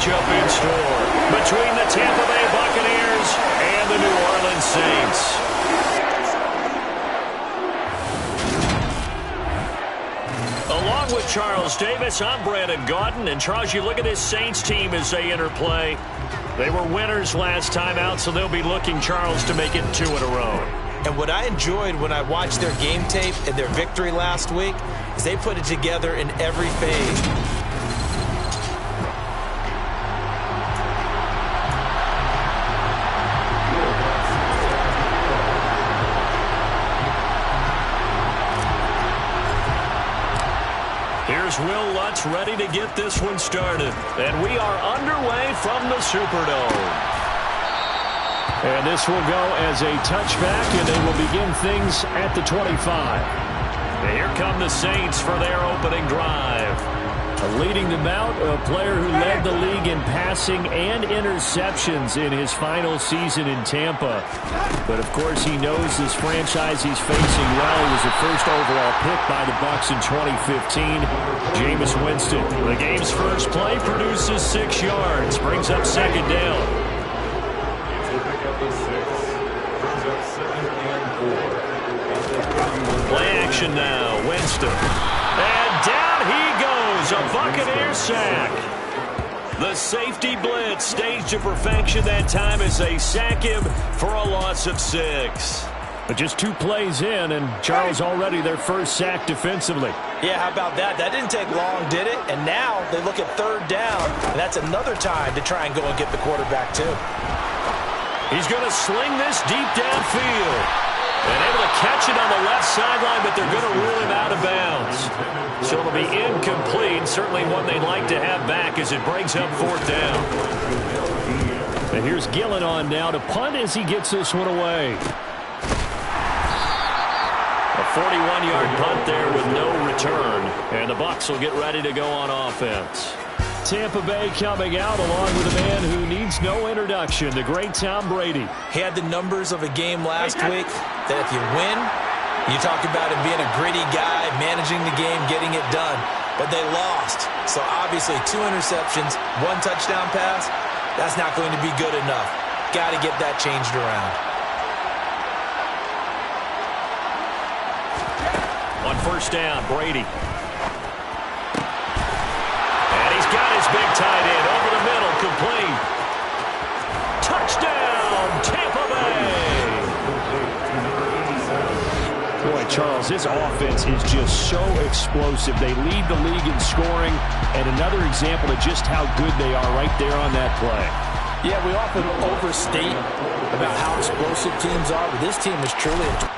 matchup in store between the Tampa Bay Buccaneers and the New Orleans Saints. Along with Charles Davis, I'm Brandon Gaudin. And Charles, you look at this Saints team as they interplay. They were winners last time out, so they'll be looking, Charles, to make it 2 in a row. And what I enjoyed when I watched their game tape and their victory last week is they put it together in every phase. Here's Will Lutz ready to get this one started. And we are underway from the Superdome. And this will go as a touchback, and they will begin things at the 25. And here come the Saints for their opening drive. Leading them out, a player who led the league in passing and interceptions in his final season in Tampa. But, of course, he knows this franchise he's facing well. He was the first overall pick by the Bucs in 2015. Jameis Winston, the game's first play, produces 6 yards, brings up second down. Play action now, Winston. And down he goes, a Buccaneer sack. The safety blitz staged to perfection that time as they sack him for a loss of 6. But just 2 plays in, and Charles already their first sack defensively. Yeah, how about that? That didn't take long, did it? And now they look at 3rd down, and that's another time to try and go and get the quarterback too. He's going to sling this deep downfield. And able to catch it on the left sideline, but they're going to rule him out of bounds. So it'll be incomplete. Certainly one they'd like to have back as it brings up 4th down. And here's Gillen on now to punt as he gets this one away. A 41-yard punt there with no return. And the Bucs will get ready to go on offense. Tampa Bay coming out along with a man who needs no introduction, the great Tom Brady. He had the numbers of a game last week that if you win, you talk about him being a gritty guy, managing the game, getting it done. But they lost. So obviously 2 interceptions, 1 touchdown pass, that's not going to be good enough. Got to get that changed around. On 1st down, Brady. Got his big tight end over the middle, complete. Touchdown, Tampa Bay. Boy, Charles, this offense is just so explosive. They lead the league in scoring, and another example of just how good they are right there on that play. Yeah, we often overstate about how explosive teams are, but this team is truly a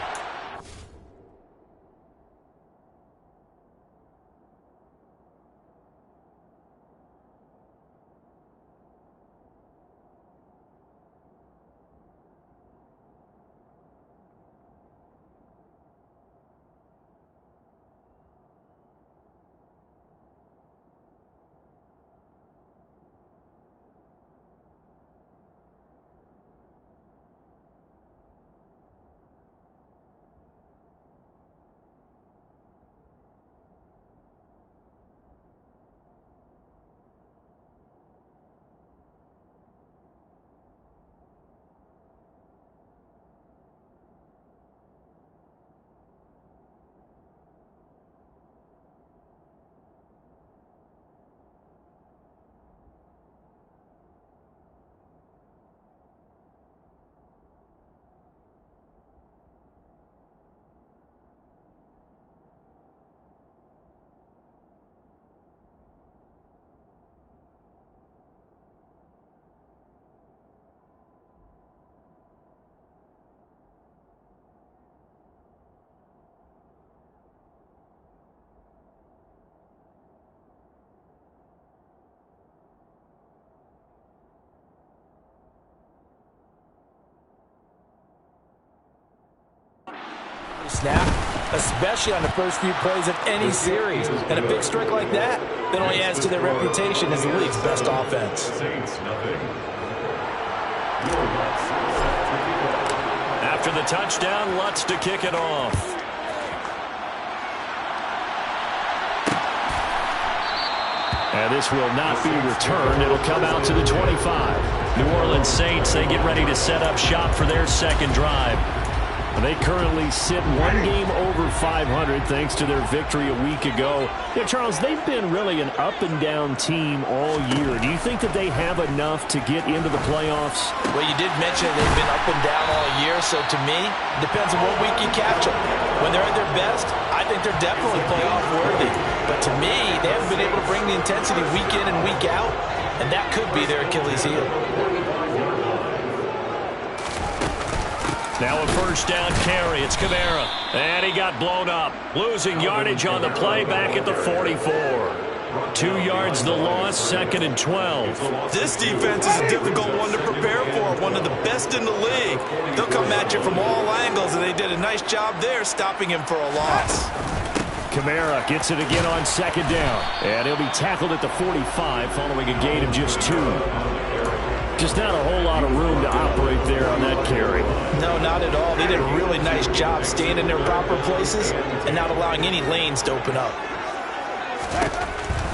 snap, especially on the first few plays of any series. And a big strike like that only adds to their reputation as the league's best offense. After the touchdown, Lutz to kick it off. And this will not be returned. It'll come out to the 25. New Orleans Saints, they get ready to set up shop for their second drive. They currently sit one game over 500 thanks to their victory a week ago. Yeah, Charles, they've been really an up-and-down team all year. Do you think that they have enough to get into the playoffs? Well, you did mention they've been up and down all year, so to me, it depends on what week you catch them. When they're at their best, I think they're definitely playoff worthy. But to me, they haven't been able to bring the intensity week in and week out, and that could be their Achilles heel. Now a first down carry. It's Kamara. And he got blown up. Losing yardage on the play back at the 44. 2 yards the loss, 2nd and 12. This defense is a difficult one to prepare for, one of the best in the league. They'll come at you from all angles, and they did a nice job there stopping him for a loss. Kamara gets it again on 2nd down. And he'll be tackled at the 45 following a gain of just 2. Just not a whole lot of room to operate there on that carry. No, not at all. They did a really nice job staying in their proper places and not allowing any lanes to open up.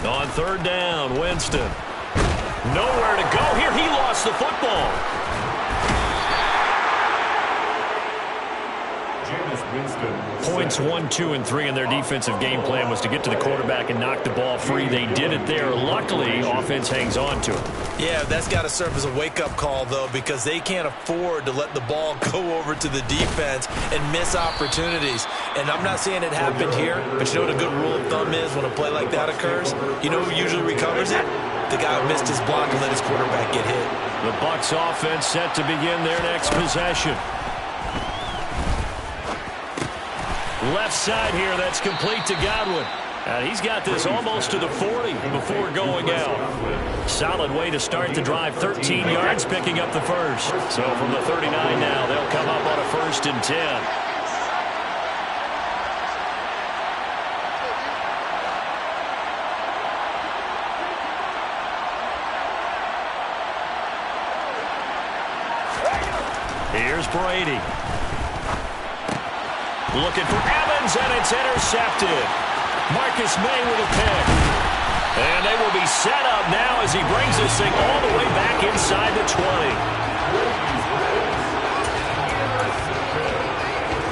On 3rd down, Winston. Nowhere to go here. He lost the football. Points 1, 2, and 3 in their defensive game plan was to get to the quarterback and knock the ball free. They did it there. Luckily, offense hangs on to it. Yeah, that's got to serve as a wake-up call, though, because they can't afford to let the ball go over to the defense and miss opportunities. And I'm not saying it happened here, but you know what a good rule of thumb is when a play like that occurs? You know who usually recovers it? The guy who missed his block and let his quarterback get hit. The Bucs offense set to begin their next possession. Left side here, that's complete to Godwin. And he's got this almost to the 40 before going out. Solid way to start the drive. 13 yards, picking up the first. So from the 39 now, they'll come up on a 1st and 10. Here's Brady. Looking for Evans, and it's intercepted. Marcus May with a pick. And they will be set up now as he brings this thing all the way back inside the 20.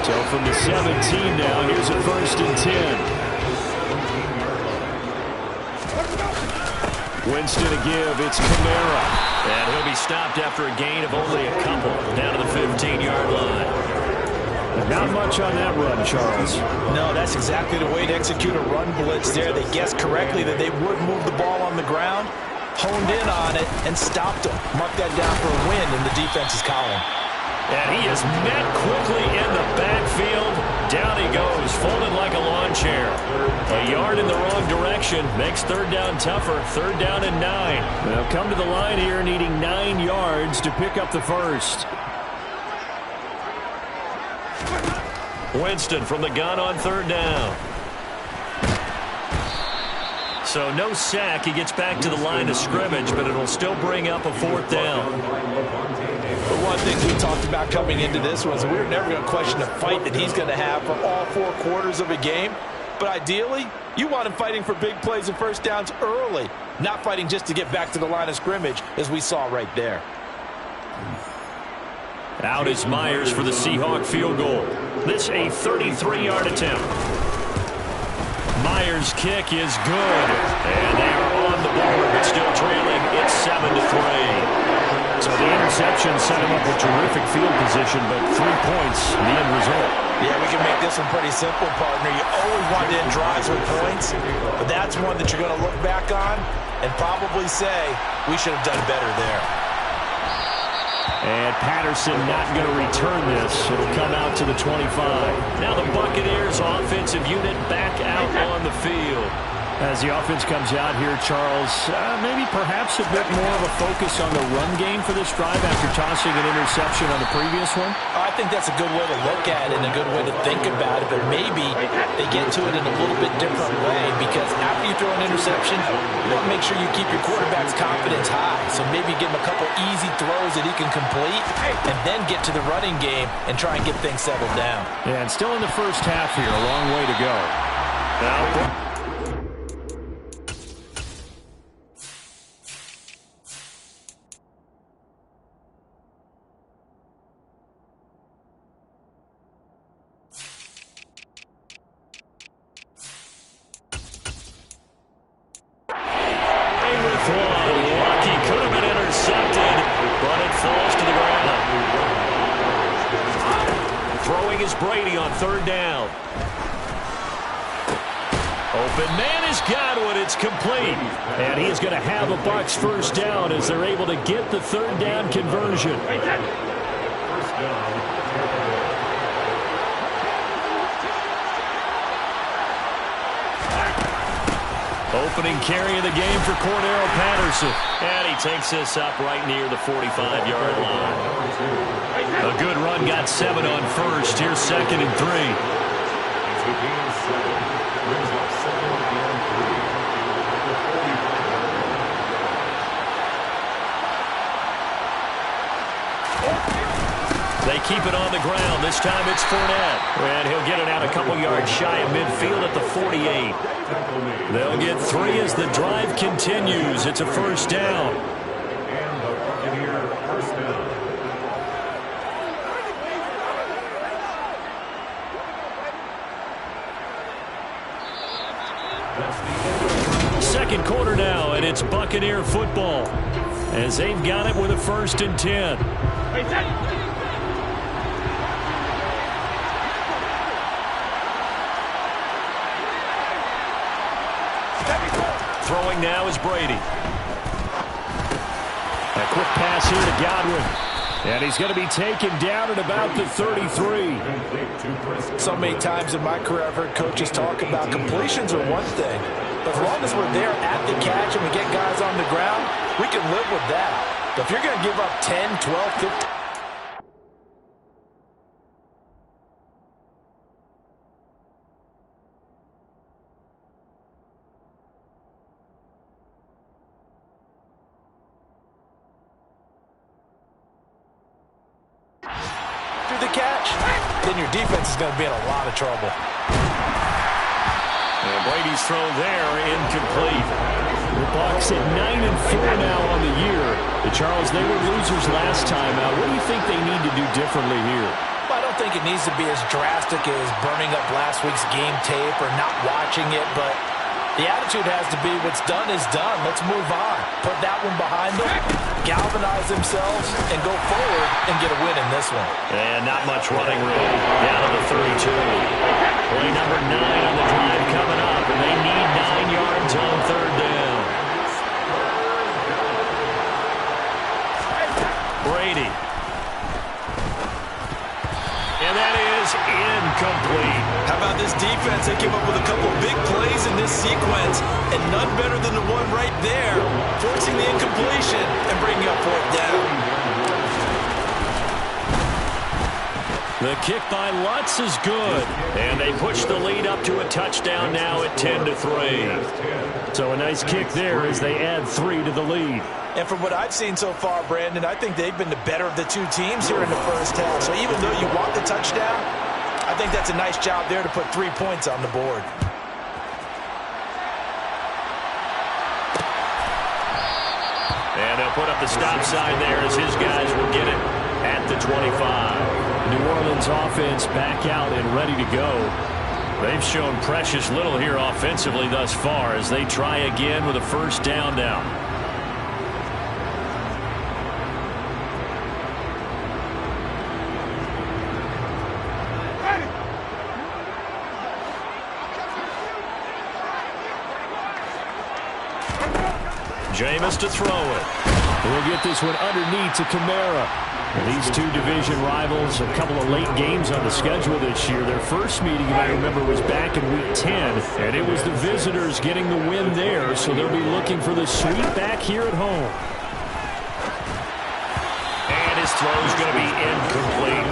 So from the 17 now, here's a 1st and 10. Winston to give. It's Kamara. And he'll be stopped after a gain of only a couple down to the 15-yard line. Not much on that run, Charles. No, that's exactly the way to execute a run blitz there. They guessed correctly that they would move the ball on the ground, honed in on it, and stopped them. Mark that down for a win in the defense's column. And he is met quickly in the backfield. Down he goes, folded like a lawn chair. A yard in the wrong direction makes 3rd down tougher. 3rd down and 9. They'll come to the line here needing 9 yards to pick up the first. Winston from the gun on 3rd down. So no sack. He gets back to the line of scrimmage, but it'll still bring up a 4th down. But one thing we talked about coming into this was we were never going to question the fight that he's going to have for all 4 quarters of a game. But ideally, you want him fighting for big plays and first downs early, not fighting just to get back to the line of scrimmage, as we saw right there. Out is Myers for the Seahawk field goal. This a 33-yard attempt. Myers' kick is good. And they are on the board, but still trailing. It's 7-3. So the interception set him up with terrific field position, but 3 points, the end result. Yeah, we can make this one pretty simple, partner. You always want to end drives with points, but that's one that you're going to look back on and probably say, we should have done better there. And Patterson not going to return this. It'll come out to the 25. Now the Buccaneers offensive unit back out on the field. As the offense comes out here, Charles, maybe perhaps a bit more of a focus on the run game for this drive after tossing an interception on the previous one? I think that's a good way to look at it and a good way to think about it, but maybe they get to it in a little bit different way because after you throw an interception, you want to make sure you keep your quarterback's confidence high. So maybe give him a couple easy throws that he can complete and then get to the running game and try and get things settled down. Yeah, and still in the first half here, a long way to go. Now Brady on third down. Open man is Godwin. It's complete. And he is going to have a Bucs first down as they're able to get the third down conversion. Opening carry of the game for Cordero Patterson. And he takes this up right near the 45-yard line. A good run, got 7 on first. Here's 2nd and 3. They keep it on the ground. This time it's Fournette. And he'll get it out a couple yards shy of midfield at the 48. They'll get 3 as the drive continues. It's a first down. Second quarter now, and it's Buccaneer football as they've got it with a 1st and 10. Throwing now is Brady. A quick pass here to Godwin. And he's going to be taken down at about the 33. So many times in my career I've heard coaches talk about completions are one thing. But as long as we're there at the catch and we get guys on the ground, we can live with that. But if you're going to give up 10, 12, 15... the catch, then your defense is going to be in a lot of trouble. And Brady's throw there, incomplete. The Bucs at 9-4 now on the year. Charles, they were losers last time out. What do you think they need to do differently here? Well, I don't think it needs to be as drastic as burning up last week's game tape or not watching it, but the attitude has to be what's done is done. Let's move on. Put that one behind them, galvanize themselves, and go forward and get a win in this one. And not much running room. Down to the 32. Play number 9 on the drive coming up, and they need 9 yards on third down. Brady. And that is incomplete. How about this defense? They came up with a couple of big plays in this sequence, and none better than the one right there, forcing the incompletion and bringing up 4th down. The kick by Lutz is good, and they push the lead up to a touchdown now at 10-3. So a nice kick there as they add 3 to the lead. And from what I've seen so far, Brandon, I think they've been the better of the two teams here in the first half. So even though you want the touchdown, I think that's a nice job there to put 3 points on the board. And they'll put up the stop sign there as his guys will get it at the 25. New Orleans offense back out and ready to go. They've shown precious little here offensively thus far as they try again with a first down now. Jameis to throw it. We'll get this one underneath to Kamara. These two division rivals, a couple of late games on the schedule this year. Their first meeting, you might remember, was back in Week 10, and it was the visitors getting the win there, so they'll be looking for the sweep back here at home. And his throw is going to be incomplete.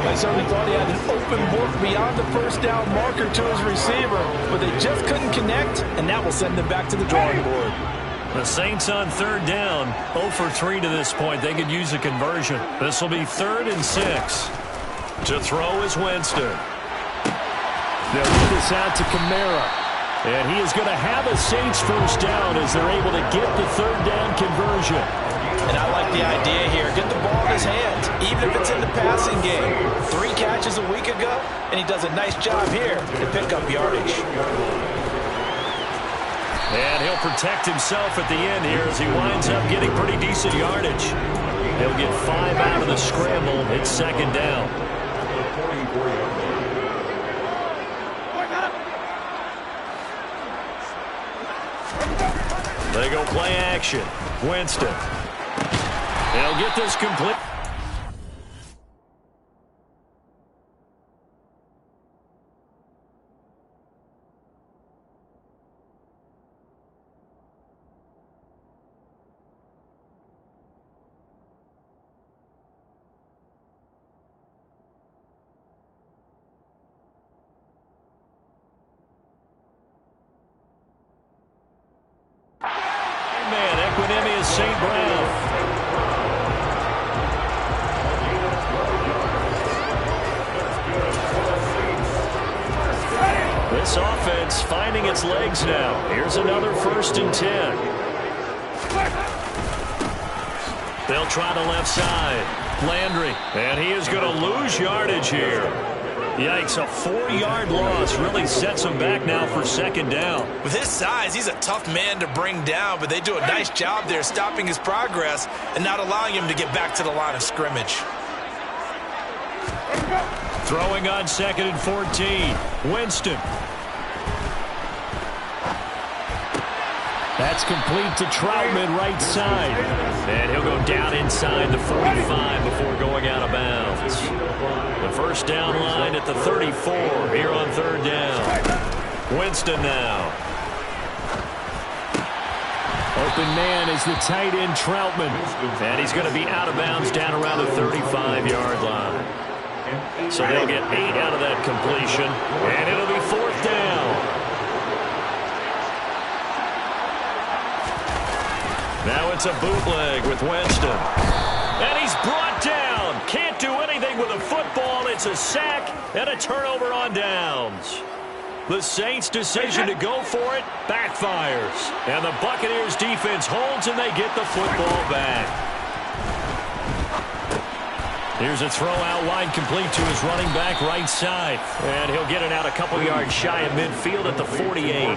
I certainly thought he had an open look beyond the first down marker to his receiver, but they just couldn't connect, and that will send them back to the drawing board. The Saints on third down, 0 for 3 to this point. They could use a conversion. This will be 3rd and 6. To throw is Winston. They'll get this out to Kamara. And he is going to have a Saints first down as they're able to get the third down conversion. And I like the idea here. Get the ball in his hands, even if it's in the passing game. 3 catches a week ago, and he does a nice job here to pick up yardage. And he'll protect himself at the end here as he winds up getting pretty decent yardage. He'll get 5 out of the scramble. It's 2nd down. They go play action. Winston. They'll get this complete. Man, equanimity is St. Brown. This offense finding its legs now. Here's another 1st and 10. They'll try the left side. Landry, and he is going to lose yardage here. Yikes, a 4-yard loss really sets him back now for 2nd down. With his size, he's a tough man to bring down, but they do a nice job there stopping his progress and not allowing him to get back to the line of scrimmage. Throwing on 2nd and 14. Winston. That's complete to Troutman, right side. And he'll go down inside the 45 before going out of bounds. The 1st down line at the 34 here on 3rd down. Winston now. Open man is the tight end Troutman. And he's going to be out of bounds down around the 35-yard line. So they'll get 8 out of that completion. And it'll be 4th down. Now it's a bootleg with Winston. And he's brought down. Can't do anything with a football. It's a sack and a turnover on downs. The Saints' decision to go for it backfires. And the Buccaneers' defense holds and they get the football back. Here's a throw out wide complete to his running back right side. And he'll get it out a couple yards shy of midfield at the 48.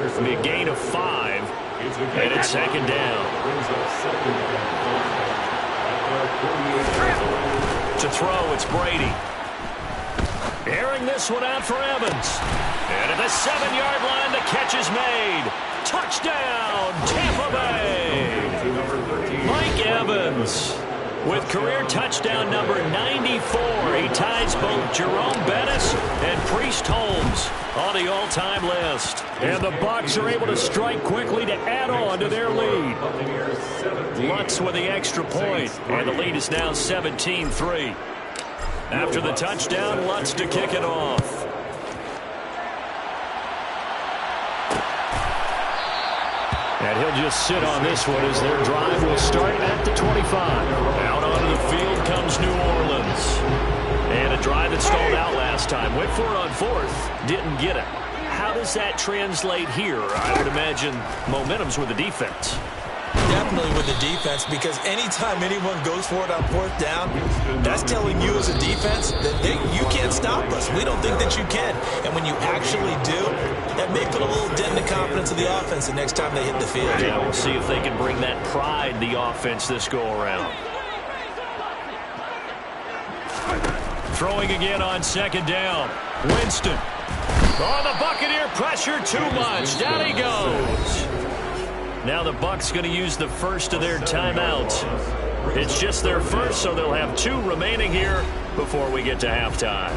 It'll be a gain of 5. And it's 2nd down. To throw, it's Brady. Airing this one out for Evans. And at the 7-yard line, the catch is made. Touchdown, Tampa Bay. Mike Evans with career touchdown number 94. He ties both Jerome Bettis and Priest Holmes on the all-time list. And the Bucs are able to strike quickly to add on to their lead. Lutz with the extra point, and the lead is now 17-3. After the touchdown, Lutz to kick it off. And he'll just sit on this one as their drive will start at the 25. Out onto the field comes New Orleans. And a drive that stalled out last time. Went for it on 4th. Didn't get it. How does that translate here? I would imagine momentum's with the defense. Definitely with the defense, because anytime anyone goes for it on 4th down, that's telling you as a defense that you can't stop us. We don't think that you can. And when you actually do, that may put a little dent in the confidence of the offense the next time they hit the field. Yeah, we'll see if they can bring that pride, the offense, this go-around. Throwing again on 2nd down. Winston. Oh, the Buccaneer pressure too much. Down he goes. Now the Bucs going to use the first of their timeouts. It's just their first, so they'll have 2 remaining here before we get to halftime.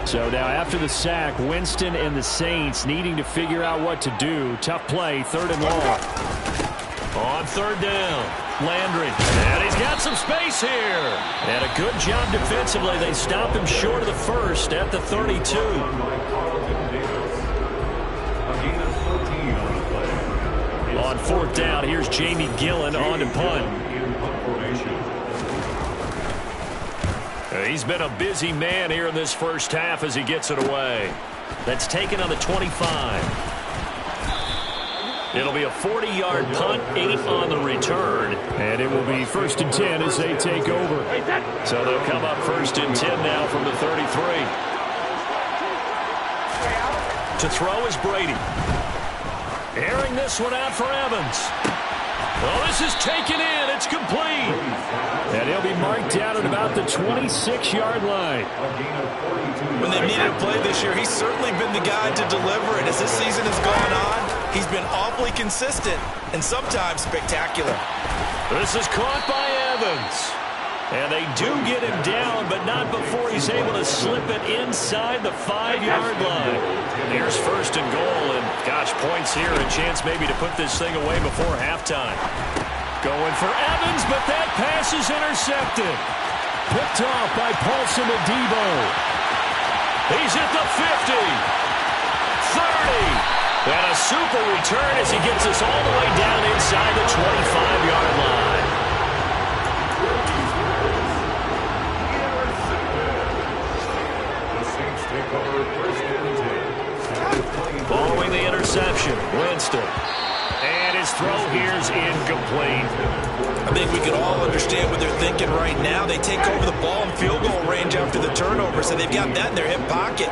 So now after the sack, Winston and the Saints needing to figure out what to do. Tough play, 3rd and long. On 3rd down. Landry, and he's got some space here. And a good job defensively. They stop him short of the 1st at the 32. On 4th down, here's Jamie Gillen on to punt. He's been a busy man here in this first half as he gets it away. That's taken on the 25. It'll be a 40-yard punt, 8 on the return. And it will be 1st and 10 as they take over. So they'll come up 1st and 10 now from the 33. To throw is Brady. Airing this one out for Evans. Well, this is taken in. It's complete. And he'll be marked down at about the 26-yard line. When they've needed a play this year, he's certainly been the guy to deliver. And as this season has gone on, he's been awfully consistent and sometimes spectacular. This is caught by Evans. And they do get him down, but not before he's able to slip it inside the 5-yard line. Here's first and goal, and gosh, points here, a chance maybe to put this thing away before halftime. Going for Evans, but that pass is intercepted. Picked off by Paulson Adebo. He's at the 50, 30, and a super return as he gets us all the way down inside the 25-yard line. Following the interception, Winston. And his throw here is incomplete. I think we can all understand what they're thinking right now. They take over the ball in field goal range after the turnover, so they've got that in their hip pocket.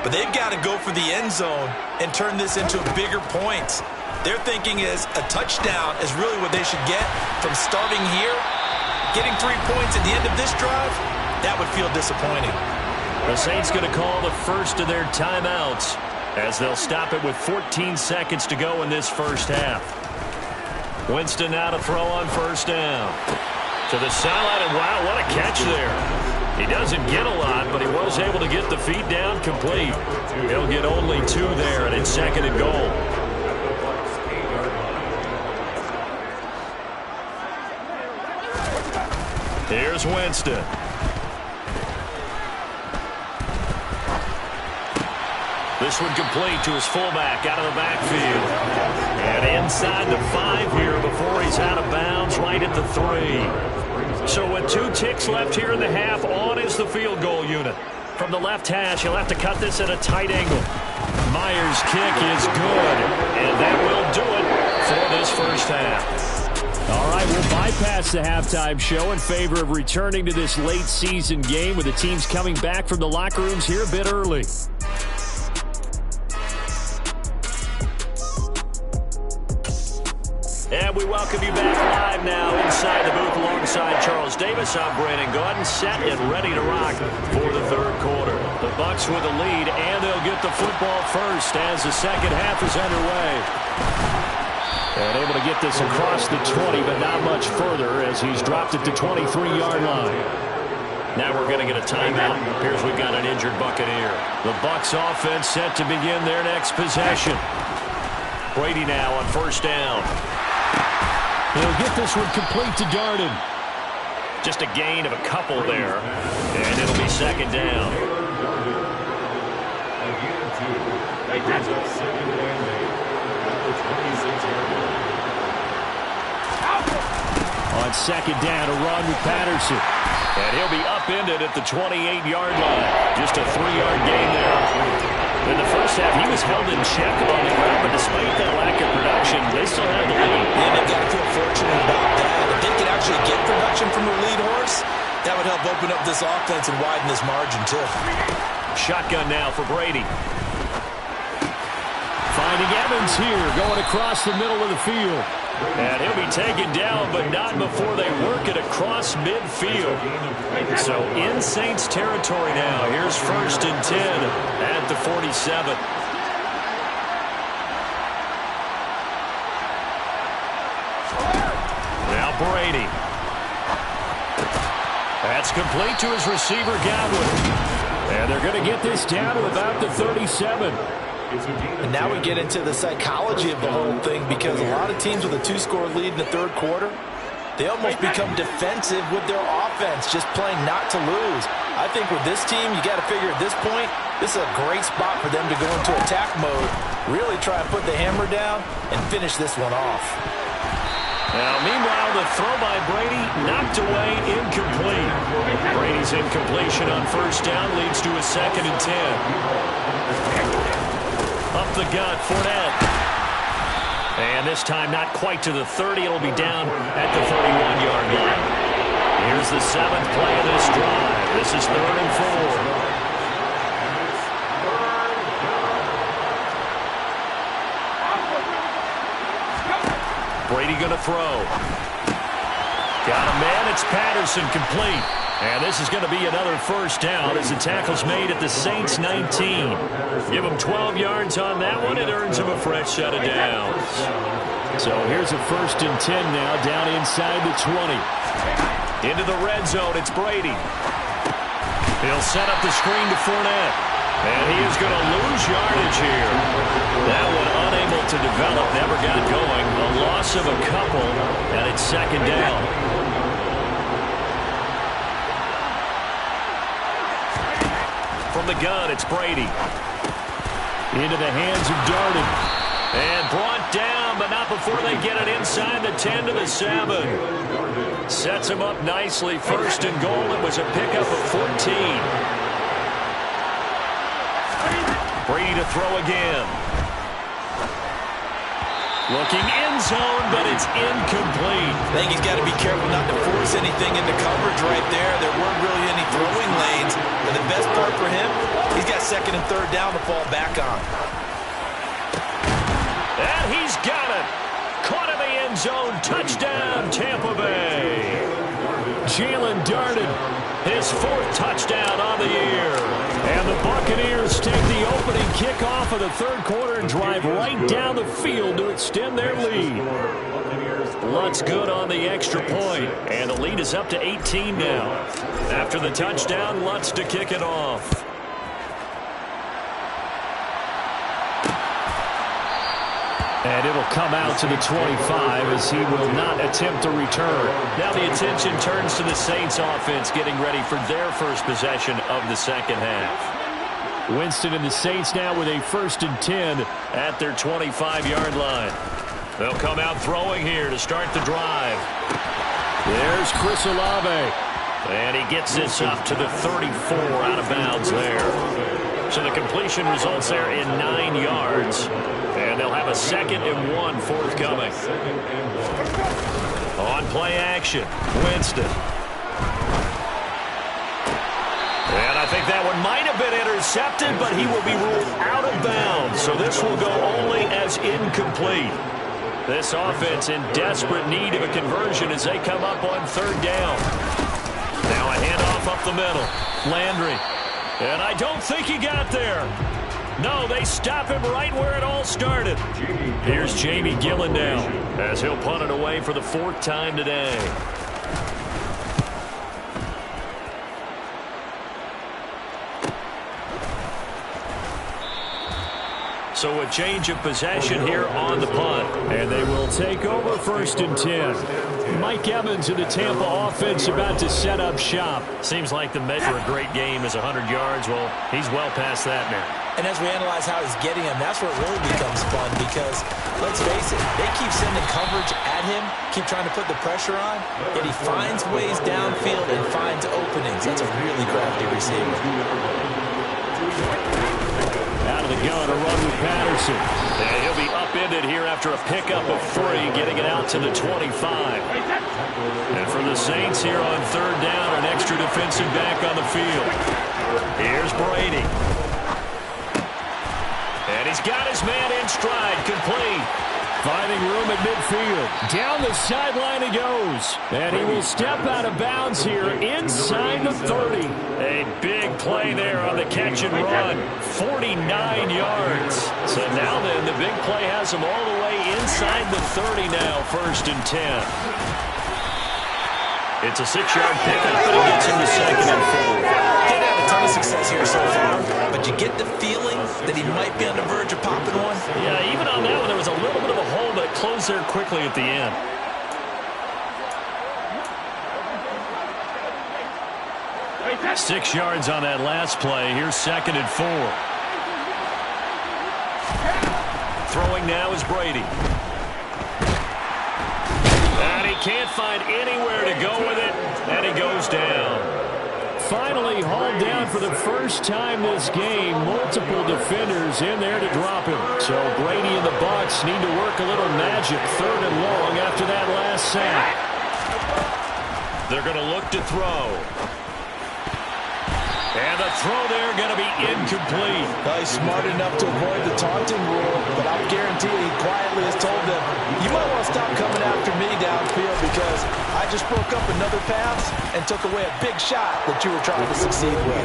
But they've got to go for the end zone and turn this into bigger points. Their thinking is a touchdown is really what they should get from starting here. Getting 3 points at the end of this drive, that would feel disappointing. The Saints going to call the first of their timeouts as they'll stop it with 14 seconds to go in this first half. Winston now to throw on first down. To the sideline, and wow, what a catch there. He doesn't get a lot, but he was able to get the feet down complete. He'll get only 2 there, and it's second and goal. Here's Winston. This one complete to his fullback out of the backfield. And inside the 5 here before he's out of bounds right at the 3. So with 2 ticks left here in the half, on is the field goal unit. From the left hash, he'll have to cut this at a tight angle. Myers' kick is good, and that will do it for this first half. All right, we'll bypass the halftime show in favor of returning to this late season game with the teams coming back from the locker rooms here a bit early. And we welcome you back live now inside the booth alongside Charles Davis. I'm Brandon Gaudin, set and ready to rock for the third quarter. The Bucs with the lead, and they'll get the football first as the second half is underway. And able to get this across the 20, but not much further as he's dropped it to 23-yard line. Now we're going to get a timeout. Appears we've got an injured Buccaneer. The Bucs offense set to begin their next possession. Brady now on first down. He'll get this one complete to Darden. Just a gain of a couple there. And it'll be second down. On second down, a run with Patterson. And he'll be upended at the 28-yard line. Just a 3-yard gain there. In the first half, he was held in check on the ground, but despite that lack of production, they still had the lead. Yeah, they've got to feel fortunate about that. If they could actually get production from the lead horse, that would help open up this offense and widen this margin, too. Shotgun now for Brady. Finding Evans here, going across the middle of the field. And he'll be taken down, but not before they work it across midfield. So in Saints territory now. Here's first and 10 at the 47. Now Brady. That's complete to his receiver, Godwin. And they're going to get this down to about the 37. And now we get into the psychology of the whole thing, because a lot of teams with a 2-score lead in the third quarter, they almost become defensive with their offense, just playing not to lose. I think with this team, you got to figure at this point, this is a great spot for them to go into attack mode, really try and put the hammer down and finish this one off. Now, meanwhile, the throw by Brady knocked away, incomplete. Brady's incompletion on first down leads to a second and 10. Up the gut, Fournette. And this time not quite to the 30. It'll be down at the 31-yard line. Here's the 7th play of this drive. This is 3rd and 4. Brady going to throw. Got a man. It's Patterson, complete. And this is going to be another first down as the tackle's made at the Saints' 19. Give him 12 yards on that one. It earns him a fresh set of downs. So here's a 1st and 10 now, down inside the 20. Into the red zone, it's Brady. He'll set up the screen to Fournette. And he is going to lose yardage here. That one unable to develop, never got going. A loss of a couple, and it's 2nd down. From the gun, it's Brady. Into the hands of Darden. And brought down, but not before they get it inside the 10 to the 7. Sets him up nicely. 1st and goal. It was a pickup of 14. Brady to throw again. Looking end zone, but it's incomplete. I think he's got to be careful not to force anything into coverage right there. There weren't really any throwing lanes. But the best part for him, he's got 2nd and 3rd down to fall back on. And he's got it. Caught in the end zone. Touchdown, Tampa Bay. Jalen Darden, his 4th touchdown on the year. And the Buccaneers take the opening kickoff of the 3rd quarter and drive right down the field to extend their lead. Lutz good on the extra point, and the lead is up to 18 now. After the touchdown, Lutz to kick it off. And it'll come out to the 25 as he will not attempt to return. Now the attention turns to the Saints offense getting ready for their first possession of the 2nd half. Winston and the Saints now with a 1st and 10 at their 25-yard line. They'll come out throwing here to start the drive. There's Chris Olave. And he gets this up to the 34, out of bounds there. So the completion results there in 9 yards. And they'll have a 2nd and 1 forthcoming. On play action, Winston. And I think that one might have been intercepted, but he will be ruled out of bounds. So this will go only as incomplete. This offense in desperate need of a conversion as they come up on 3rd down. Now a handoff up the middle. Landry. And I don't think he got there. No, they stop him right where it all started. Here's Jamie Gillen now as he'll punt it away for the 4th time today. So a change of possession here on the punt. And they will take over 1st and 10. Mike Evans of the Tampa offense about to set up shop. Seems like the measure of a great game is 100 yards. Well, he's well past that now. And as we analyze how he's getting him, that's where it really becomes fun because, let's face it, they keep sending coverage at him, keep trying to put the pressure on, yet he finds ways downfield and finds openings. That's a really crafty receiver. Out of the gun, a run with Patterson. And he'll be upended here after a pickup of 3, getting it out to the 25. And for the Saints here on 3rd down, an extra defensive back on the field. Here's Brady. And he's got his man in stride, complete. Finding room at midfield. Down the sideline he goes. And he will step out of bounds here inside the 30. A big play there on the catch and run. 49 yards. So now then, the big play has him all the way inside the 30 now, 1st and 10. It's a 6-yard pickup, but it gets him to 2nd and 4. Didn't have a ton of success here so far, but you get the feeling that he might be on the verge of popping one. Yeah, even on that one, there was a little bit of a hole, but it closed there quickly at the end. That's 6 yards on that last play. Here's 2nd and 4. Throwing now is Brady. And he can't find anywhere to go with it, and he goes down. Finally hauled down for the first time this game. Multiple defenders in there to drop him. So Brady and the Bucs need to work a little magic 3rd and long after that last sack. They're going to look to throw. And the throw there going to be incomplete. Well, he's smart enough to avoid the taunting rule, but I'll guarantee he quietly has told them, you might want to stop coming after me downfield because I just broke up another pass and took away a big shot that you were trying to succeed with.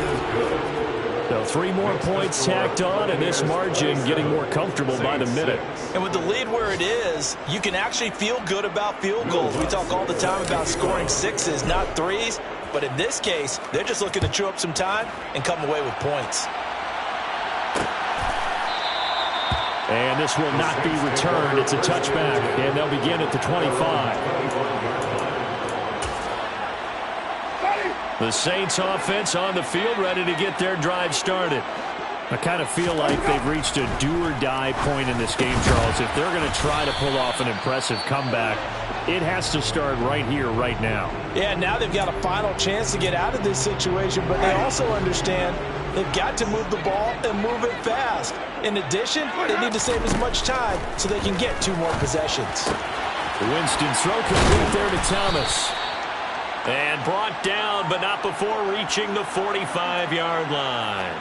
So 3 more points tacked on, and this margin getting more comfortable by the minute. And with the lead where it is, you can actually feel good about field goals. We talk all the time about scoring 6s, not 3s. But in this case, they're just looking to chew up some time and come away with points. And this will not be returned. It's a touchback, and they'll begin at the 25. The Saints offense on the field, ready to get their drive started. I kind of feel like they've reached a do-or-die point in this game, Charles. If they're going to try to pull off an impressive comeback, it has to start right here, right now. Yeah, now they've got a final chance to get out of this situation, but they also understand they've got to move the ball and move it fast. In addition, they need to save as much time so they can get 2 more possessions. Winston throw complete there to Thomas. And brought down, but not before reaching the 45-yard line.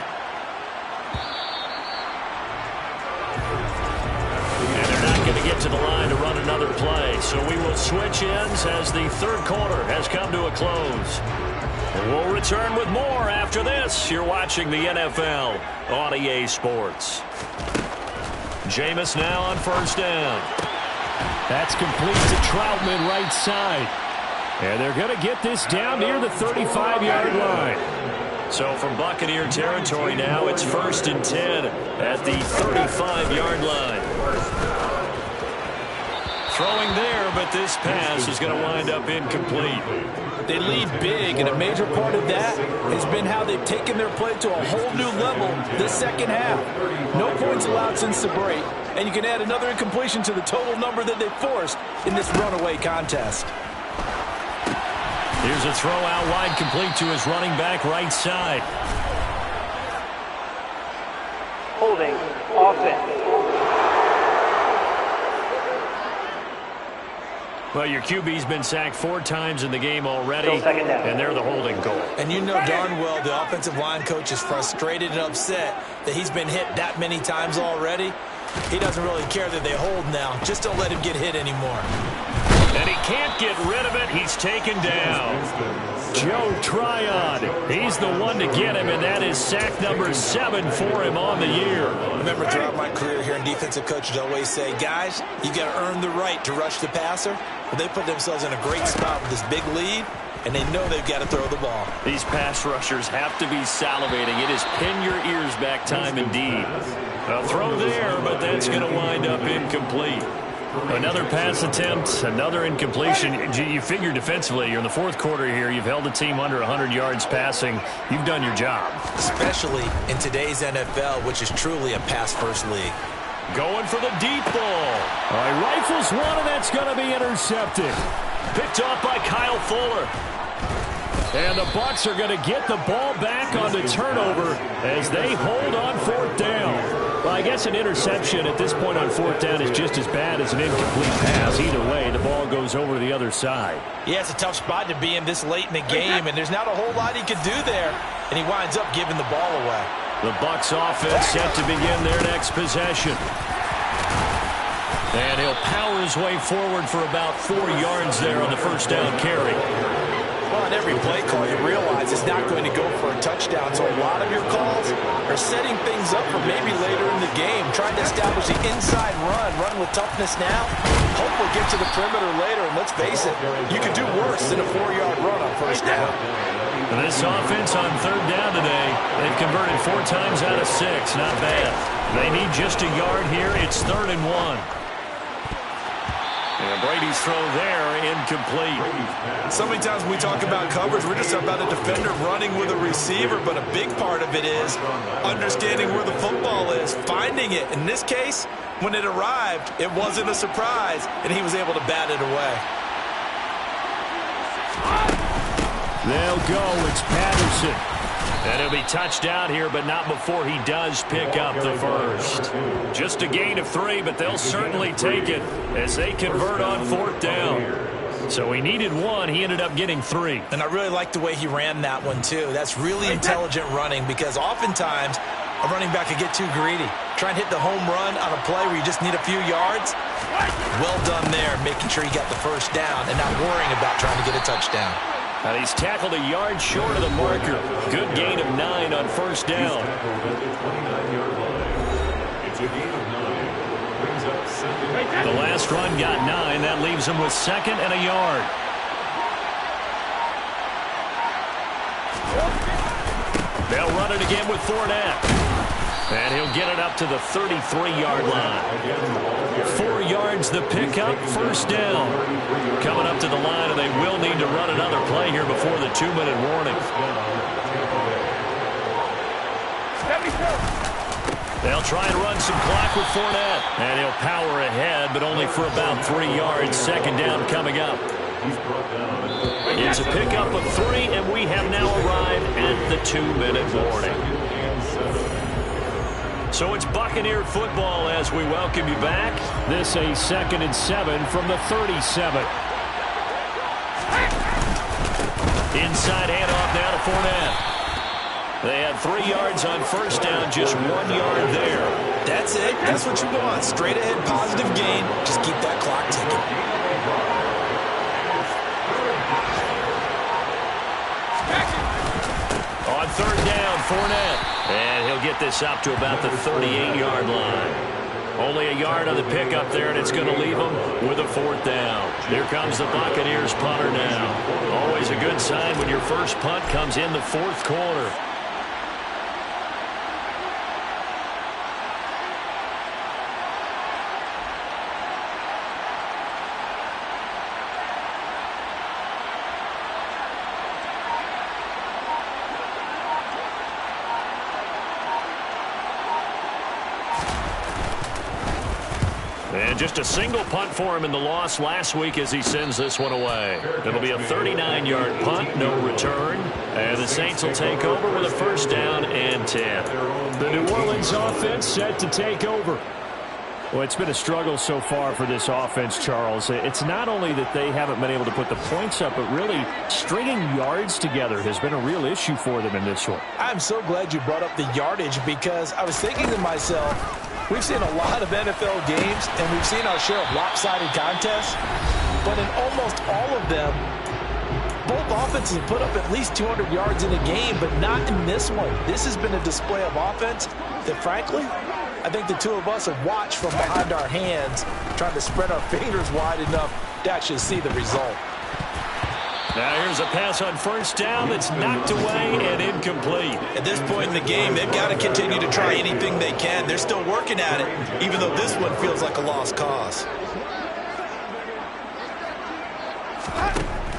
And they're not going to get to the line to run another play. So we will switch ends as the third quarter has come to a close. And we'll return with more after this. You're watching the NFL on EA Sports. Jameis now on first down. That's complete to Troutman right side. And they're going to get this down near the 35-yard line. So from Buccaneer territory now, it's 1st and 10 at the 35-yard line. Throwing there, but this pass is going to wind up incomplete. They lead big, and a major part of that has been how they've taken their play to a whole new level this second half. No points allowed since the break, and you can add another incompletion to the total number that they forced in this runaway contest. Here's a throw out wide, complete to his running back right side. Holding offense. Well, your QB's been sacked 4 times in the game already, and they're the holding goal. And you know darn well the offensive line coach is frustrated and upset that he's been hit that many times already. He doesn't really care that they hold now. Just don't let him get hit anymore. And he can't get rid of it. He's taken down. Joe Tryon. He's the one to get him, and that is sack number 7 for him on the year. Remember, throughout my career here in defensive coaches always say, guys, you got to earn the right to rush the passer. Well, they put themselves in a great spot with this big lead, and they know they've got to throw the ball. These pass rushers have to be salivating. It is pin your ears back time indeed. A throw there, but that's going to wind up incomplete. Another pass attempt, another incompletion. You figure defensively, you're in the 4th quarter here. You've held the team under 100 yards passing. You've done your job. Especially in today's NFL, which is truly a pass-first league. Going for the deep ball. All right, rifles one, and that's going to be intercepted. Picked off by Kyle Fuller. And the Bucs are going to get the ball back on the turnover as they hold on 4th down. Well, I guess an interception at this point on 4th down is just as bad as an incomplete pass. Either way, the ball goes over the other side. Yeah, it's a tough spot to be in this late in the game, and there's not a whole lot he could do there, and he winds up giving the ball away. The Bucs offense set to begin their next possession. And he'll power his way forward for about 4 yards there on the first down carry. Well, on every play call, you realize it's not going to go for a touchdown, so a lot of your calls are setting things up for maybe later in the game, trying to establish the inside run with toughness now. Hopefully get to the perimeter later, and let's face it, you could do worse than a 4-yard run on first down. This offense on 3rd down today, they've converted 4 times out of 6. Not bad. They need just a yard here. It's 3rd and 1. And Brady's throw there, incomplete. So many times when we talk about coverage, we're just about a defender running with a receiver, but a big part of it is understanding where the football is, finding it. In this case, when it arrived, it wasn't a surprise, and he was able to bat it away. They'll go. It's Patterson. And he'll be touched down here, but not before he does pick up the first. Just a gain of 3, but they'll certainly take it as they convert on 4th down. So he needed 1. He ended up getting 3. And I really like the way he ran that one, too. That's really intelligent running because oftentimes a running back could get too greedy. Try and hit the home run on a play where you just need a few yards. Well done there, making sure you got the first down and not worrying about trying to get a touchdown. And he's tackled a yard short of the marker. Good gain of 9 on first down. The last run got 9. That leaves him with 2nd and a yard. They'll run it again with Fournette. And he'll get it up to the 33-yard line. 4 yards the pickup, first down. Coming up to the line, and they will need to run another play here before the 2-minute warning. They'll try and run some clock with Fournette. And he'll power ahead, but only for about 3 yards. 2nd down coming up. It's a pickup of 3, and we have now arrived at the 2-minute warning. So it's Buccaneer football as we welcome you back. This a 2nd and 7 from the 37. Inside handoff now to Fournette. They had 3 yards on first down, just 1 yard there. That's it. That's what you want. Straight ahead, positive gain. Just keep that clock ticking. On 3rd down, Fournette. And he'll get this up to about the 38-yard line. Only a yard on the pickup there, and it's going to leave them with a 4th down. Here comes the Buccaneers punter now. Always a good sign when your first punt comes in the 4th quarter. And just a single punt for him in the loss last week as he sends this one away. It'll be a 39-yard punt, no return. And the Saints will take over with a first down and 10. The New Orleans offense set to take over. Well, it's been a struggle so far for this offense, Charles. It's not only that they haven't been able to put the points up, but really stringing yards together has been a real issue for them in this one. I'm so glad you brought up the yardage because I was thinking to myself, we've seen a lot of NFL games, and we've seen our share of lopsided contests. But in almost all of them, both offenses have put up at least 200 yards in a game, but not in this one. This has been a display of offense that, frankly, I think the two of us have watched from behind our hands, trying to spread our fingers wide enough to actually see the result. Now here's a pass on first down that's knocked away and incomplete. At this point in the game, they've got to continue to try anything they can. They're still working at it, even though this one feels like a lost cause.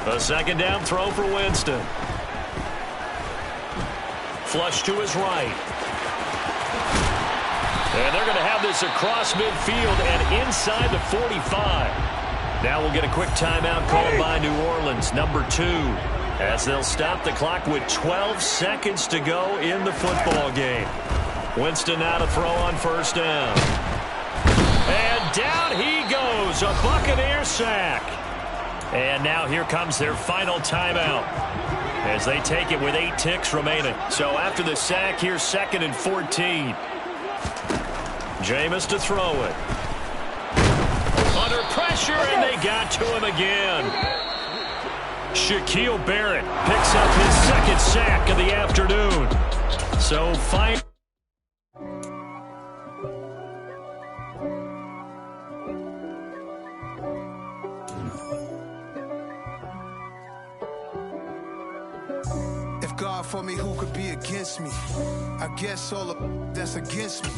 A 2nd down throw for Winston. Flush to his right. And they're going to have this across midfield and inside the 45. Now we'll get a quick timeout called by New Orleans, number 2, as they'll stop the clock with 12 seconds to go in the football game. Winston now to throw on first down. And down he goes, a Buccaneer sack. And now here comes their final timeout as they take it with 8 ticks remaining. So after the sack, here's 2nd and 14. Jameis to throw it. Under pressure, and they got to him again. Shaquille Barrett picks up his 2nd sack of the afternoon. So fine. If God for me, who could be against me? I guess all of that's against me.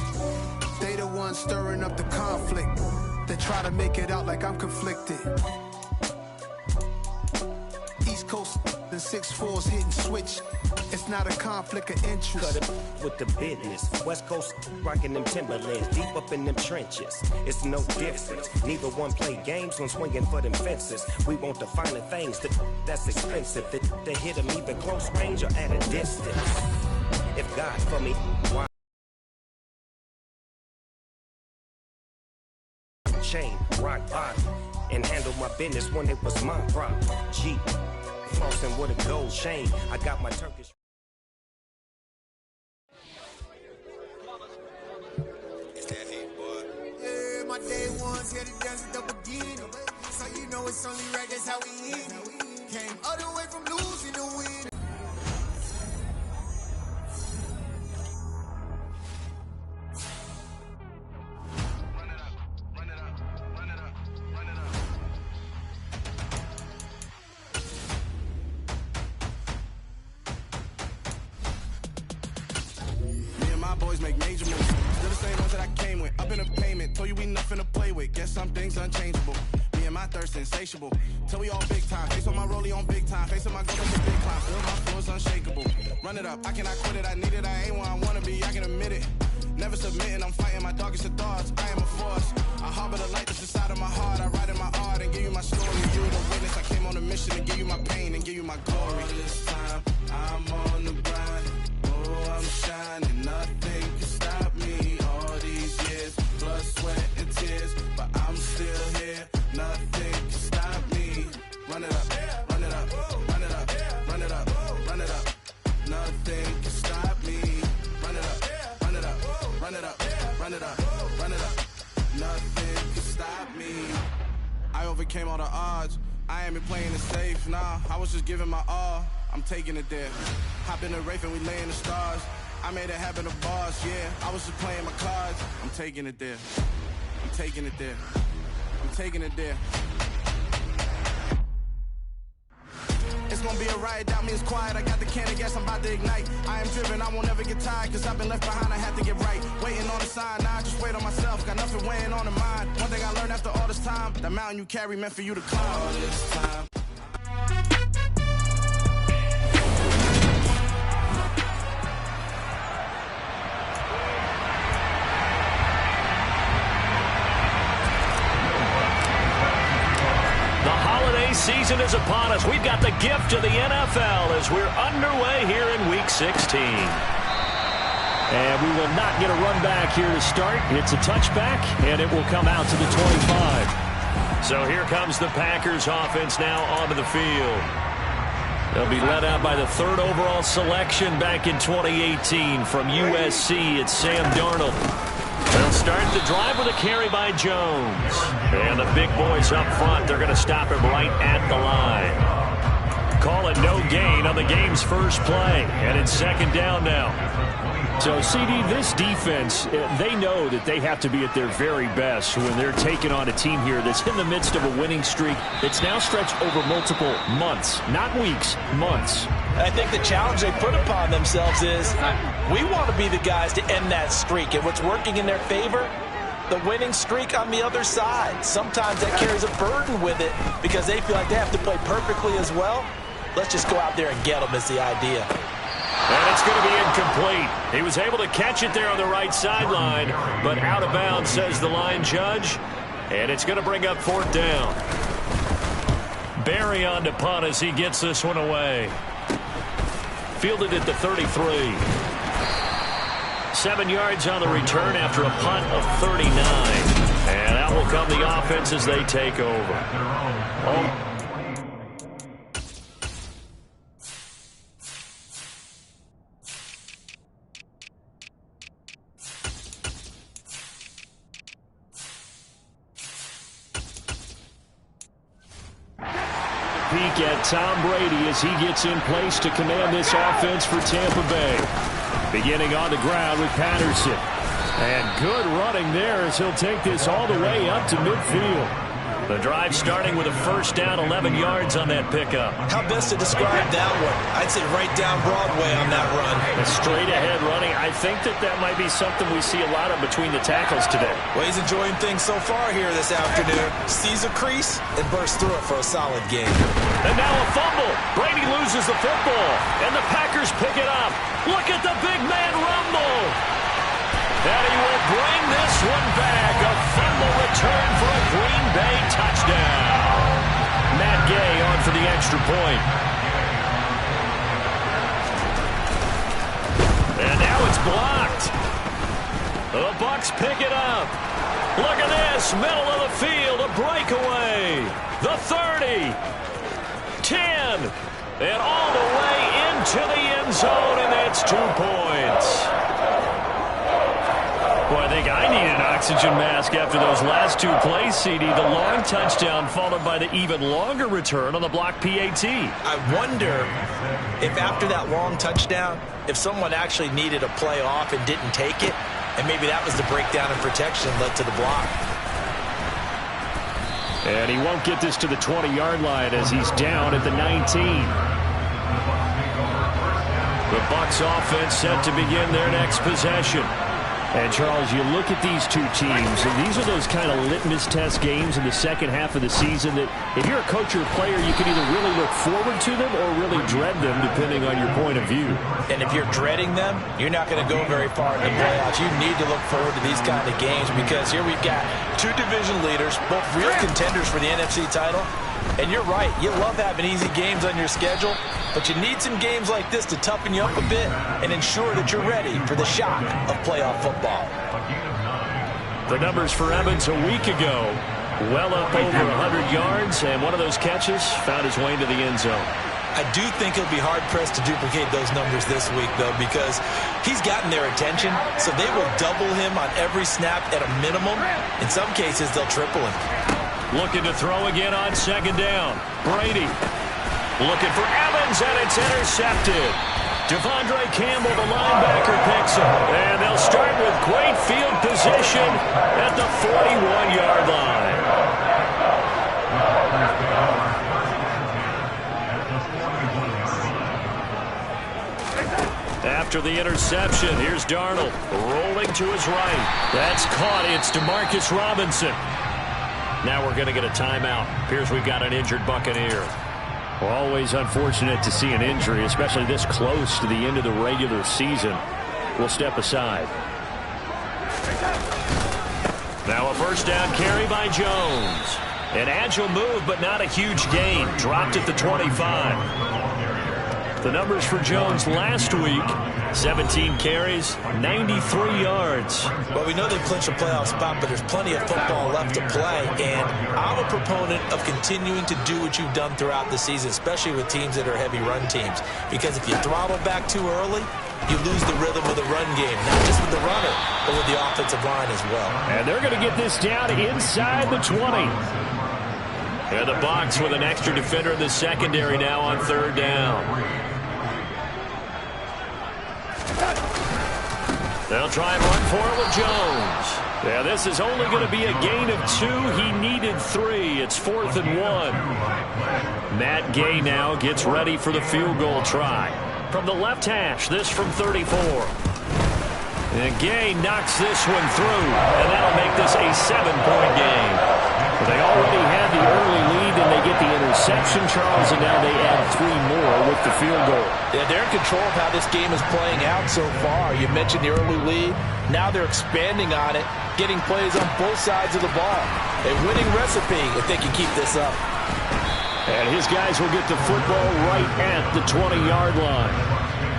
They the ones stirring up the conflict. They try to make it out like I'm conflicted. East Coast and 6'4's hitting switch. It's not a conflict of interest. Cut it with the business. West Coast rocking them Timberlands, deep up in them trenches. It's no difference. Neither one play games when swinging for them fences. We want the finer things that's expensive. They hit them either close range or at a distance. If God for me, why? Chain, rock bottom. and handle my business when it was my problem. G, flossing with a gold chain. I got my Turkish. It's that heat, boy. Yeah, my day ones here to dance at the beginning. So you know it's only right, that's how we eat it. Came all the way from losing to win. Boys make major moves. Still the same ones that I came with. Up in a payment. Told you we nothing to play with. Guess some things unchangeable. Me and my thirst insatiable. Till we all big time. Face on my rollie on big time. Face on my goals on the big climb. Feel my flows unshakable. Run it up. I cannot quit it. I need it. I ain't where I wanna be. I can admit it. Never submitting. I'm fighting my darkest of thoughts. I am a force. I harbor the light that's inside of my heart. I write in my art and give you my story. You the witness. I came on a mission to give you my pain and give you my glory. All this time I'm on the grind. I'm shining, nothing can stop me. All these years, blood, sweat, and tears, but I'm still here. Nothing can stop me. Run it up, run it up, run it up, run it up, run it up. Nothing can stop me. Run it up, run it up, run it up, run it up, run it up. Nothing can stop me. I overcame all the odds. I ain't been playing it safe, nah. I was just giving my all. I'm taking it there. Hop in the Wraith and we lay in the stars. I made it happen to boss, yeah. I was just playing my cards. I'm taking it there. I'm taking it there. I'm taking it there. It's gonna be a riot, doubt me it's quiet. I got the can of gas, I'm about to ignite. I am driven, I won't ever get tired, cause I've been left behind, I have to get right. Waiting on the sign, now I just wait on myself. Got nothing weighing on the mind. One thing I learned after all this time, the mountain you carry meant for you to climb. All this time. Season is upon us. We've got the gift of the NFL as we're underway here in Week 16. And we will not get a run back here to start. It's a touchback, and it will come out to the 25. So here comes the Packers offense now onto the field. They'll be led out by the third overall selection back in 2018 from USC. It's Sam Darnold. They'll start the drive with a carry by Jones. And the big boys up front, they're going to stop him right at the line. Call it no gain on the game's first play. And it's second down now. So, CD, this defense, they know that they have to be at their very best when they're taking on a team here that's in the midst of a winning streak that's now stretched over multiple months, not weeks, months. I think the challenge they put upon themselves is we want to be the guys to end that streak. And what's working in their favor? The winning streak on the other side. Sometimes that carries a burden with it because they feel like they have to play perfectly as well. Let's just go out there and get them is the idea. And it's going to be incomplete. He was able to catch it there on the right sideline, but out of bounds, says the line judge. And it's going to bring up fourth down. Barry on to punt as he gets this one away. Fielded at the 33. 7 yards on the return after a punt of 39. And that will come the offense as they take over. Peek at Tom Brady as he gets in place to command this offense for Tampa Bay. Beginning on the ground with Patterson. And good running there as he'll take this all the way up to midfield. The drive starting with a first down, 11 yards on that pickup. How best to describe that one? I'd say right down Broadway on that run. A straight ahead running. I think that might be something we see a lot of between the tackles today. Well, he's enjoying things so far here this afternoon. Sees a crease and bursts through it for a solid game. And now a fumble. Brady loses the football. And the Packers pick it up. Look at the big man rumble. And he will bring this one back. A fumble return for a Green Bay touchdown. Matt Gay on for the extra point. And now it's blocked. The Bucs pick it up. Look at this. across middle of the field, a breakaway. The 30, 10, and all the way into the end zone, and that's 2 points. Well, I think I need an oxygen mask after those last 2 plays, CD. The long touchdown followed by the even longer return on the block PAT. I wonder if after that long touchdown, if someone actually needed a play off and didn't take it, and maybe that was the breakdown in protection that led to the block. And he won't get this to the 20-yard line as he's down at the 19. The Bucs offense set to begin their next possession. And, Charles, you look at these two teams, and these are those kind of litmus test games in the second half of the season that if you're a coach or a player, you can either really look forward to them or really dread them, depending on your point of view. And if you're dreading them, you're not going to go very far in the playoffs. You need to look forward to these kind of games because here we've got 2 division leaders, both real contenders for the NFC title. And you're right, you love having easy games on your schedule, but you need some games like this to toughen you up a bit and ensure that you're ready for the shock of playoff football. The numbers for Evans a week ago, well up over 100 yards, and one of those catches found his way into the end zone. I do think he'll be hard-pressed to duplicate those numbers this week, though, because he's gotten their attention, so they will double him on every snap at a minimum. In some cases, they'll triple him. Looking to throw again on second down. Brady looking for Evans, and it's intercepted. Devondre Campbell, the linebacker, picks him. And they'll start with great field position at the 41-yard line. After the interception, here's Darnold rolling to his right. That's caught. It's Demarcus Robinson. Now we're going to get a timeout. Appears we've got an injured Buccaneer. Always unfortunate to see an injury, especially this close to the end of the regular season. We'll step aside. Now a first down carry by Jones. An agile move, but not a huge gain. Dropped at the 25. The numbers for Jones last week, 17 carries, 93 yards. Well, we know they've clinched a playoff spot, but there's plenty of football left to play, and I'm a proponent of continuing to do what you've done throughout the season, especially with teams that are heavy run teams, because if you throttle back too early, you lose the rhythm of the run game, not just with the runner, but with the offensive line as well. And they're going to get this down inside the 20. And the Bucs with an extra defender in the secondary now on third down. They'll try and run for it with Jones. Yeah, this is only going to be a gain of 2. He needed 3. It's 4th and 1. Matt Gay now gets ready for the field goal try. From the left hash, this from 34. And Gay knocks this one through, and that'll make this a 7-point game. They already had the early lead, and they get the interception, Charles, and now they add 3 more with the field goal. Yeah, they're in control of how this game is playing out so far. You mentioned the early lead. Now they're expanding on it, getting plays on both sides of the ball. A winning recipe if they can keep this up. And his guys will get the football right at the 20-yard line.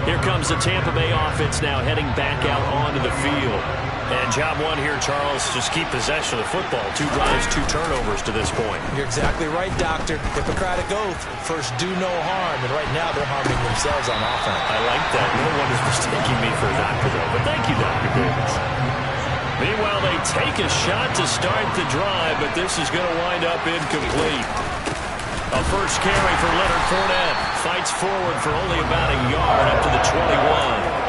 Here comes the Tampa Bay offense now heading back out onto the field. And job one here, Charles, just keep possession of the football. 2 drives, 2 turnovers to this point. You're exactly right, Doctor. Hippocratic oath, first do no harm. And right now they're harming themselves on offense. I like that. No one is mistaking me for a doctor, though. But thank you, Dr. Davis. Meanwhile, they take a shot to start the drive, but this is going to wind up incomplete. A first carry for Leonard Fournette. Fights forward for only about a yard up to the 21.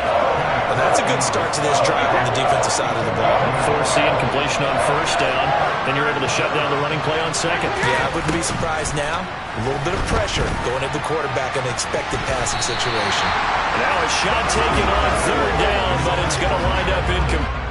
Well, that's a good start to this drive on the defensive side of the ball. Forcing completion on first down, and you're able to shut down the running play on second. Yeah, I wouldn't be surprised now. A little bit of pressure going at the quarterback in an expected passing situation. Now a shot taken on third down, but it's going to wind up incomplete.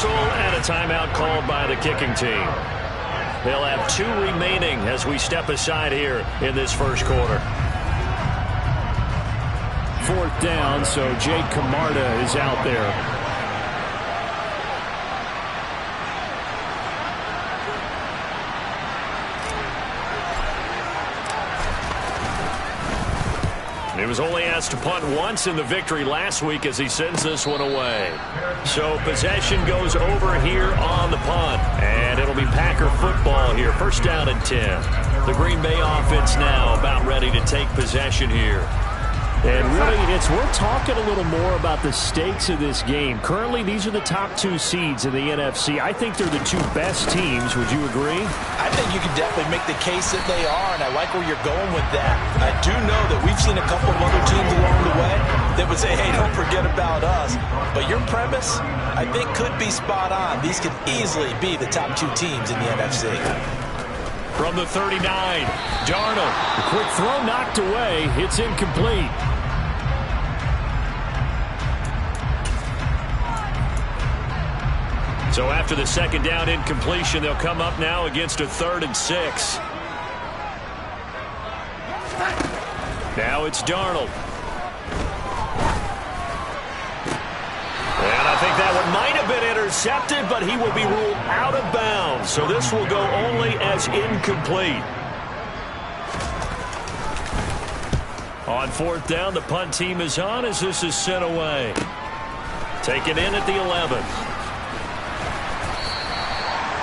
whistle and a timeout called by the kicking team. They'll have 2 remaining as we step aside here in this first quarter. 4th down, so Jake Camarda is out there. He was only asked to punt once in the victory last week as he sends this one away. So possession goes over here on the punt. And it'll be Packer football here. 1st down and 10. The Green Bay offense now about ready to take possession here. And really, it's worth talking a little more about the stakes of this game. Currently, these are the top 2 seeds in the NFC. I think they're the 2 best teams. Would you agree? I think you can definitely make the case that they are, and I like where you're going with that. I do know that we've seen a couple of other teams along the way that would say, hey, don't forget about us. But your premise, I think, could be spot on. These could easily be the top 2 teams in the NFC. From the 39, Darnold. A quick throw knocked away. It's incomplete. So after the 2nd down incompletion, they'll come up now against a 3rd and 6. Now it's Darnold. And I think that one might have been intercepted, but he will be ruled out of bounds. So this will go only as incomplete. On 4th down, the punt team is on as this is sent away. Taken in at the 11.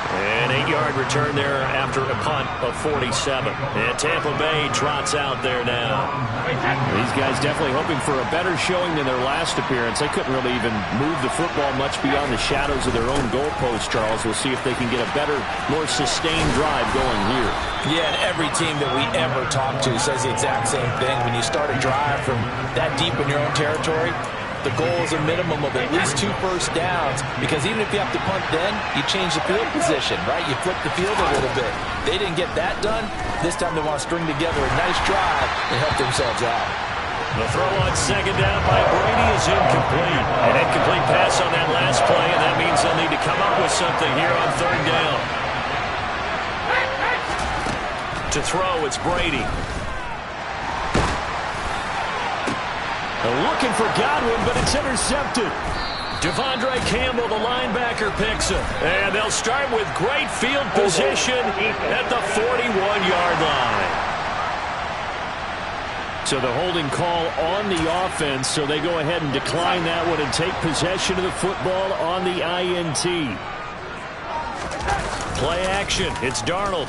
An 8-yard return there after a punt of 47. And Tampa Bay trots out there now. These guys definitely hoping for a better showing than their last appearance. They couldn't really even move the football much beyond the shadows of their own goalpost, Charles. We'll see if they can get a better, more sustained drive going here. Yeah, and every team that we ever talk to says the exact same thing. When you start a drive from that deep in your own territory, the goal is a minimum of at least 2 first downs, because even if you have to punt then, you change the field position, right? You flip the field a little bit. They didn't get that done. This time they want to string together a nice drive and help themselves out. The throw on 2nd down by Brady is incomplete. An incomplete pass on that last play, and that means they'll need to come up with something here on 3rd down. To throw, it's Brady. Looking for Godwin, but it's intercepted. Devondre Campbell, the linebacker, picks it. And they'll start with great field position at the 41-yard line. So the holding call on the offense, so they go ahead and decline that one and take possession of the football on the INT. Play action. It's Darnold.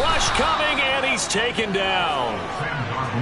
Rush coming, and he's taken down.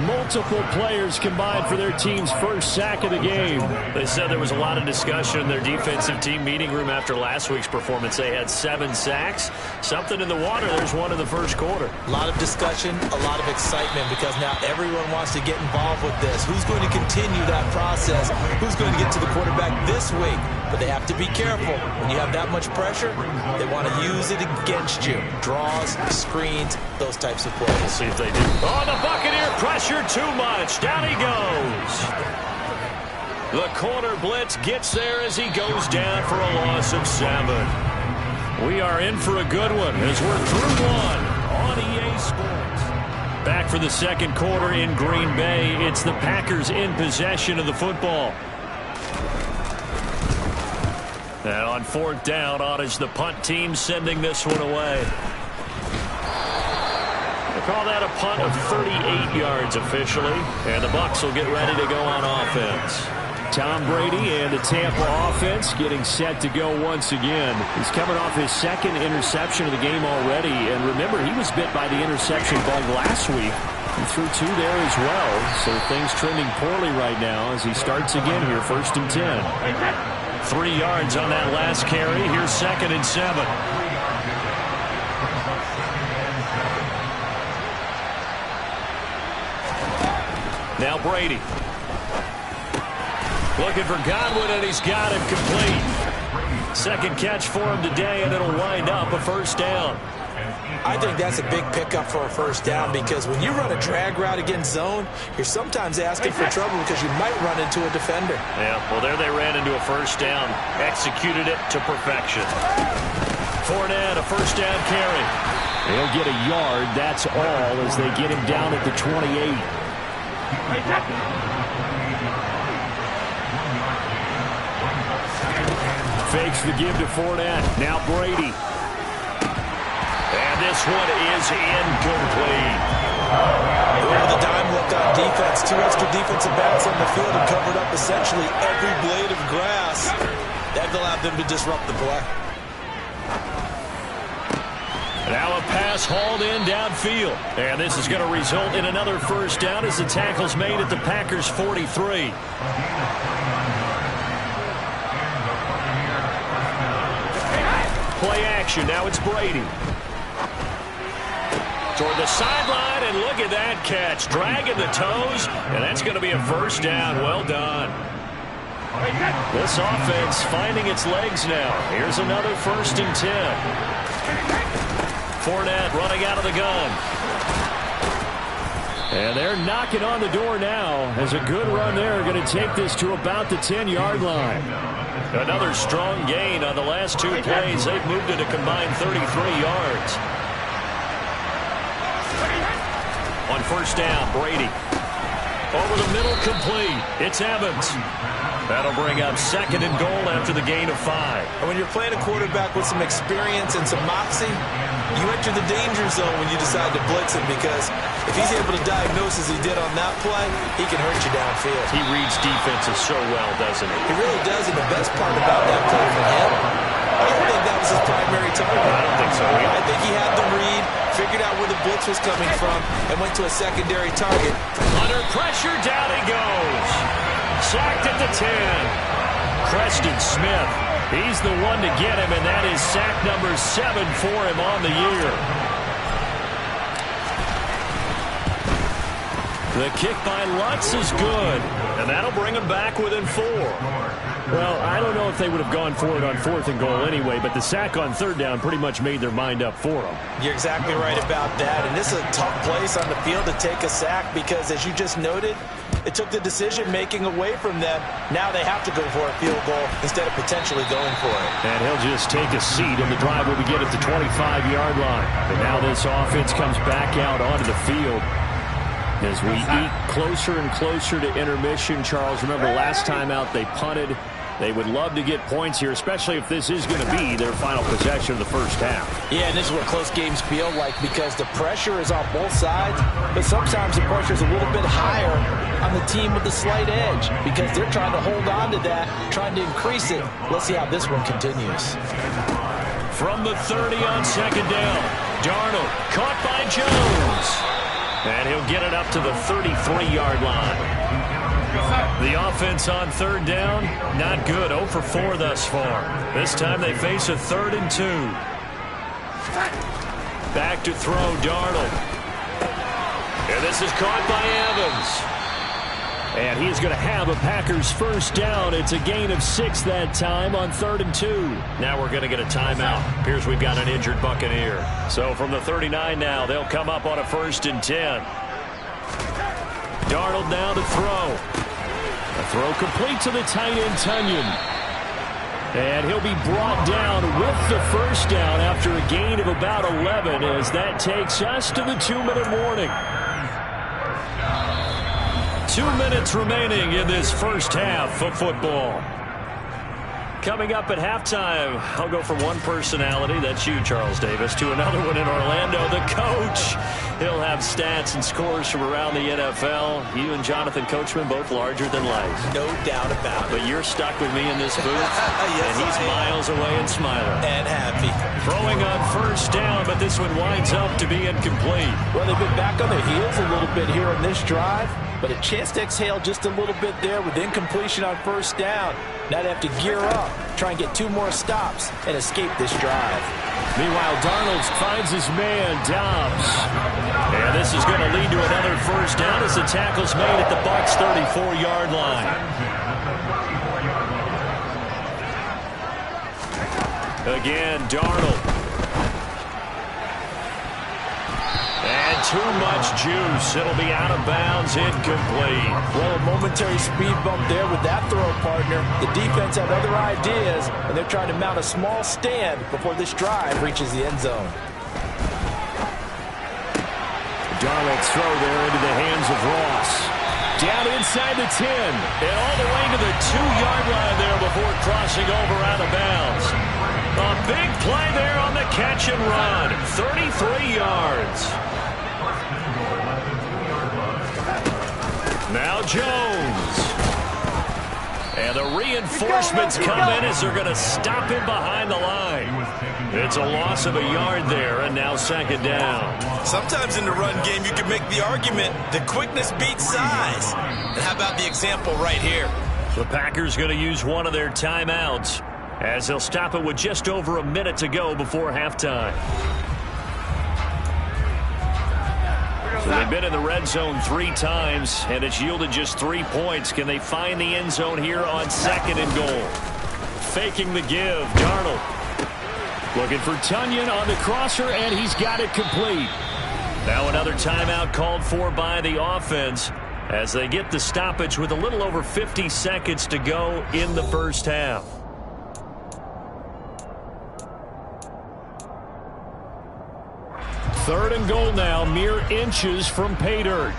Multiple players combined for their team's first sack of the game. They said there was a lot of discussion in their defensive team meeting room after last week's performance. They had 7 sacks. Something in the water. There's one in the first quarter. A lot of discussion, a lot of excitement, because now everyone wants to get involved with this. Who's going to continue that process? Who's going to get to the quarterback this week? But they have to be careful. When you have that much pressure, they want to use it against you. Draws, screens, those types of plays. We'll see if they do. Oh, the Buccaneer pressure too much. Down he goes. The corner blitz gets there as he goes down for a loss of 7. We are in for a good one as we're through one on EA Sports. Back for the 2nd quarter in Green Bay. It's the Packers in possession of the football. And on 4th down, on is the punt team sending this one away. They call that a punt of 38 yards officially. And the Bucs will get ready to go on offense. Tom Brady and the Tampa offense getting set to go once again. He's coming off his 2nd interception of the game already. And remember, he was bit by the interception bug last week. He threw 2 there as well. So things trending poorly right now as he starts again here, 1st and 10. 3 yards on that last carry. Here's 2nd and 7. Now Brady. Looking for Godwin, and he's got him complete. 2nd catch for him today, and it'll wind up a 1st down. I think that's a big pickup for a first down because when you run a drag route against zone, you're sometimes asking for trouble because you might run into a defender. Yeah, well, there they ran into a first down. Executed it to perfection. Fournette, a first down carry. He'll get a yard, that's all, as they get him down at the 28. Fakes the give to Fournette. Now Brady. And this one is incomplete. The dime look on defense. 2 extra defensive backs on the field and covered up essentially every blade of grass. That allowed them to disrupt the play. Now a pass hauled in downfield. And this is going to result in another first down as the tackle's made at the Packers' 43. Play action. Now it's Brady. Toward the sideline, and look at that catch. Dragging the toes, and that's going to be a first down. Well done. This offense finding its legs now. Here's another 1st and 10. Fournette running out of the gun. And they're knocking on the door now as a good run there. Going to take this to about the 10-yard line. Another strong gain on the last 2 plays. They've moved it a combined 33 yards. On first down, Brady. Over the middle, complete. It's Evans. That'll bring up 2nd and goal after the gain of 5. And when you're playing a quarterback with some experience and some moxie, you enter the danger zone when you decide to blitz him because if he's able to diagnose as he did on that play, he can hurt you downfield. He reads defenses so well, doesn't he? He really does, and the best part about that play for him, I don't think that was his primary target. I don't think so either. I think he had the read, figured out where the blitz was coming from, and went to a secondary target. Under pressure, down he goes. Sacked at the 10. Preston Smith. He's the one to get him, and that is sack number 7 for him on the year. The kick by Lutz is good, and that'll bring him back within 4. Well, I don't know if they would have gone for it on 4th and goal anyway, but the sack on 3rd down pretty much made their mind up for them. You're exactly right about that, and this is a tough place on the field to take a sack because, as you just noted, it took the decision-making away from them. Now they have to go for a field goal instead of potentially going for it. And he'll just take a seat, and the drive will begin at the 25-yard line. And now this offense comes back out onto the field. As we eke closer and closer to intermission, Charles, remember last time out they punted. They would love to get points here, especially if this is going to be their final possession of the first half. Yeah, and this is what close games feel like because the pressure is on both sides, but sometimes the pressure is a little bit higher on the team with the slight edge because they're trying to hold on to that, trying to increase it. Let's see how this one continues. From the 30 on 2nd down, Darnold caught by Jones. And he'll get it up to the 33-yard line. The offense on 3rd down, not good. 0 for 4 thus far. This time they face a 3rd and 2. Back to throw, Darnold. And this is caught by Evans. And he's going to have a Packers first down. It's a gain of 6 that time on 3rd and 2. Now we're going to get a timeout. Appears we've got an injured Buccaneer. So from the 39 now, they'll come up on a 1st and 10. Darnold now to throw. A throw complete to the tight end, Tunyon. And he'll be brought down with the first down after a gain of about 11 as that takes us to the 2-minute warning. 2 minutes remaining in this first half of football. Coming up at halftime, I'll go from one personality, that's you, Charles Davis, to another one in Orlando, the coach. He'll have stats and scores from around the NFL. You and Jonathan Coachman, both larger than life. No doubt about it. But you're stuck with me in this booth, yes, and he's miles away and smiling. And happy. Throwing on first down, but this one winds up to be incomplete. Well, they've been back on their heels a little bit here in this drive, but a chance to exhale just a little bit there with incompletion on first down. Now they have to gear up, try and get 2 more stops, and escape this drive. Meanwhile, Darnold finds his man, Dobbs. And this is going to lead to another first down as the tackle's made at the Bucs' 34-yard line. Again, Darnold. too much juice. It'll be out of bounds, incomplete. Well, a momentary speed bump there with that throw, partner. The defense had other ideas, and they're trying to mount a small stand before this drive reaches the end zone. Darnold's throw there into the hands of Ross. Down inside the 10. And all the way to the 2-yard line there before crossing over out of bounds. A big play there on the catch and run. 33 yards. Now Jones. And the reinforcements come in as they're going to stop him behind the line. It's a loss of a yard there, and now second down. Sometimes in the run game, you can make the argument that quickness beats size. And how about the example right here? The Packers going to use one of their timeouts as they'll stop it with just over a minute to go before halftime. So they've been in the red zone 3 times, and it's yielded just 3 points. Can they find the end zone here on 2nd and goal? Faking the give, Darnold. Looking for Tunyon on the crosser, and he's got it complete. Now another timeout called for by the offense as they get the stoppage with a little over 50 seconds to go in the first half. Third and goal now, mere inches from pay dirt.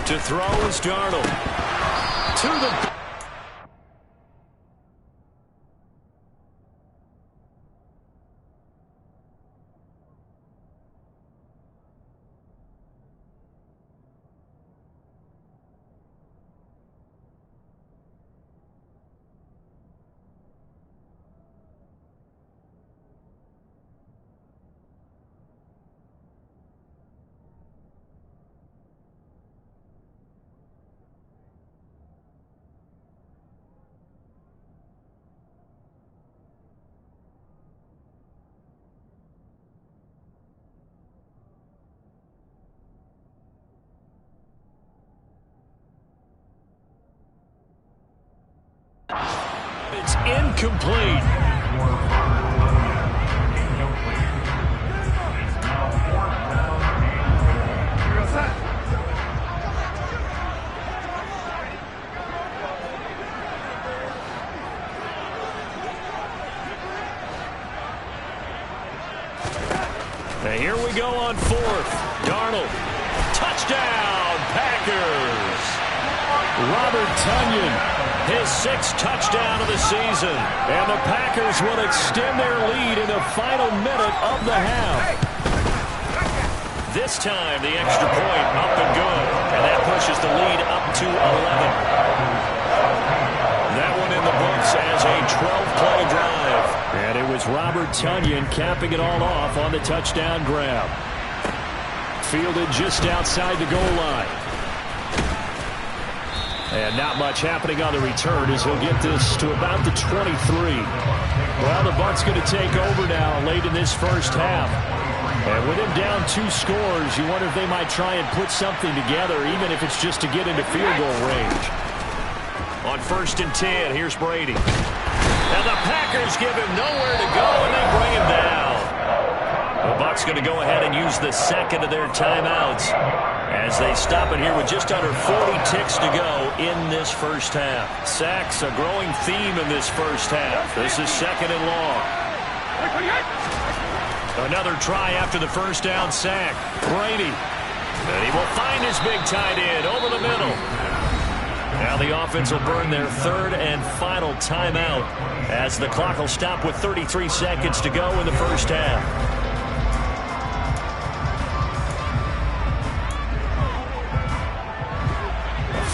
To throw is Darnold. To the... It's incomplete. And here we go on 4th. Darnold. Touchdown, Packers. Robert Tunyon. His 6th touchdown of the season. And the Packers will extend their lead in the final minute of the half. This time, the extra point up and good. And that pushes the lead up to 11. That one in the books as a 12-play drive. And it was Robert Tunyon capping it all off on the touchdown grab. Fielded just outside the goal line. And not much happening on the return as he'll get this to about the 23. Well, the Bucs going to take over now late in this first half. And with him down 2 scores, you wonder if they might try and put something together, even if it's just to get into field goal range. On 1st and 10, here's Brady. And the Packers give him nowhere to go, and they bring him down. The Bucs going to go ahead and use the 2nd of their timeouts as they stop it here with just under 40 ticks to go in this first half. Sacks, a growing theme in this first half. This is 2nd and long. Another try after the first down sack. Brady. And he will find his big tight end over the middle. Now the offense will burn their 3rd and final timeout as the clock will stop with 33 seconds to go in the first half.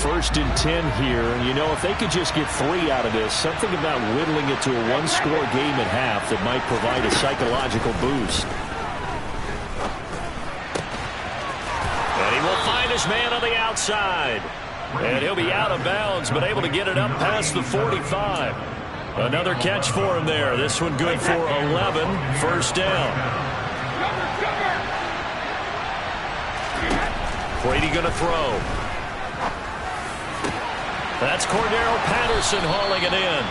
1st and 10 here, and you know, if they could just get 3 out of this, something about whittling it to a 1-score game at half that might provide a psychological boost. And he will find his man on the outside. And he'll be out of bounds, but able to get it up past the 45. Another catch for him there. This one good for 11. First down. Brady going to throw. That's Cordero Patterson hauling it in.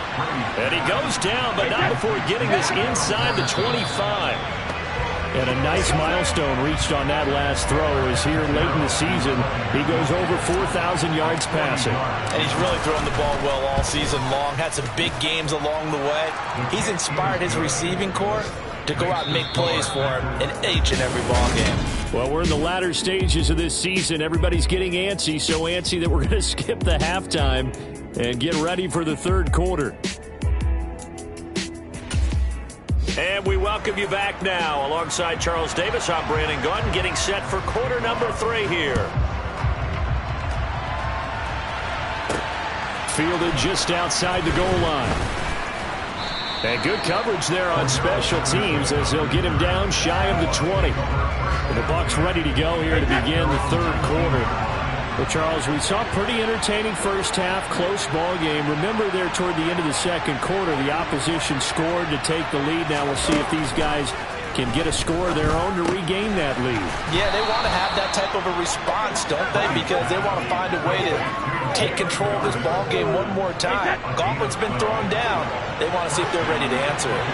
And he goes down, but not before getting this inside the 25. And a nice milestone reached on that last throw as here late in the season, he goes over 4,000 yards passing. And he's really thrown the ball well all season long. Had some big games along the way. He's inspired his receiving corps to go out and make plays for him in each and every ball game. Well, we're in the latter stages of this season. Everybody's getting antsy, so antsy that we're going to skip the halftime and get ready for the third quarter. And we welcome you back now. Alongside Charles Davis, I'm Brandon Gunn, getting set for quarter number 3 here. Fielded just outside the goal line. And good coverage there on special teams as they'll get him down shy of the 20. And the Bucs ready to go here to begin the third quarter. Well, Charles, we saw a pretty entertaining first half, close ball game. Remember there toward the end of the second quarter, the opposition scored to take the lead. Now we'll see if these guys can get a score of their own to regain that lead. Yeah, they want to have that type of a response, don't they? Because they want to find a way to take control of this ball game one more time. Gauntlet's been thrown down. They want to see if they're ready to answer it.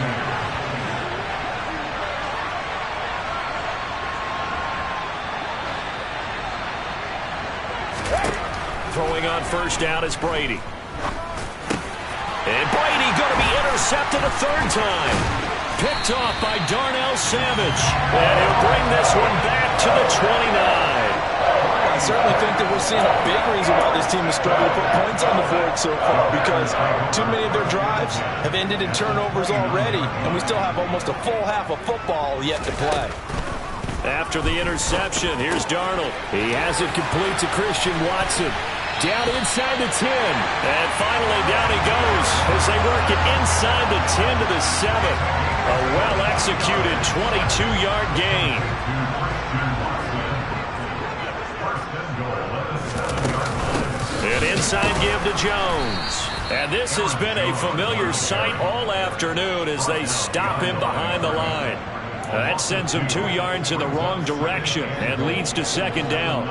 Throwing on first down is Brady. And Brady going to be intercepted a third time. Picked off by Darnell Savage. And he'll bring this one back to the 29. I certainly think that we're seeing a big reason why this team is struggling to put points on the board so far, because too many of their drives have ended in turnovers already, and we still have almost a full half of football yet to play. After the interception, here's Darnold. He has it complete to Christian Watson. Down inside the 10. And finally down he goes as they work it inside the 10 to the 7. A well-executed 22-yard gain. An inside give to Jones. And this has been a familiar sight all afternoon as they stop him behind the line. That sends him 2 yards in the wrong direction and leads to second down.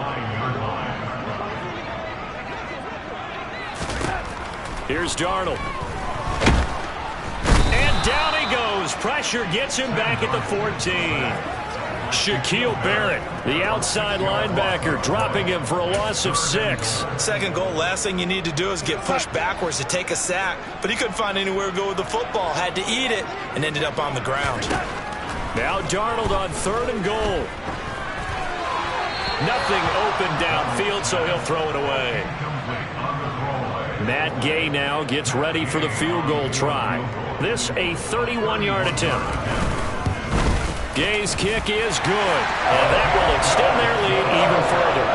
Here's Darnold. And down he goes. Pressure gets him back at the 14. Shaquille Barrett, the outside linebacker, dropping him for a loss of 6. Second goal, last thing you need to do is get pushed backwards to take a sack. But he couldn't find anywhere to go with the football. Had to eat it and ended up on the ground. Now Darnold on third and goal. Nothing open downfield, so he'll throw it away. Matt Gay now gets ready for the field goal try. This a 31-yard attempt. Gay's kick is good, and that will extend their lead even further.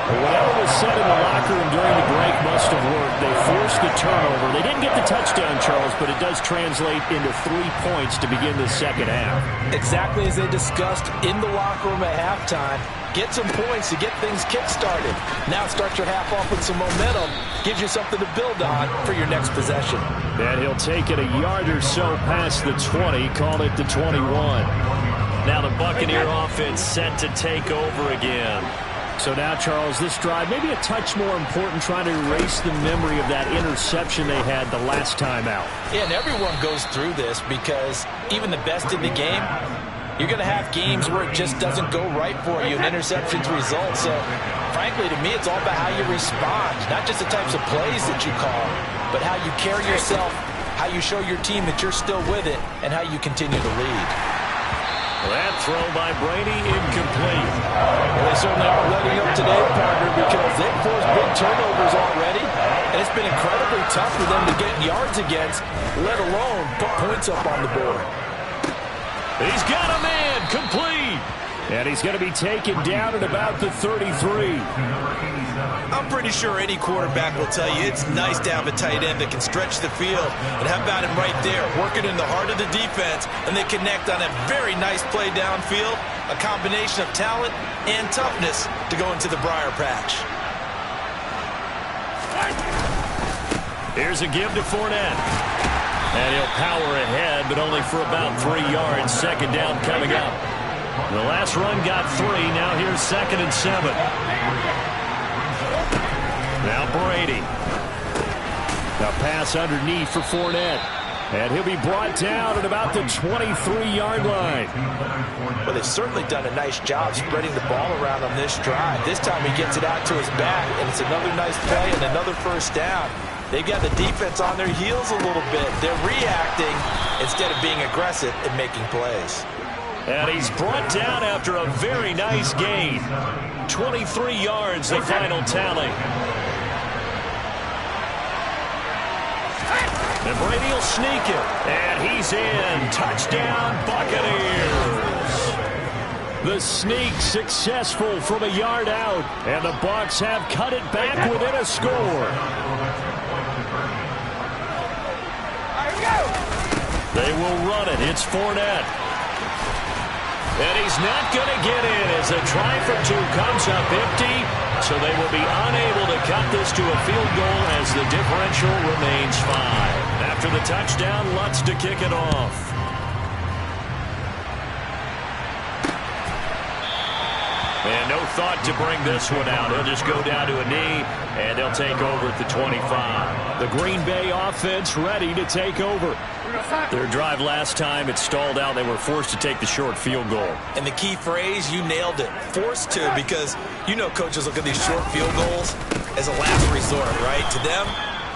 Whatever was said in the locker room during the break must have worked. They forced the turnover. They didn't get the touchdown, Charles, but it does translate into 3 points to begin the second half. Exactly as they discussed in the locker room at halftime. Get some points to get things kick-started. Now start your half off with some momentum. Gives you something to build on for your next possession. And he'll take it a yard or so past the 20, call it the 21. Now the Buccaneer offense set to take over again. So now, Charles, this drive maybe a touch more important, trying to erase the memory of that interception they had the last time out. Yeah, and everyone goes through this because even the best in the game, you're going to have games where it just doesn't go right for you and interceptions result. So, frankly, to me, it's all about how you respond, not just the types of plays that you call, but how you carry yourself, how you show your team that you're still with it, and how you continue to lead. That throw by Brady incomplete. Well, they certainly aren't letting up today, partner, because they've forced big turnovers already, and it's been incredibly tough for them to get yards against, let alone put points up on the board. He's got a man, complete. And he's going to be taken down at about the 33. I'm pretty sure any quarterback will tell you it's nice to have a tight end that can stretch the field. And how about him right there, working in the heart of the defense, and they connect on a very nice play downfield, a combination of talent and toughness to go into the briar patch. Here's a give to Fournette. And he'll power ahead, but only for about 3 yards. Second down coming up. The last run got 3. Now here's 2nd and 7. Now Brady. A pass underneath for Fournette. And he'll be brought down at about the 23-yard line. Well, they've certainly done a nice job spreading the ball around on this drive. This time he gets it out to his back, and it's another nice play and another first down. They've got the defense on their heels a little bit. They're reacting instead of being aggressive and making plays. And he's brought down after a very nice gain. 23 yards, the final tally. And Brady will sneak it. And he's in. Touchdown, Buccaneers. The sneak successful from a yard out. And the Bucs have cut it back within a score. They will run it. It's Fournette. And he's not going to get in as a try for two comes up empty. So they will be unable to cut this to a field goal as the differential remains 5. After the touchdown, Lutz to kick it off. And no thought to bring this one out. He'll just go down to a knee, and they'll take over at the 25. The Green Bay offense ready to take over. Their drive last time, it stalled out. They were forced to take the short field goal. And the key phrase, you nailed it. Forced to, because you know coaches look at these short field goals as a last resort, right? To them,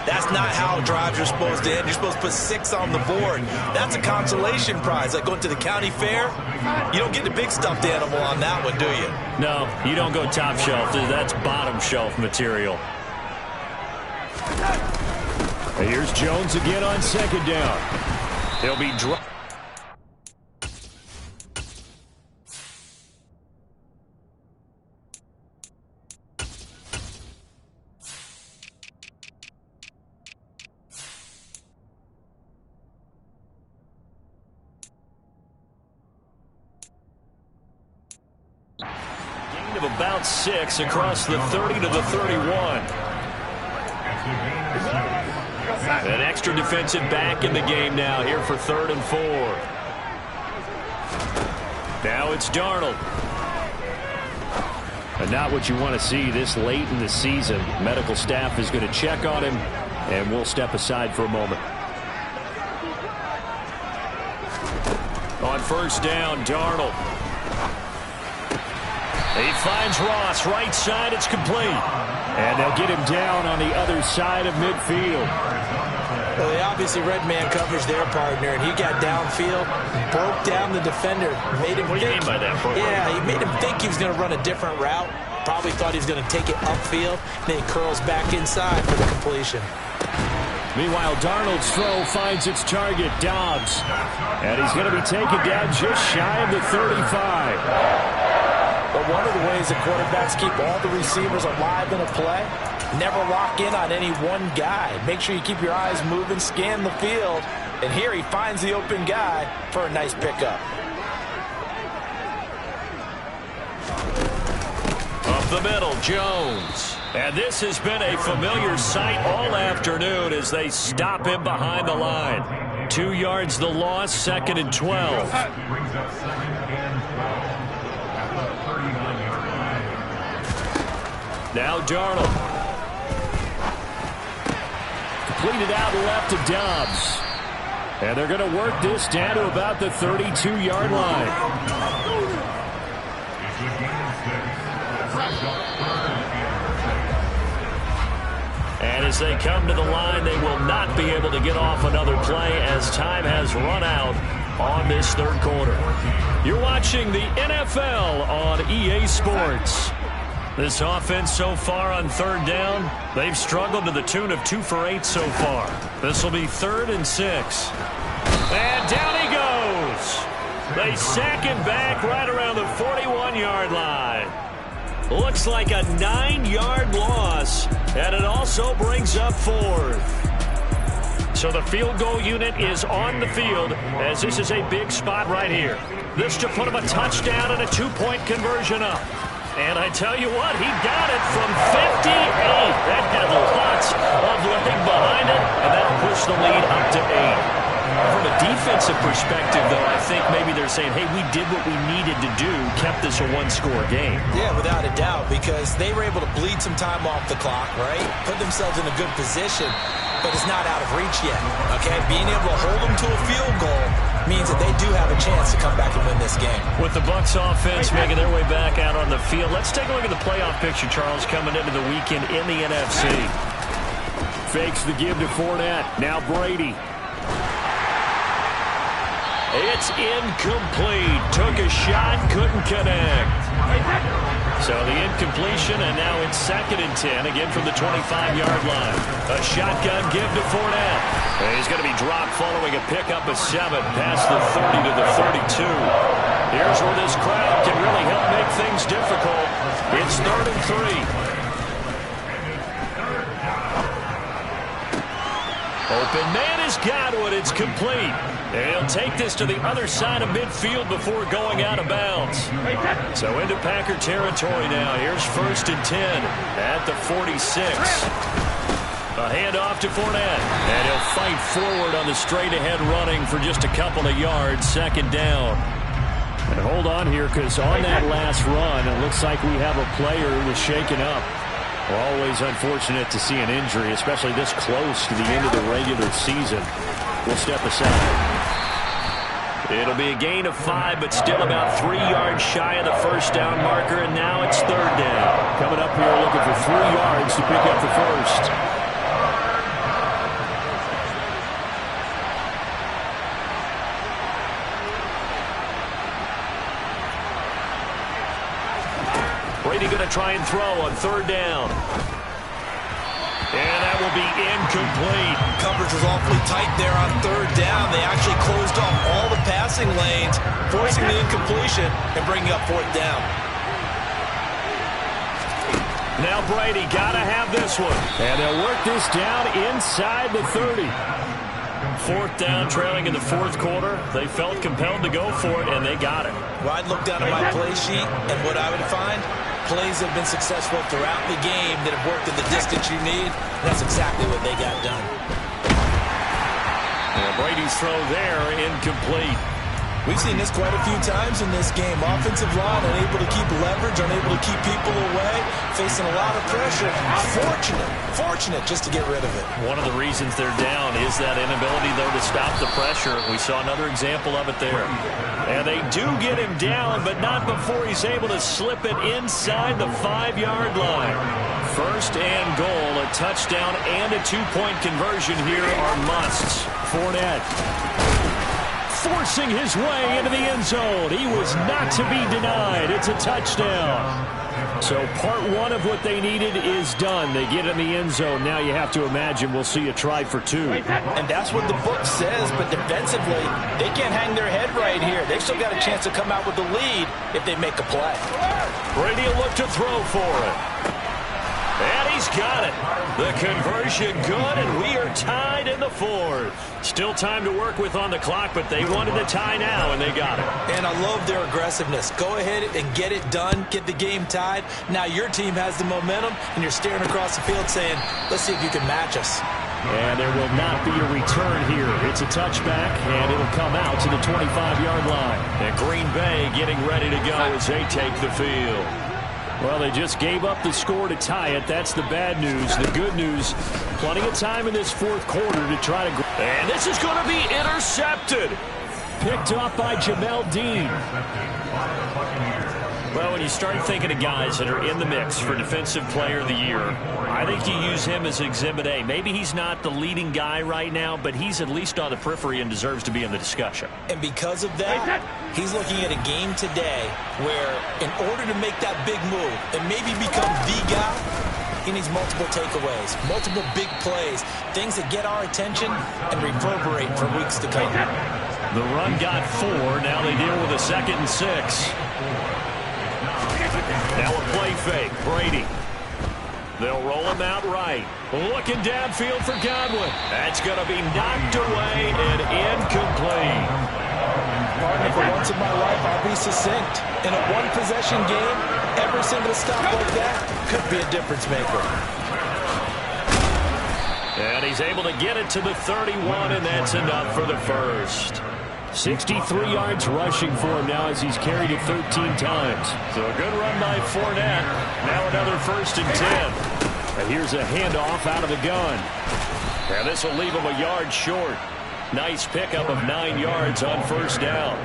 that's not how drives are supposed to end. You're supposed to put 6 on the board. That's a consolation prize. Like going to the county fair, you don't get the big stuffed animal on that one, do you? No, you don't go top shelf. That's bottom shelf material. And here's Jones again on second down. He'll be dropped. Gain of about 6 across the 30 to the 31. An extra defensive back in the game now here for 3rd and 4. Now it's Darnold. And not what you want to see this late in the season. Medical staff is going to check on him, and we'll step aside for a moment. On first down, Darnold. He finds Ross, right side, it's complete. And they'll get him down on the other side of midfield. Well, they obviously read man coverage their partner, and he got downfield, broke down the defender, made him What do you mean by that, bro? Yeah, he made him think he was going to run a different route. Probably thought he was going to take it upfield. Then he curls back inside for the completion. Meanwhile, Darnold's throw finds its target, Dobbs. And he's going to be taken down just shy of the 35. But one of the ways that quarterbacks keep all the receivers alive in a play, never lock in on any one guy. Make sure you keep your eyes moving, scan the field. And here he finds the open guy for a nice pickup. Up the middle, Jones. And this has been a familiar sight all afternoon as they stop him behind the line. 2 yards the loss, 2nd and 12. Now Darnold. Completed out left to Dobbs. And they're going to work this down to about the 32-yard line. And as they come to the line, they will not be able to get off another play as time has run out on this 3rd quarter. You're watching the NFL on EA Sports. This offense so far on 3rd down, they've struggled to the tune of 2 for 8 so far. This will be 3rd and 6. And down he goes. They sack him back right around the 41-yard line. Looks like a 9-yard loss, and it also brings up 4th. So the field goal unit is on the field as this is a big spot right here. This to put him a touchdown and a 2-point conversion up. And I tell you what, he got it from 58. That had lots of leg behind it, and that'll push the lead up to 8. From a defensive perspective, though, I think maybe they're saying, hey, we did what we needed to do, kept this a one-score game. Yeah, without a doubt, because they were able to bleed some time off the clock, right? Put themselves in a good position, but it's not out of reach yet, okay? Being able to hold them to a field goal means that they do have a chance to come back and win this game. With the Bucs offense making their way back out on the field, let's take a look at the playoff picture, Charles, coming into the weekend in the NFC. Fakes the give to Fournette. Now Brady. It's incomplete. Took a shot, couldn't connect. So the incompletion, and now it's 2nd and 10, again from the 25-yard line. A shotgun give to Fournette. And he's going to be dropped following a pickup of 7 past the 30 to the 32. Here's where this crowd can really help make things difficult. It's 3rd and 3. Open man is Godwin. It's complete. And he'll take this to the other side of midfield before going out of bounds. So into Packer territory now. Here's 1st and 10 at the 46. A handoff to Fournette. And he'll fight forward on the straight-ahead running for just a couple of yards. 2nd down. And hold on here, because on that last run, it looks like we have a player who was shaken up. Always unfortunate to see an injury, especially this close to the end of the regular season. We'll step aside. It'll be a gain of 5, but still about 3 yards shy of the 1st down marker, and now it's 3rd down. Coming up here looking for 3 yards to pick up the 1st. Brady going to try and throw on 3rd down. And that will be incomplete. Coverage was awfully tight there on 3rd down. They actually closed off all the passing lanes, forcing the incompletion and bringing up 4th down. Now Brady got to have this one. And they'll work this down inside the 30. 4th down, trailing in the 4th quarter. They felt compelled to go for it, and they got it. Well, I'd look down at my play sheet, and what I would find, plays have been successful throughout the game that have worked in the distance you need. That's exactly what they got done. And Brady's throw there, incomplete. We've seen this quite a few times in this game. Offensive line unable to keep leverage, unable to keep people away, facing a lot of pressure. Fortunate just to get rid of it. One of the reasons they're down is that inability, though, to stop the pressure. We saw another example of it there. And they do get him down, but not before he's able to slip it inside the 5-yard line. 1st and goal, a touchdown and a 2-point conversion here are musts. Fournette forcing his way into the end zone. He was not to be denied. It's a touchdown. So part 1 of what they needed is done. They get in the end zone. Now you have to imagine we'll see a try for 2. And that's what the book says, but defensively, they can't hang their head right here. They've still got a chance to come out with the lead if they make a play. Brady will look to throw for it. And he's got it. The conversion good, and we are tied in the 4th. Still time to work with on the clock, but they wanted to tie now, and they got it. And I love their aggressiveness. Go ahead and get it done, get the game tied. Now your team has the momentum, and you're staring across the field saying, let's see if you can match us. And there will not be a return here. It's a touchback, and it'll come out to the 25-yard line. And Green Bay getting ready to go as they take the field. Well, they just gave up the score to tie it. That's the bad news. The good news, plenty of time in this 4th quarter to try to... And this is going to be intercepted. Picked up by Jamel Dean. Well, when you start thinking of guys that are in the mix for Defensive Player of the Year, I think you use him as Exhibit A. Maybe he's not the leading guy right now, but he's at least on the periphery and deserves to be in the discussion. And because of that, he's looking at a game today where in order to make that big move and maybe become the guy, he needs multiple takeaways, multiple big plays, things that get our attention and reverberate for weeks to come. The run got 4. Now they deal with a 2nd and 6. Now a play fake. Brady. They'll roll him out right. Looking downfield for Godwin. That's going to be knocked away and incomplete. Partner, for once in my life, I'll be succinct. In a one-possession game, every single stop like that could be a difference maker. And he's able to get it to the 31, and that's enough for the first. 63 yards rushing for him now as he's carried it 13 times. So a good run by Fournette. Now another 1st and 10. And here's a handoff out of the gun. And this will leave him a yard short. Nice pickup of 9 yards on 1st down.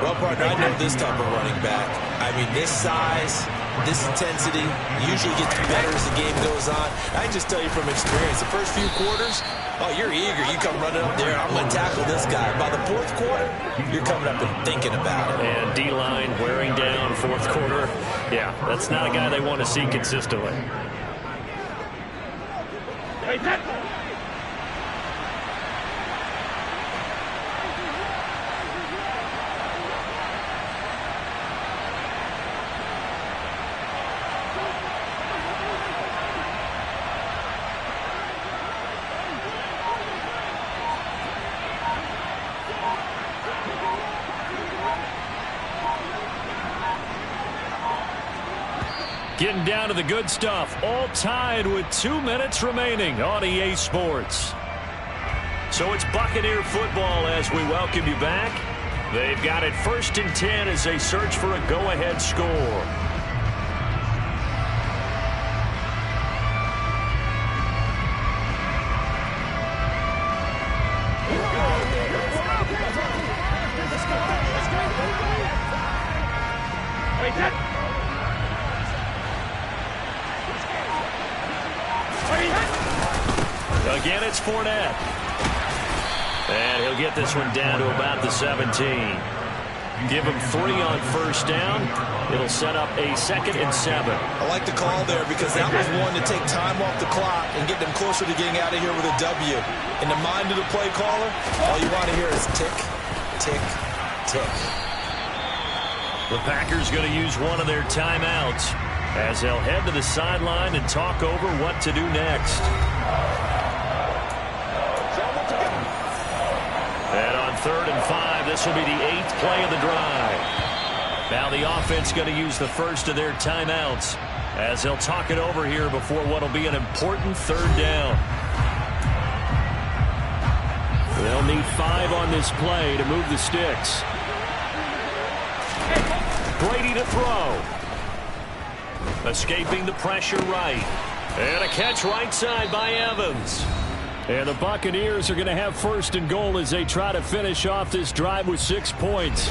Well, partner, I know this type of running back. I mean, this size, this intensity usually gets better as the game goes on. I can just tell you from experience, the first few quarters, oh, you're eager. You come running up there, I'm going to tackle this guy. By the 4th quarter, you're coming up and thinking about it. And D-line wearing down 4th quarter. Yeah, that's not a guy they want to see consistently. Getting down to the good stuff. All tied with 2 minutes remaining on EA Sports. So it's Buccaneer football as we welcome you back. They've got it 1st and 10 as they search for a go-ahead score. Again, it's Fournette. And he'll get this one down to about the 17. Give him 3 on 1st down. It'll set up a 2nd and 7. I like the call there because that was one to take time off the clock and get them closer to getting out of here with a W. In the mind of the play caller, all you want to hear is tick, tick, tick. The Packers going to use one of their timeouts as they'll head to the sideline and talk over what to do next. And on 3rd and 5, this will be the 8th play of the drive. Now the offense going to use the 1st of their timeouts as they'll talk it over here before what will be an important 3rd down. They'll need 5 on this play to move the sticks. Brady to throw. Escaping the pressure right. And a catch right side by Evans. And the Buccaneers are going to have 1st and goal as they try to finish off this drive with 6 points.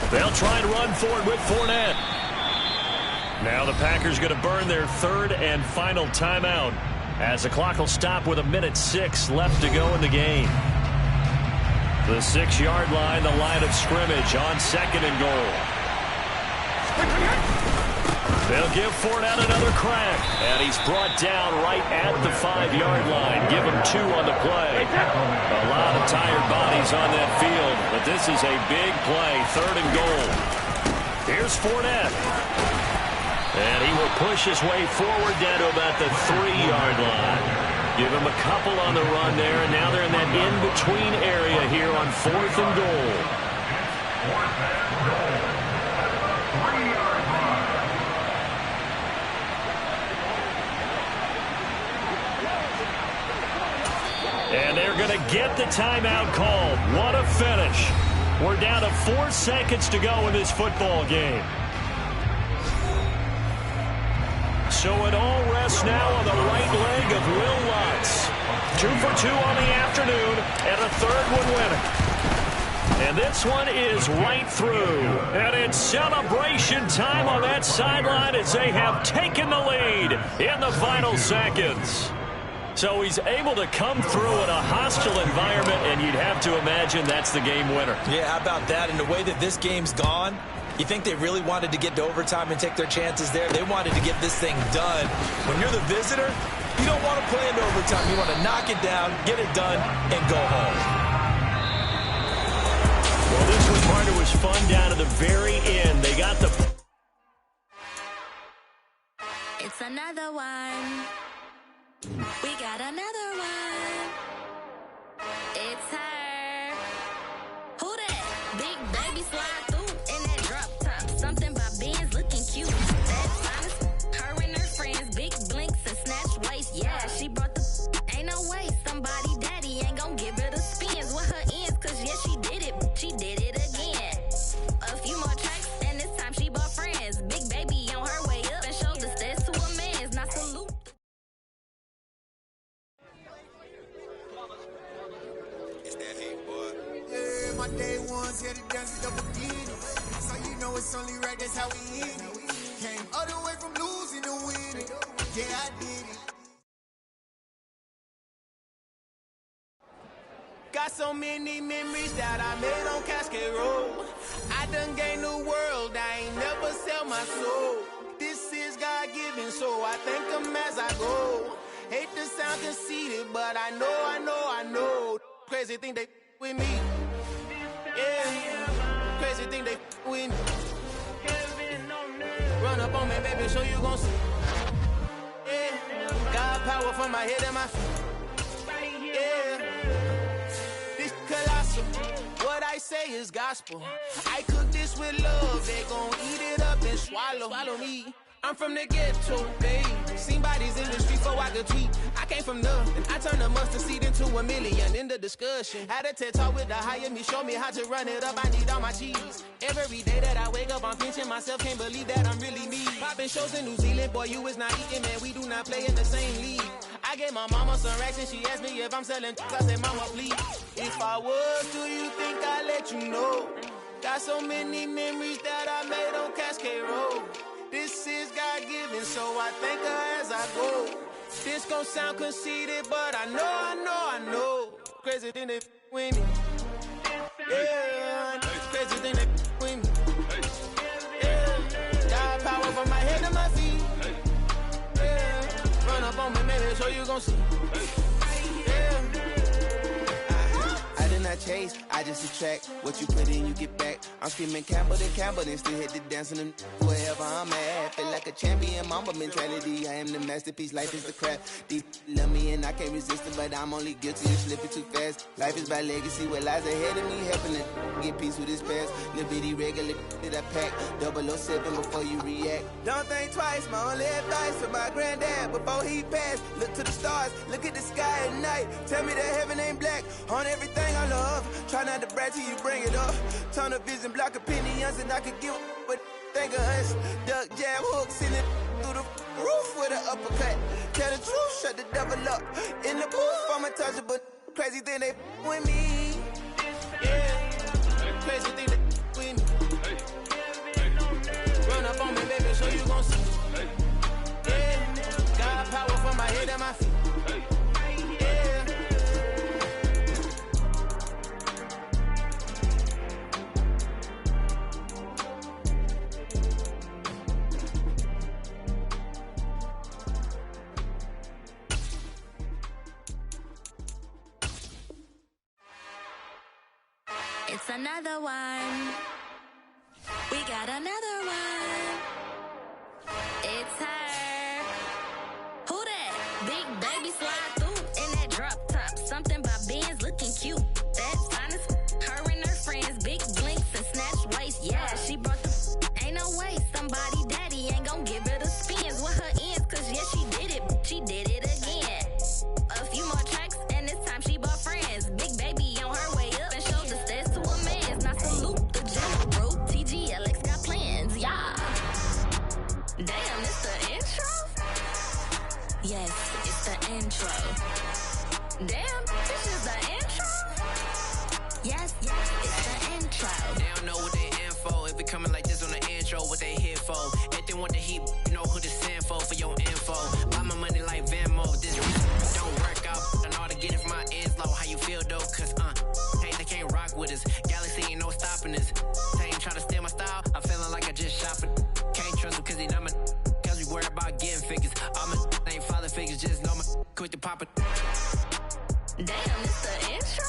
They'll try and run for it with Fournette. Now the Packers going to burn their 3rd and final timeout as the clock will stop with 1:06 left to go in the game. The 6-yard line, the line of scrimmage on 2nd and goal. They'll give Fournette another crack, and he's brought down right at the 5-yard line. Give him 2 on the play. A lot of tired bodies on that field, but this is a big play, 3rd and goal. Here's Fournette. And he will push his way forward down to about the 3-yard line. Give him a couple on the run there, and now they're in that in-between area here on 4th and goal. And they're going to get the timeout called. What a finish. We're down to 4 seconds to go in this football game. So it all rests now on the right leg of Will Lutz. 2 for 2 on the afternoon, and a 3rd one winning. And this one is right through. And it's celebration time on that sideline as they have taken the lead in the final seconds. So he's able to come through in a hostile environment, and you'd have to imagine that's the game winner. Yeah, how about that? And the way that this game's gone, you think they really wanted to get to overtime and take their chances there? They wanted to get this thing done. When you're the visitor, you don't want to play into overtime. You want to knock it down, get it done, and go home. Well, this was part that was fun down to the very end. They got the... It's another one. We got another one. It's her. Who that? Big baby slide through in that drop top. Something by Benz looking cute. That's honest. Her and her friends, big blinks and snatch waist. Yeah, she brought the. Ain't no way somebody daddy ain't gon' give her the spins with her ends. Cause yeah, she did it. She did it again. A few more tracks and this time she bought friends. Big baby on her way up and showed the steps to a man's. Not salute. Yeah, my day ones here to dance with the beginning. So you know it's only right, that's how we end it. Came all the way from losing to winning. Yeah, I did it. Got so many memories that I made on Cascade Road. I done gained the world, I ain't never sell my soul. This is God-given, so I thank him as I go. Hate to sound conceited, but I know. Crazy thing they with me. Yeah, crazy thing they with me. Run up on me, baby, so you gon' see. Yeah, got power from my head and my feet. Yeah, this colossal. What I say is gospel. I cook this with love, they gon' eat it up and swallow me. I'm from the ghetto, baby. Seen bodies in the street so I could tweet. I came from nothing. I turned a mustard seed into a million in the discussion. Had a TED talk with the higher me, show me how to run it up. I need all my cheese. Every day that I wake up, I'm pinching myself. Can't believe that I'm really me. Popping shows in New Zealand, boy, you is not eating, man. We do not play in the same league. I gave my mama some racks and she asked me if I'm selling. I said, mama, please. If I was, do you think I'd let you know? Got so many memories that I made on Cascade Road. This is God-given, so I thank her as I go. This gon' sound conceited, but I know. Crazy thing they with me. Yeah, crazy thing they with me. Yeah, got power from my head to my feet. Yeah, run up on me, maybe, so you gon' see. Yeah. I did not chase, I just attract. What you put in, you get back. I'm screaming Campbell, then still hit the dance and wherever I'm at. Feel like a champion, mama mentality. I am the masterpiece, life is the crap. Deep love me and I can't resist it, but I'm only guilty of slipping too fast. Life is by legacy, what lies ahead of me, helping it get peace with his past. Little bitty regular that I pack, 007 before you react. Don't think twice, my only advice for my granddad before he passed. Look to the stars, look at the sky at night. Tell me that heaven ain't black on everything I love. Try not to brag till you bring it up. Tunnel vision, block opinions, and I could give but think of us. Duck jab hooks in it through the roof with an uppercut. Tell the truth, shut the devil up. In the booth, I'm untouchable. Crazy thing they with me. Yeah, crazy thing they with me. Run up on me, baby, so you gon' see. Yeah, got power from my head and my feet. It's another one. We got another one. It's her. Who that? Big baby slide through in that drop top. Something by Benz looking cute. That's honest. Her and her friends, big blinks and snatch waist. Yeah, she brought the. Ain't no way somebody daddy ain't gon' give her the spins with her ends. Cause yeah, she did it. She did it again. A few more tracks and this time she bought friends. Big baby on her way up and showed the steps to a man's. Not salute the general. TGLX got plans, yeah. Damn, it's the intro? Yes, it's the intro. Damn, this is the intro? Yes, it's the intro. They don't know what they in for. If it coming like this on the intro, what they here for? If they want the heat, you know who to send for your info. Buy my money like Venmo. This don't work out. I know how to get it from my ends low. How you feel though? Cause hey, they can't rock with us. Galaxy ain't no stopping this. They ain't trying to steal my style. I'm feeling like I just shopping. Can't trust them cause they not my. Cause we worried about getting figures. All my ain't father figures. Just know my quick to pop it. Damn, it's the intro?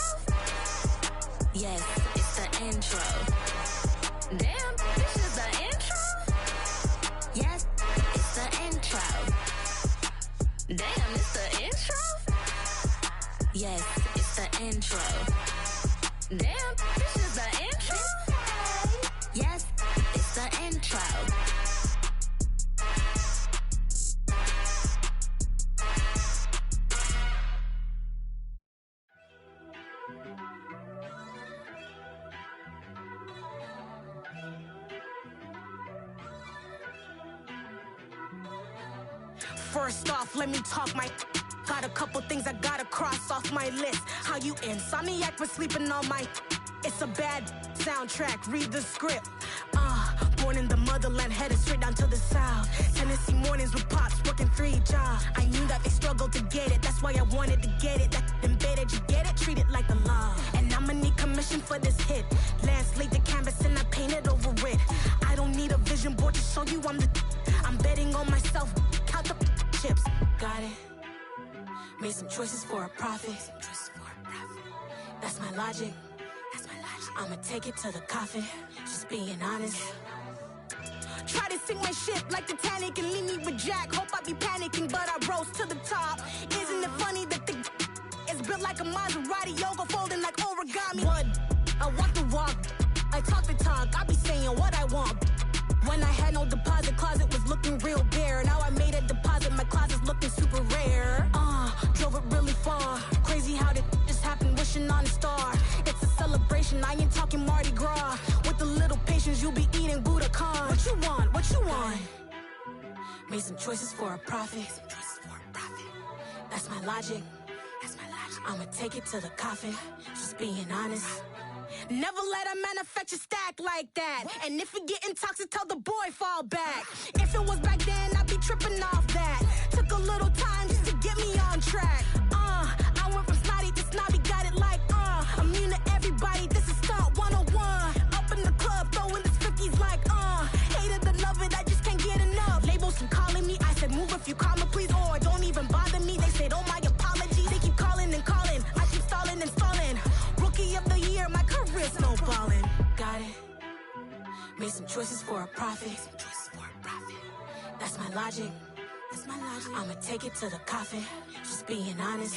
Yes, it's the intro. Damn, this is the intro? Yes, it's the intro. Damn, it's the intro? First off, let me talk my... Got a couple things I gotta cross off my list. How you insomniac for sleeping on my... It's a bad soundtrack, read the script. Born in the motherland, headed straight down to the south. Tennessee mornings with pops, working 3 jobs. I knew that they struggled to get it, that's why I wanted to get it. That embedded, you get it, treat it like a law. And I'ma need commission for this hit. Lance laid the canvas and I painted over it. I don't need a vision board to show you I'm betting on myself, count the chips. Got it. Made some choices for a profit. That's my logic. I'ma take it to the coffin, just being honest. Try to sink my ship like Titanic and leave me with Jack. Hope I be panicking, but I rose to the top. Isn't it funny that the is built like a Maserati, yoga folding like origami? What? I walk the walk, I talk the talk, I be saying what I want. When I had no deposit, closet was looking real bare. Now I made a deposit, my closet's looking super rare. Drove it really far. Crazy how did this happen, wishing on a star. It's a celebration, I ain't talking Mardi Gras. With a little patience, you'll be eating Budokan. What you want? What you want? Made some choices for a profit. That's my logic. I'ma take it to the coffin, just being honest. Never let a manufacture stack like that. And if you getting toxic, tell the boy fall back. If it was back then, I'd be tripping off that. Took a little time just to get me on track. I went from snotty to snobby, got it like, immune to everybody, this is stunt 101. Up in the club, throwing the 50s like, hated to love it, I just can't get enough. Labels from calling me, I said move if you call me, please, or don't even bother me. They said, oh my apologies, they keep calling and calling. I keep stalling and stalling. Rookie of the year, my career snowballing. Got it. Made some choices for a profit. That's my logic. I'ma take it to the coffin, just being honest.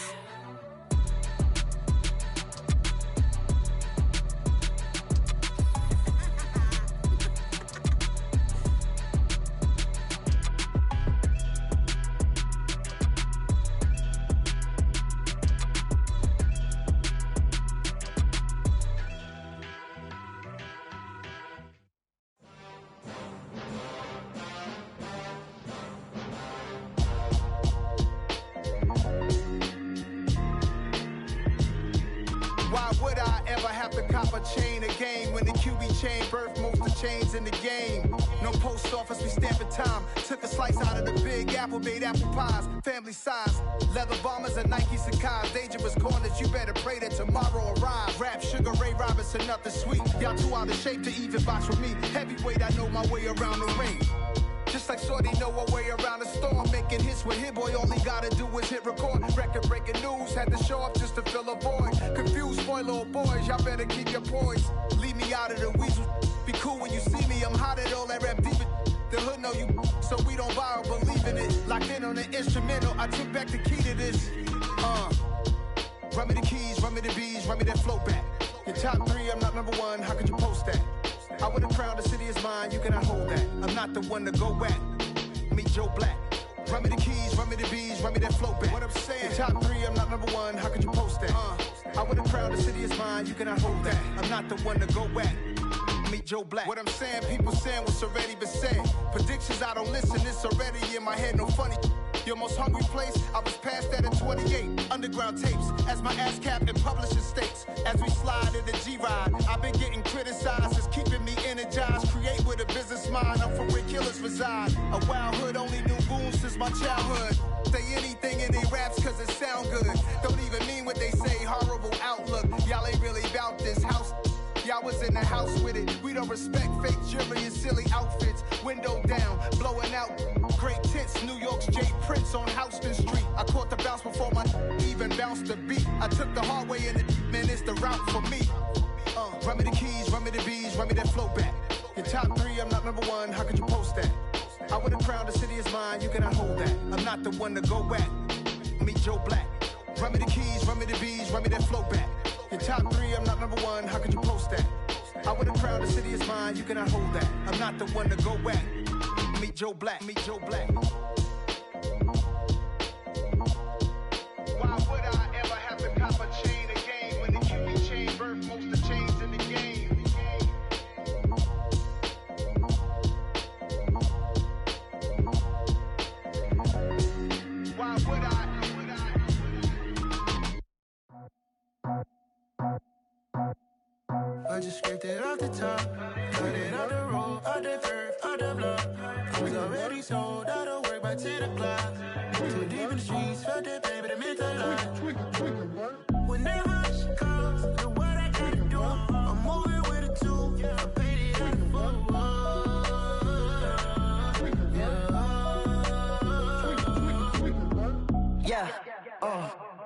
Chain a game when the QB chain birthed most of chains in the game. No post office, we stamping time. Took a slice out of the big apple, made apple pies, family size. Leather bombers and Nike Sacai's. Dangerous corners, you better pray that tomorrow arrives. Rap, Sugar Ray Robinson, nothing sweet. Y'all too out of shape to even box with me. Heavyweight, I know my way around the ring. Just like Shorty know her way around the storm. Making hits with Hit Boy, all he gotta do is hit record. Record breaking news, had to show up just to fill a void. Confused boy, little boys, y'all better keep your poise. Leave me out of the weasel. Be cool when you see me, I'm hot at all that rap deep. The hood know you, so we don't borrow, believe in it. Locked in on the instrumental, I took back the key to this. Run me the keys, run me the bees, run me that flow back. Your top 3, I'm not number 1, how could you post that? I would have crowned the city is mine, you cannot hold that. I'm not the one to go at. Meet Joe Black. Run me the keys, run me the bees, run me that flow back. What I'm saying, your top 3, I'm not number 1, how could you post that? I would have crowned the city is mine, you cannot hold that. I'm not the one to go at. Meet Joe Black. What I'm saying, people saying what's already been said. Predictions, I don't listen, it's already in my head, no funny. Your most hungry place, I was past that at 28. Underground tapes, as my ass cap in publishing states. As we slide in the G-Ride, I've been getting criticized, it's keeping me energized. Create with a business mind, I'm from where killers reside. A wild hood, only knew goons since my childhood. Say anything in they raps cause it sound good. Don't even mean what they say, horrible outlook. Y'all ain't really about this house. Y'all was in the house with it. We don't respect fake jewelry and silly outfits. Window down, blowing out great tits. New York's J. Prince on Houston Street. I caught the bounce before my even bounced the beat. I took the hard way in it, man, it's the route for me. Run me the keys, run me the bees, run me that flow back. Your top 3, I'm not number 1, how could you post that? I would have crowned the city is mine, you cannot hold that. I'm not the one to go at. Meet Joe Black. Run me the keys, run me the bees, run me that flow back. Your top 3, I'm not number 1, how could you post that? I would have crowned the city is mine, you cannot hold that. I'm not the one to go at. Meet Joe Black, meet Joe Black. Why would I ever have to cop a chain again when the QB chain birthed most of the chains in the game? the top. Cut it out the road, out the curve, out the block. I was already sold out of work by 10 o'clock. Too deep in the streets, felt that baby, the mental lie. Whenever she calls, the what I gotta do, I'm moving with a two. I paid it out the full. Yeah,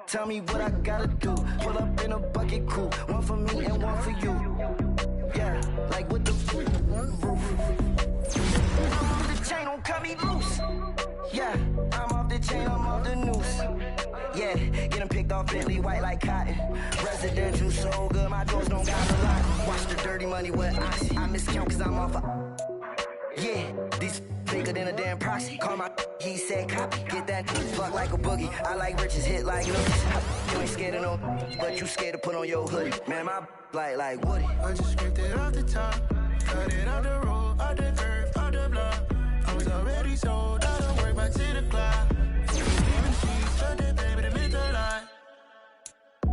tell me what I gotta do. Pull up in a bucket crew, one for me and one for you. Yeah, like what the roof. I'm off the chain, don't cut me loose. Yeah, I'm off the chain, I'm off the noose. Yeah, get them picked off Bentley white like cotton. Residential so good, my doors don't got a lot. Watch the dirty money with oxy. I miscount cause I'm off a. Yeah, these bigger than a damn proxy. Call my he said copy. Get that fuck like a boogie. I like riches, hit like nooks. You ain't scared of no, but you scared to put on your hoodie. Man, my like Woody. I just scraped it off the top. Cut it out the road, out the curve, out the block. I was already sold out of work by 10 o'clock. Even she's felt that baby, the mental lie.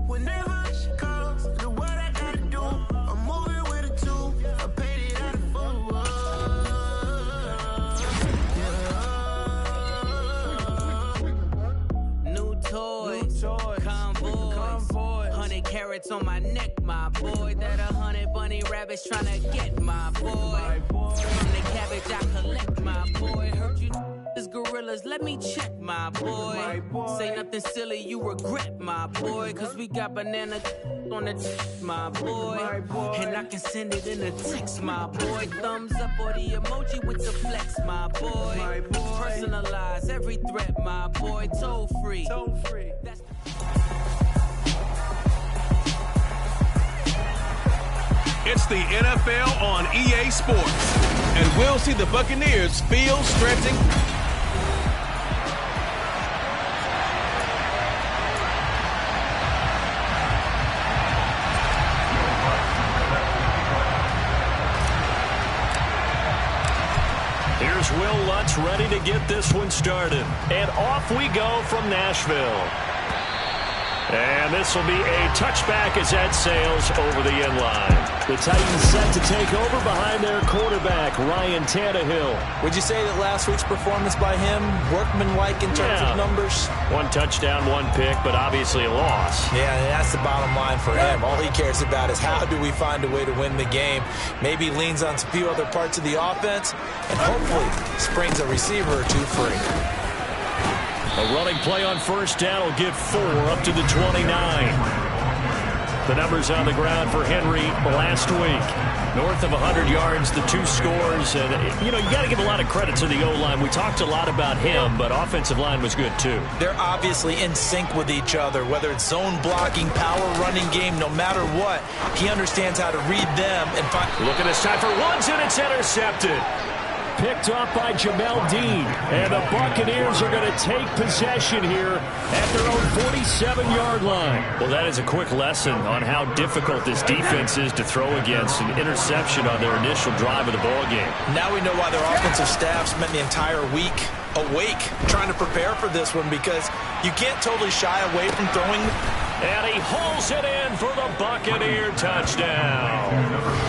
Whenever she calls, the what I gotta do, I'm moving with a two. I paid it out of full. Convoy, 100 carats on my neck, my boy. That 100 bunny rabbits tryna get my boy. From the cabbage I collect, my boy. Heard you is gorillas, let me check, my boy. Say nothing silly, you regret, my boy. Cause we got banana on the my boy. And I can send it in a text, my boy. Thumbs up or the emoji with the flex, my boy. Personalize every threat, my boy. Toll free. That's It's the NFL on EA Sports. And we'll see the Buccaneers field stretching. Here's Will Lutz ready to get this one started. And off we go from Nashville. And this will be a touchback as that sails over the end line. The Titans set to take over behind their quarterback, Ryan Tannehill. Would you say that last week's performance by him, workmanlike in terms of numbers? One touchdown, one pick, but obviously a loss. Yeah, and that's the bottom line for him. All he cares about is how do we find a way to win the game. Maybe leans on a few other parts of the offense, and hopefully springs a receiver or two free. A running play on first down will give 4 up to the 29. The numbers on the ground for Henry last week. North of 100 yards, the 2 scores. And, you got to give a lot of credit to the O-line. We talked a lot about him, but offensive line was good, too. They're obviously in sync with each other, whether it's zone blocking, power running game, no matter what. He understands how to read them and find. Look at this time for Woods, and it's intercepted. Picked off by Jamel Dean. And the Buccaneers are going to take possession here at their own 47-yard line. Well, that is a quick lesson on how difficult this defense is to throw against. An interception on their initial drive of the ballgame. Now we know why their offensive staff spent the entire week awake trying to prepare for this one, because you can't totally shy away from throwing. And he hauls it in for the Buccaneer touchdown.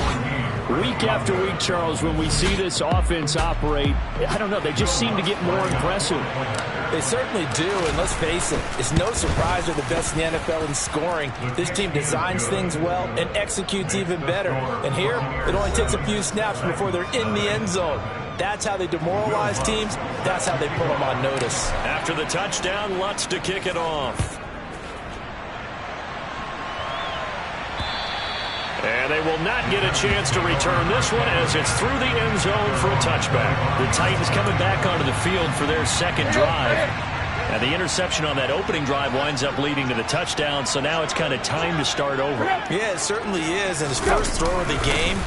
Week after week, Charles, when we see this offense operate, I don't know, they just seem to get more impressive. They certainly do, and let's face it, it's no surprise they're the best in the NFL in scoring. This team designs things well and executes even better. And here, it only takes a few snaps before they're in the end zone. That's how they demoralize teams. That's how they put them on notice. After the touchdown, Lutz to kick it off. And they will not get a chance to return this one as it's through the end zone for a touchback. The Titans coming back onto the field for their second drive. And the interception on that opening drive winds up leading to the touchdown, so now it's kind of time to start over. Yeah, it certainly is, and his first throw of the game.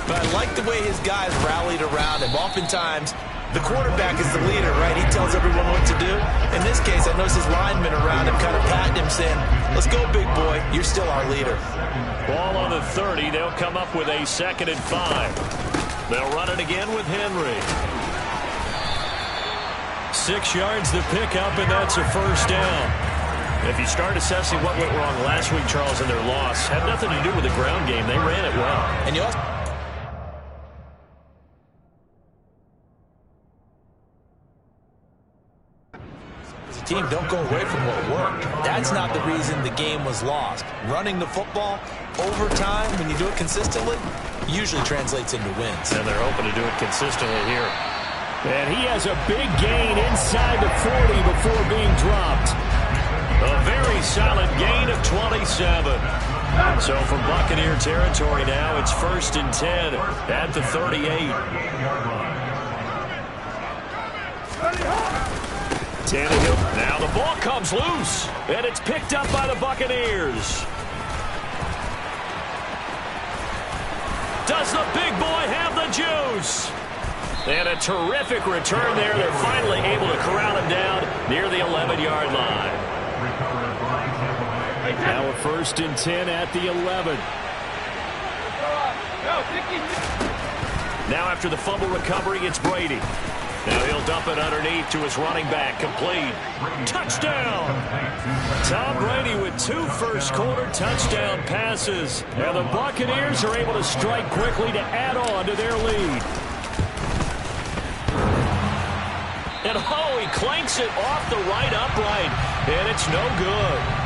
But I like the way his guys rallied around him. Oftentimes, the quarterback is the leader, right? He tells everyone what to do. In this case, I noticed his linemen around him kind of patting him, saying, "Let's go, big boy. You're still our leader." Ball on the 30. They'll come up with a 2nd and 5. They'll run it again with Henry. 6 yards the pickup, and that's a first down. If you start assessing what went wrong last week, Charles, in their loss, had nothing to do with the ground game. They ran it well. And you also team don't go away from what worked. That's not the reason the game was lost. Running the football over time, when you do it consistently, usually translates into wins. And they're hoping to do it consistently here. And he has a big gain inside the 40 before being dropped. A very solid gain of 27. So from Buccaneer territory now, it's 1st and 10 at the 38. Tannehill, now the ball comes loose, and it's picked up by the Buccaneers. Does the big boy have the juice? And a terrific return there. They're finally able to corral him down near the 11-yard line. Now a 1st and 10 at the 11. Now after the fumble recovery, it's Brady. Now he'll dump it underneath to his running back. Complete. Touchdown! Tom Brady with 2 first-quarter touchdown passes. And the Buccaneers are able to strike quickly to add on to their lead. And oh, he clanks it off the right upright. And it's no good.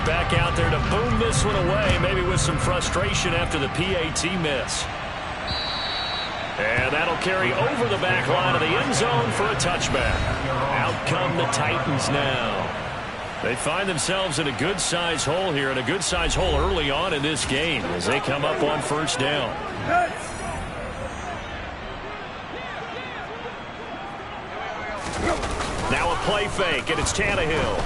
back out there to boom this one away, maybe with some frustration after the PAT miss. And that'll carry over the back line of the end zone for a touchback. Out come the Titans now. They find themselves in a good-sized hole here, and a good-sized hole early on in this game as they come up on first down. Now a play fake, and it's Tannehill.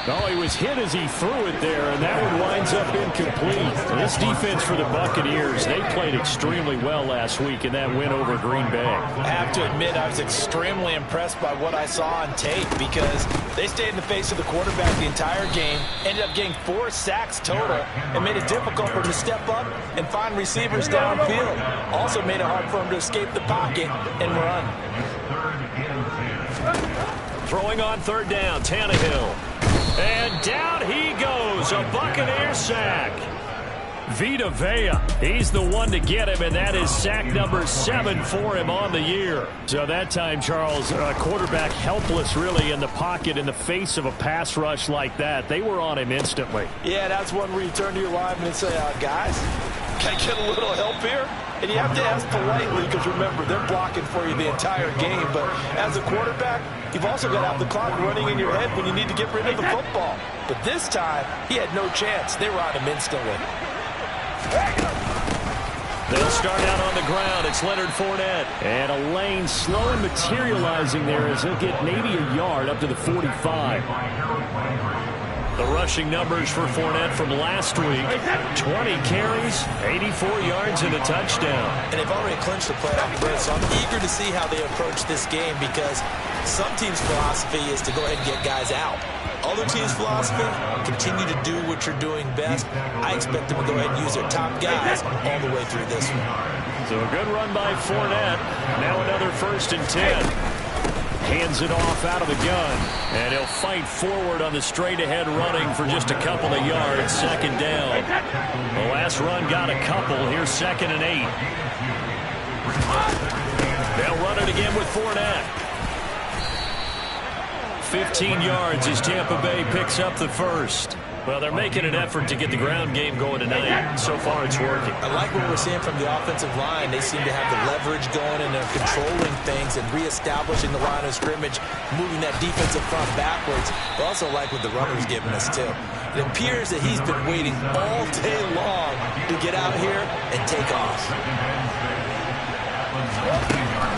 Oh, he was hit as he threw it there, and that one winds up incomplete. This defense for the Buccaneers, they played extremely well last week in that win over Green Bay. I have to admit, I was extremely impressed by what I saw on tape because they stayed in the face of the quarterback the entire game, ended up getting 4 sacks total, and made it difficult for him to step up and find receivers downfield. Also made it hard for him to escape the pocket and run. Throwing on third down, Tannehill. And down he goes, a Buccaneer sack. Vita Vea, he's the one to get him, and that is sack number 7 for him on the year. So that time, Charles, quarterback helpless really in the pocket in the face of a pass rush like that. They were on him instantly. Yeah, that's one where you turn to your lineman and say, guys, can I get a little help here? And you have to ask politely because, remember, they're blocking for you the entire game. But as a quarterback, you've also got to have the clock running in your head when you need to get rid of the football. But this time, he had no chance. They were on him instantly. They'll start out on the ground. It's Leonard Fournette. And a lane slow and materializing there as he'll get maybe a yard up to the 45. The rushing numbers for Fournette from last week, 20 carries, 84 yards, and a touchdown. And they've already clinched the playoff berth, so I'm eager to see how they approach this game because some teams' philosophy is to go ahead and get guys out. Other teams' philosophy, continue to do what you're doing best. I expect them to go ahead and use their top guys all the way through this one. So a good run by Fournette. Now another 1st and 10. Hands it off out of the gun, and he'll fight forward on the straight-ahead running for just a couple of yards. Second down. The last run got a couple. Here's 2nd and 8. They'll run it again with Fournette. 15 yards as Tampa Bay picks up the first. Well, they're making an effort to get the ground game going tonight. So far, it's working. I like what we're seeing from the offensive line. They seem to have the leverage going, and they're controlling things and reestablishing the line of scrimmage, moving that defensive front backwards. I also like what the runner's giving us, too. It appears that he's been waiting all day long to get out here and take off.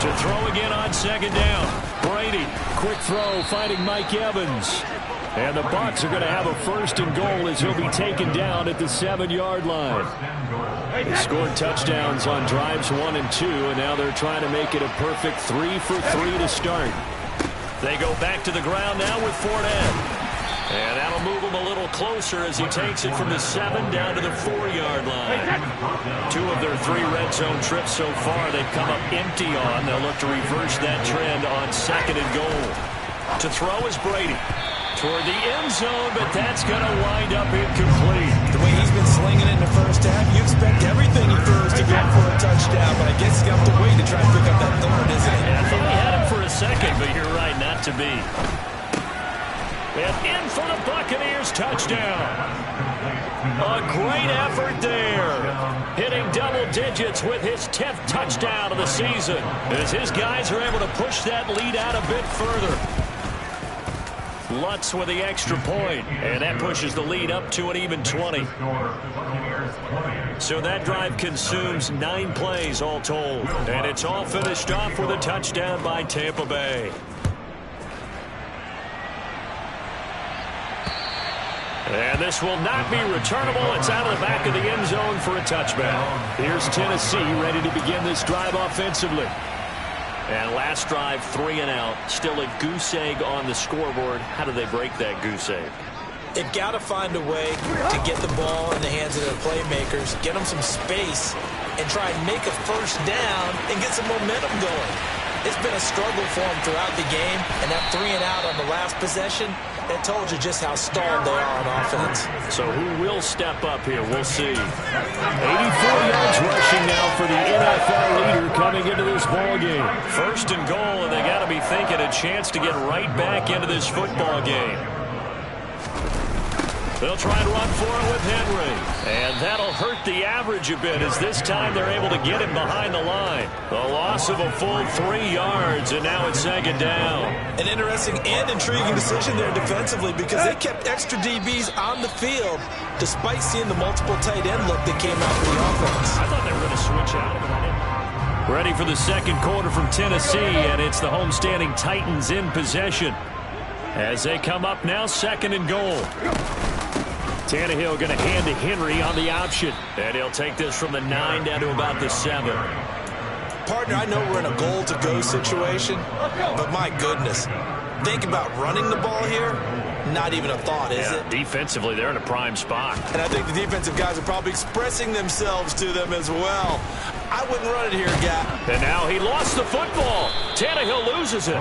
To throw again on 2nd down. Brady, quick throw, finding Mike Evans. And the Bucs are going to have a 1st and goal as he'll be taken down at the 7-yard line. They scored touchdowns on drives 1 and 2, and now they're trying to make it a perfect 3 for 3 to start. They go back to the ground now with Fournette. And that'll move him a little closer as he takes it from the 7 down to the 4-yard line. 2 of their 3 red zone trips so far they've come up empty on. They'll look to reverse that trend on 2nd and goal. To throw is Brady. Toward the end zone, but that's going to wind up incomplete. The way he's been slinging it in the first half, you expect everything he throws to go for a touchdown, but I guess he's going to have to wait to try and pick up that 3rd, isn't he? Yeah, I thought he had him for a second, but you're right, not to be. And in for the Buccaneers, touchdown. A great effort there. Hitting double digits with his 10th touchdown of the season as his guys are able to push that lead out a bit further. Lutz with the extra point, and that pushes the lead up to an even 20. So that drive consumes 9 plays all told, and it's all finished off with a touchdown by Tampa Bay. And this will not be returnable. It's out of the back of the end zone for a touchback. Here's Tennessee ready to begin this drive offensively. And last drive, 3 and out. Still a goose egg on the scoreboard. How do they break that goose egg? They've got to find a way to get the ball in the hands of their playmakers, get them some space, and try and make a 1st down and get some momentum going. It's been a struggle for them throughout the game, and that 3 and out on the last possession, that told you just how stalled they are on offense. So who will step up here? We'll see. 84 yards rushing now for the NFL leader coming into this ball game. 1st and goal, and they got to be thinking a chance to get right back into this football game. They'll try and run for it with Henry. And that'll hurt the average a bit as this time they're able to get him behind the line. The loss of a full 3 yards, and now it's second down. An interesting and intriguing decision there defensively because they kept extra DBs on the field despite seeing the multiple tight end look that came out of the offense. I thought they were going to switch out. Ready for the second quarter from Tennessee, and it's the homestanding Titans in possession. As they come up now, second and goal. Tannehill going to hand to Henry on the option. And he'll take this from the 9 down to about the 7. Partner, I know we're in a goal-to-go situation, but my goodness. Think about running the ball here. Not even a thought, is it? Defensively, they're in a prime spot. And I think the defensive guys are probably expressing themselves to them as well. I wouldn't run it here, Gap. And now he lost the football. Tannehill loses it.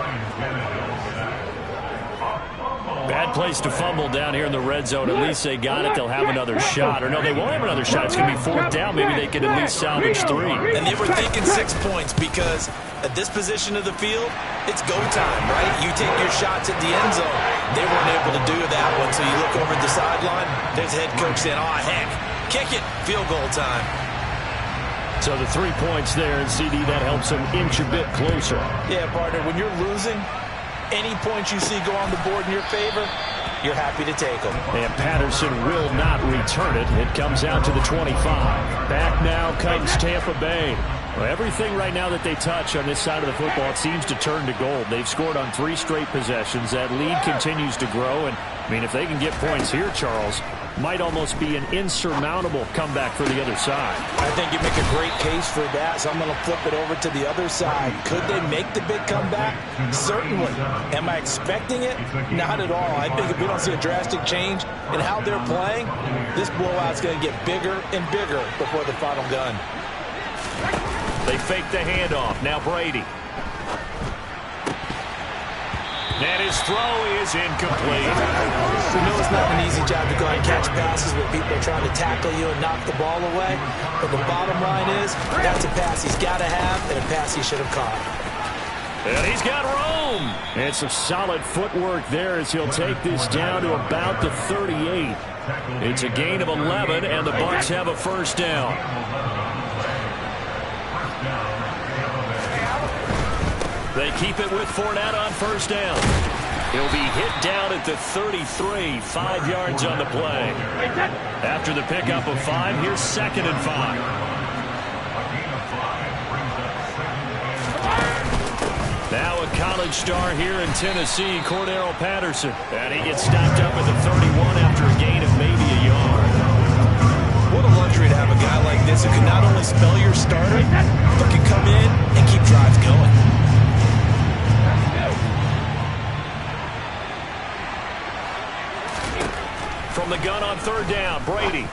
Bad place to fumble down here in the red zone. At least they got it. They'll have another shot. Or no, they won't have another shot. It's going to be 4th down. Maybe they can at least salvage 3. And they were thinking 6 points because at this position of the field, it's go time, right? You take your shots at the end zone. They weren't able to do that one, so you look over at the sideline. There's the head coach saying, oh, heck, kick it, field goal time. So the 3 points there, and CD, that helps them inch a bit closer. Yeah, partner, when you're losing, any points you see go on the board in your favor, you're happy to take them. And Patterson will not return it. It comes out to the 25. Back now comes Tampa Bay. Well, everything right now that they touch on this side of the football, it seems to turn to gold. They've scored on 3 straight possessions. That lead continues to grow. And, I mean, if they can get points here, Charles, might almost be an insurmountable comeback for the other side. I think you make a great case for that, so I'm going to flip it over to the other side. Could they make the big comeback? Certainly. Am I expecting it? Not at all. I think if we don't see a drastic change in how they're playing, this blowout's going to get bigger and bigger before the final gun. They fake the handoff. Now Brady. And his throw is incomplete. We know it's not an easy job to go and catch passes where people are trying to tackle you and knock the ball away. But the bottom line is, that's a pass he's got to have and a pass he should have caught. And he's got room. And some solid footwork there as he'll take this down to about the 38. It's a gain of 11, and the Bucs have a first down. They keep it with Fournette on first down. He'll be hit down at the 33, 5 yards on the play. After the pickup of 5, here's 2nd and 5. Now a college star here in Tennessee, Cordero Patterson. And he gets stopped up at the 31 after a gain of maybe a yard. What a luxury to have a guy like this who can not only spell your starter, but can come in and keep drives going. From the gun on 3rd down, Brady.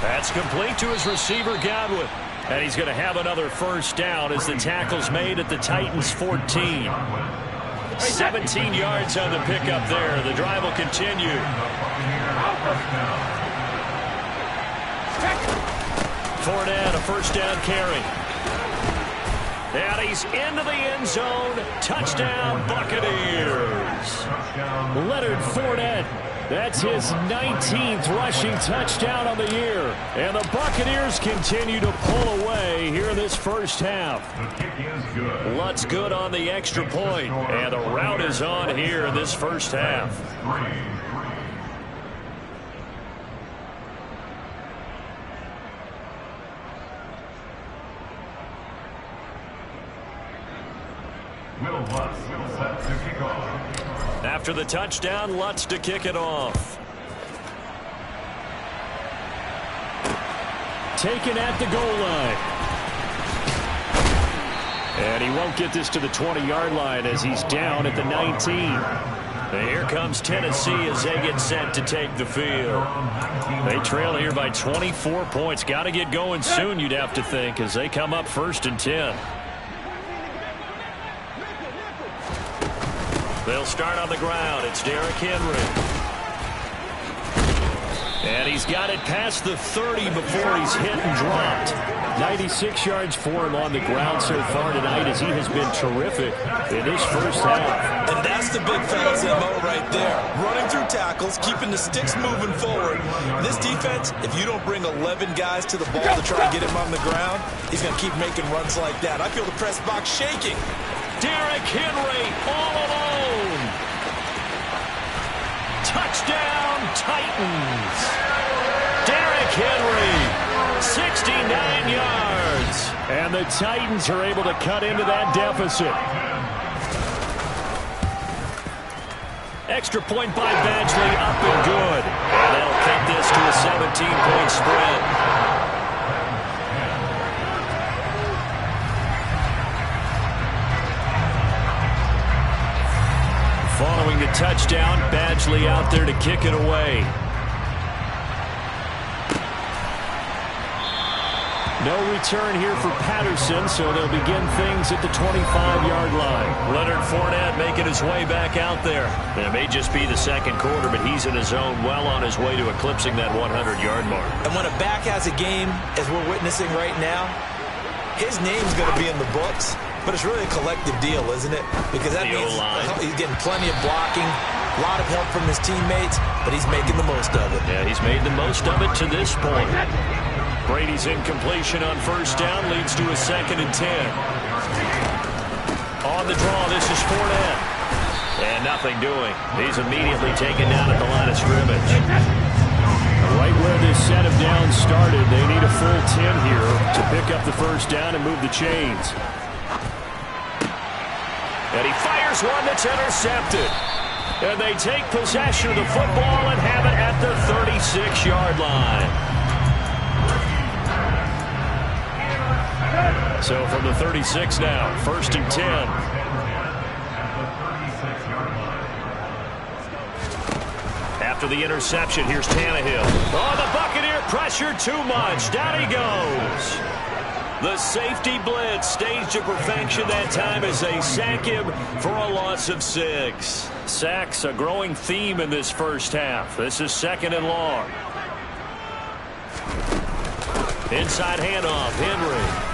That's complete to his receiver, Godwin. And he's going to have another first down as the tackle's made at the Titans' 14. 17 yards on the pickup there. The drive will continue. Fournette, a first down carry. And he's into the end zone. Touchdown, Buccaneers. Leonard Fournette. That's his 19th rushing touchdown on the year. And the Buccaneers continue to pull away here in this first half. Lutz good on the extra point. And the route is on here in this first half. After the touchdown, Lutz to kick it off. Taken at the goal line. And he won't get this to the 20-yard line as he's down at the 19. And here comes Tennessee as they get set to take the field. They trail here by 24 points. Got to get going soon, you'd have to think, as they come up 1st and 10. They'll start on the ground. It's Derrick Henry. And he's got it past the 30 before he's hit and dropped. 96 yards for him on the ground so far tonight as he has been terrific in this first half. And that's the big fella's MO right there. Running through tackles, keeping the sticks moving forward. This defense, if you don't bring 11 guys to the ball to try and get him on the ground, he's going to keep making runs like that. I feel the press box shaking. Derrick Henry all alone. Touchdown, Titans. Derrick Henry, 69 yards. And the Titans are able to cut into that deficit. Extra point by Badgley, up and good. And they'll cut this to a 17-point spread. Following the touchdown, Badgley out there to kick it away. No return here for Patterson, so they'll begin things at the 25-yard line. Leonard Fournette making his way back out there. It may just be the second quarter, but he's in his zone, well on his way to eclipsing that 100-yard mark. And when a back has a game, as we're witnessing right now, his name's going to be in the books. But it's really a collective deal, isn't it? Because that means he's getting plenty of blocking, a lot of help from his teammates, but he's making the most of it. Yeah, he's made the most of it to this point. Brady's incompletion on first down leads to a 2nd and 10. On the draw, this is Fournette. And nothing doing. He's immediately taken down at the line of scrimmage. Right where this set of downs started, they need a full 10 here to pick up the first down and move the chains. And he fires one that's intercepted. And they take possession of the football and have it at the 36-yard line. So from the 36 now, 1st and 10. After the interception, here's Tannehill. Oh, the Buccaneer pressure too much. Down he goes. The safety blitz staged to perfection that time as they sack him for a loss of 6. Sacks a growing theme in this first half. This is 2nd and long. Inside handoff, Henry.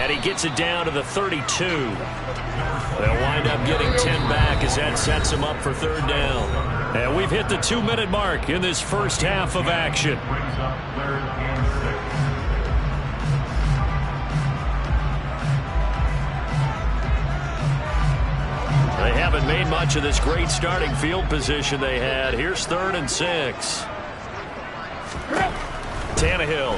And he gets it down to the 32. They'll wind up getting 10 back as that sets him up for 3rd down. And we've hit the 2-minute mark in this first half of action. They haven't made much of this great starting field position they had. Here's 3rd and 6. Tannehill.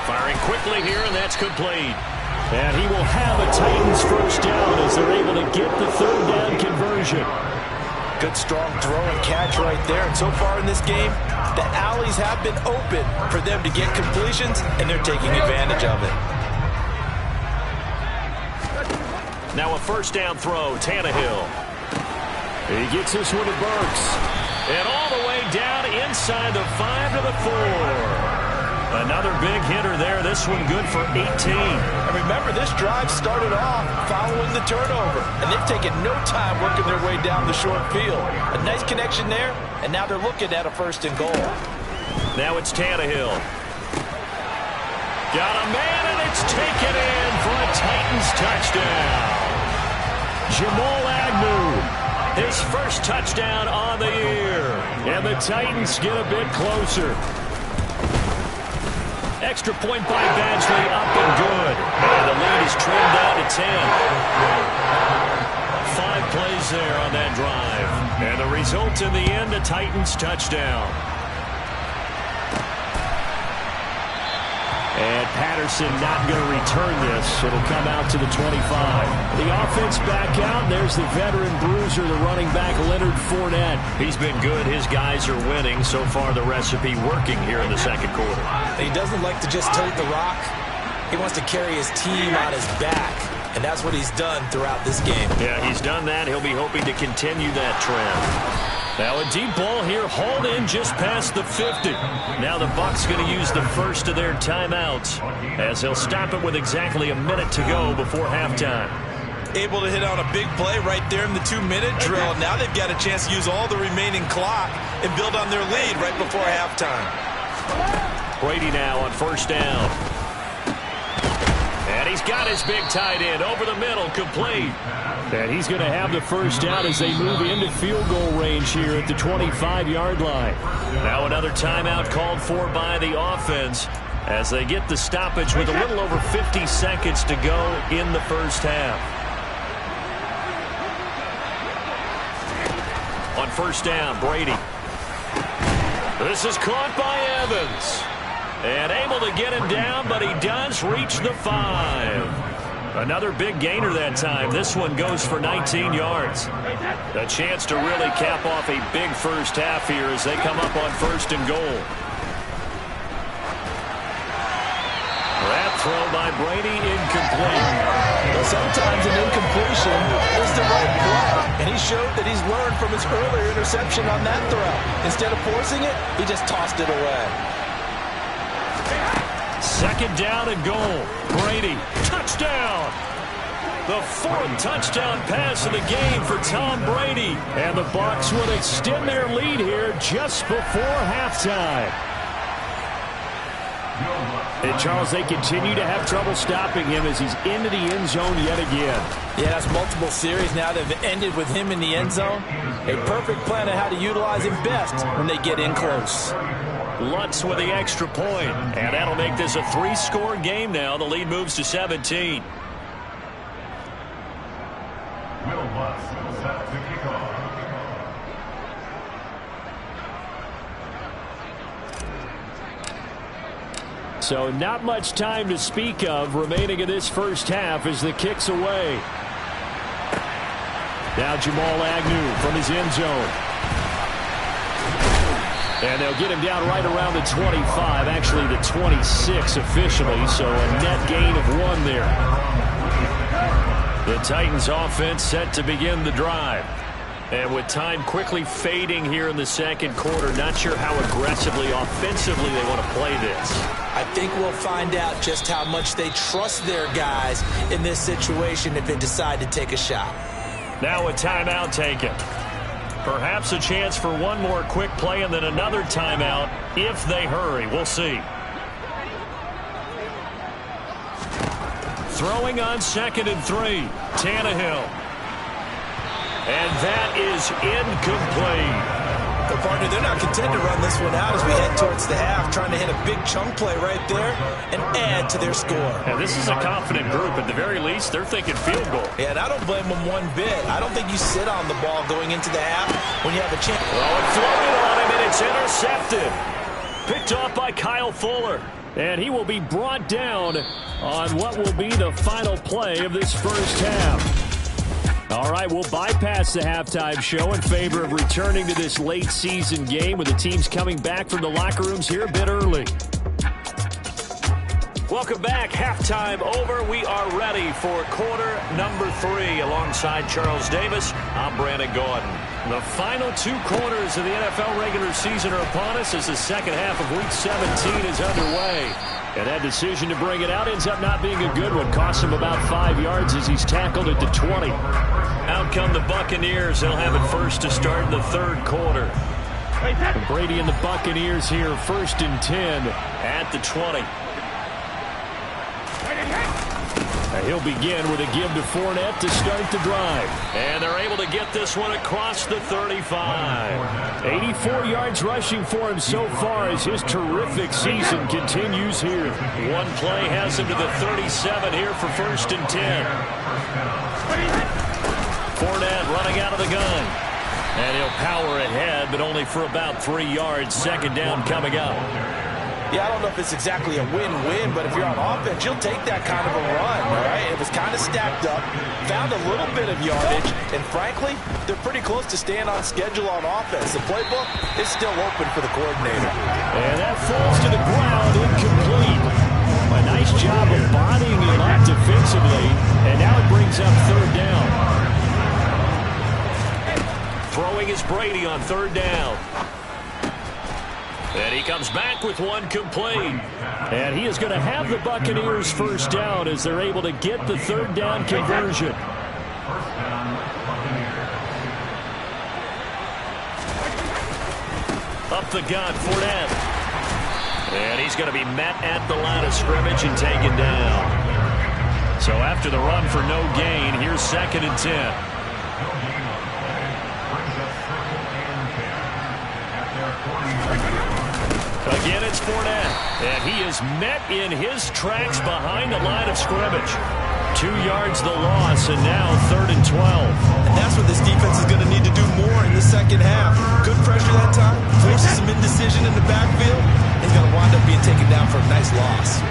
Firing quickly here, and that's complete. And he will have a Titans first down as they're able to get the 3rd down conversion. Good strong throw and catch right there. And so far in this game, the alleys have been open for them to get completions, and they're taking advantage of it. Now a first down throw, Tannehill. He gets this one to Burks. And all the way down inside the 5 to the 4. Another big hitter there. This one good for 18. And remember, this drive started off following the turnover. And they've taken no time working their way down the short field. A nice connection there, and now they're looking at a 1st and goal. Now it's Tannehill. Got a man, and it's taken in for a Titans touchdown. Jamal Agnew, his first touchdown on the year. And the Titans get a bit closer. Extra point by Badgley, up and good. And the lead is trimmed down to 10. 5 plays there on that drive. And the result in the end, a Titans touchdown. And Patterson not going to return this. It'll come out to the 25. The offense back out. There's the veteran bruiser, the running back, Leonard Fournette. He's been good. His guys are winning. So far, the recipe working here in the 2nd quarter. He doesn't like to just tote the rock. He wants to carry his team on his back. And that's what he's done throughout this game. Yeah, he's done that. He'll be hoping to continue that trend. Now a deep ball here, hauled in just past the 50. Now the Bucs going to use the first of their timeouts as they'll stop it with exactly a minute to go before halftime. able to hit on a big play right there in the 2-minute drill. Now they've got a chance to use all the remaining clock and build on their lead right before halftime. Brady now on first down. And he's got his big tight end over the middle, complete. And he's going to have the first down as they move into field goal range here at the 25-yard line. Now another timeout called for by the offense as they get the stoppage with a little over 50 seconds to go in the first half. On first down, Brady. This is caught by Evans. And able to get him down, but he does reach the 5. Another big gainer that time. This one goes for 19 yards. A chance to really cap off a big first half here as they come up on first and goal. That throw by Brady incomplete. Well, sometimes an incompletion is the right play. And he showed that he's learned from his earlier interception on that throw. Instead of forcing it, he just tossed it away. Second down and goal. Brady, touchdown. The 4th touchdown pass of the game for Tom Brady. And the Bucs will extend their lead here just before halftime. And, Charles, they continue to have trouble stopping him as he's into the end zone yet again. Yeah, that's multiple series now that have ended with him in the end zone. A perfect plan on how to utilize him best when they get in close. Lutz with the extra point. And that'll make this a 3-score game now. The lead moves to 17. Will Lutz set to kick off. So not much time to speak of remaining in this first half as the kick's away. Now Jamal Agnew from his end zone. And they'll get him down right around the 25, actually the 26 officially, so a net gain of 1 there. The Titans offense set to begin the drive. And with time quickly fading here in the second quarter, not sure how aggressively, offensively they want to play this. I think we'll find out just how much they trust their guys in this situation if they decide to take a shot. Now a timeout taken. Perhaps a chance for one more quick play and then another timeout if they hurry. We'll see. Throwing on 2nd and 3. Tannehill. And that is incomplete. Well, partner, they're not content to run this one out as we head towards the half, trying to hit a big chunk play right there and add to their score. And this is a confident group. At the very least, they're thinking field goal. Yeah, and I don't blame them one bit. I don't think you sit on the ball going into the half when you have a chance. Oh, it floated on him, and it's intercepted. Picked off by Kyle Fuller. And he will be brought down on what will be the final play of this first half. All right, we'll bypass the halftime show in favor of returning to this late season game with the teams coming back from the locker rooms here a bit early. Welcome back. Halftime over. We are ready for quarter number 3. Alongside Charles Davis, I'm Brandon Gordon. The final 2 quarters of the NFL regular season are upon us as the second half of Week 17 is underway. And that decision to bring it out ends up not being a good one. Costs him about 5 yards as he's tackled at the 20. Out come the Buccaneers. They'll have it first to start in the 3rd quarter. And Brady and the Buccaneers here, 1st and 10 at the 20. He'll begin with a give to Fournette to start the drive. And they're able to get this one across the 35. 84 yards rushing for him so far as his terrific season continues here. One play has him to the 37 here for 1st and 10. Fournette running out of the gun. And he'll power ahead, but only for about 3 yards. 2nd down coming up. Yeah, I don't know if it's exactly a win-win, but if you're on offense, you'll take that kind of a run, all right? It was kind of stacked up, found a little bit of yardage, and frankly, they're pretty close to staying on schedule on offense. The playbook is still open for the coordinator. And that falls to the ground, incomplete. A nice job of bodying him up defensively, and now it brings up 3rd down. Throwing is Brady on 3rd down. And he comes back with one complete. And he is going to have the Buccaneers 1st down as they're able to get the 3rd down conversion. First down, Buccaneers. Up the gut, Fournette. And he's going to be met at the line of scrimmage and taken down. So after the run for no gain, here's 2nd and 10. Again, it's Fournette, and he is met in his tracks behind the line of scrimmage. 2 yards the loss, and now 3rd and 12. And that's what this defense is going to need to do more in the second half. Good pressure that time, forces some indecision in the backfield. He's going to wind up being taken down for a nice loss.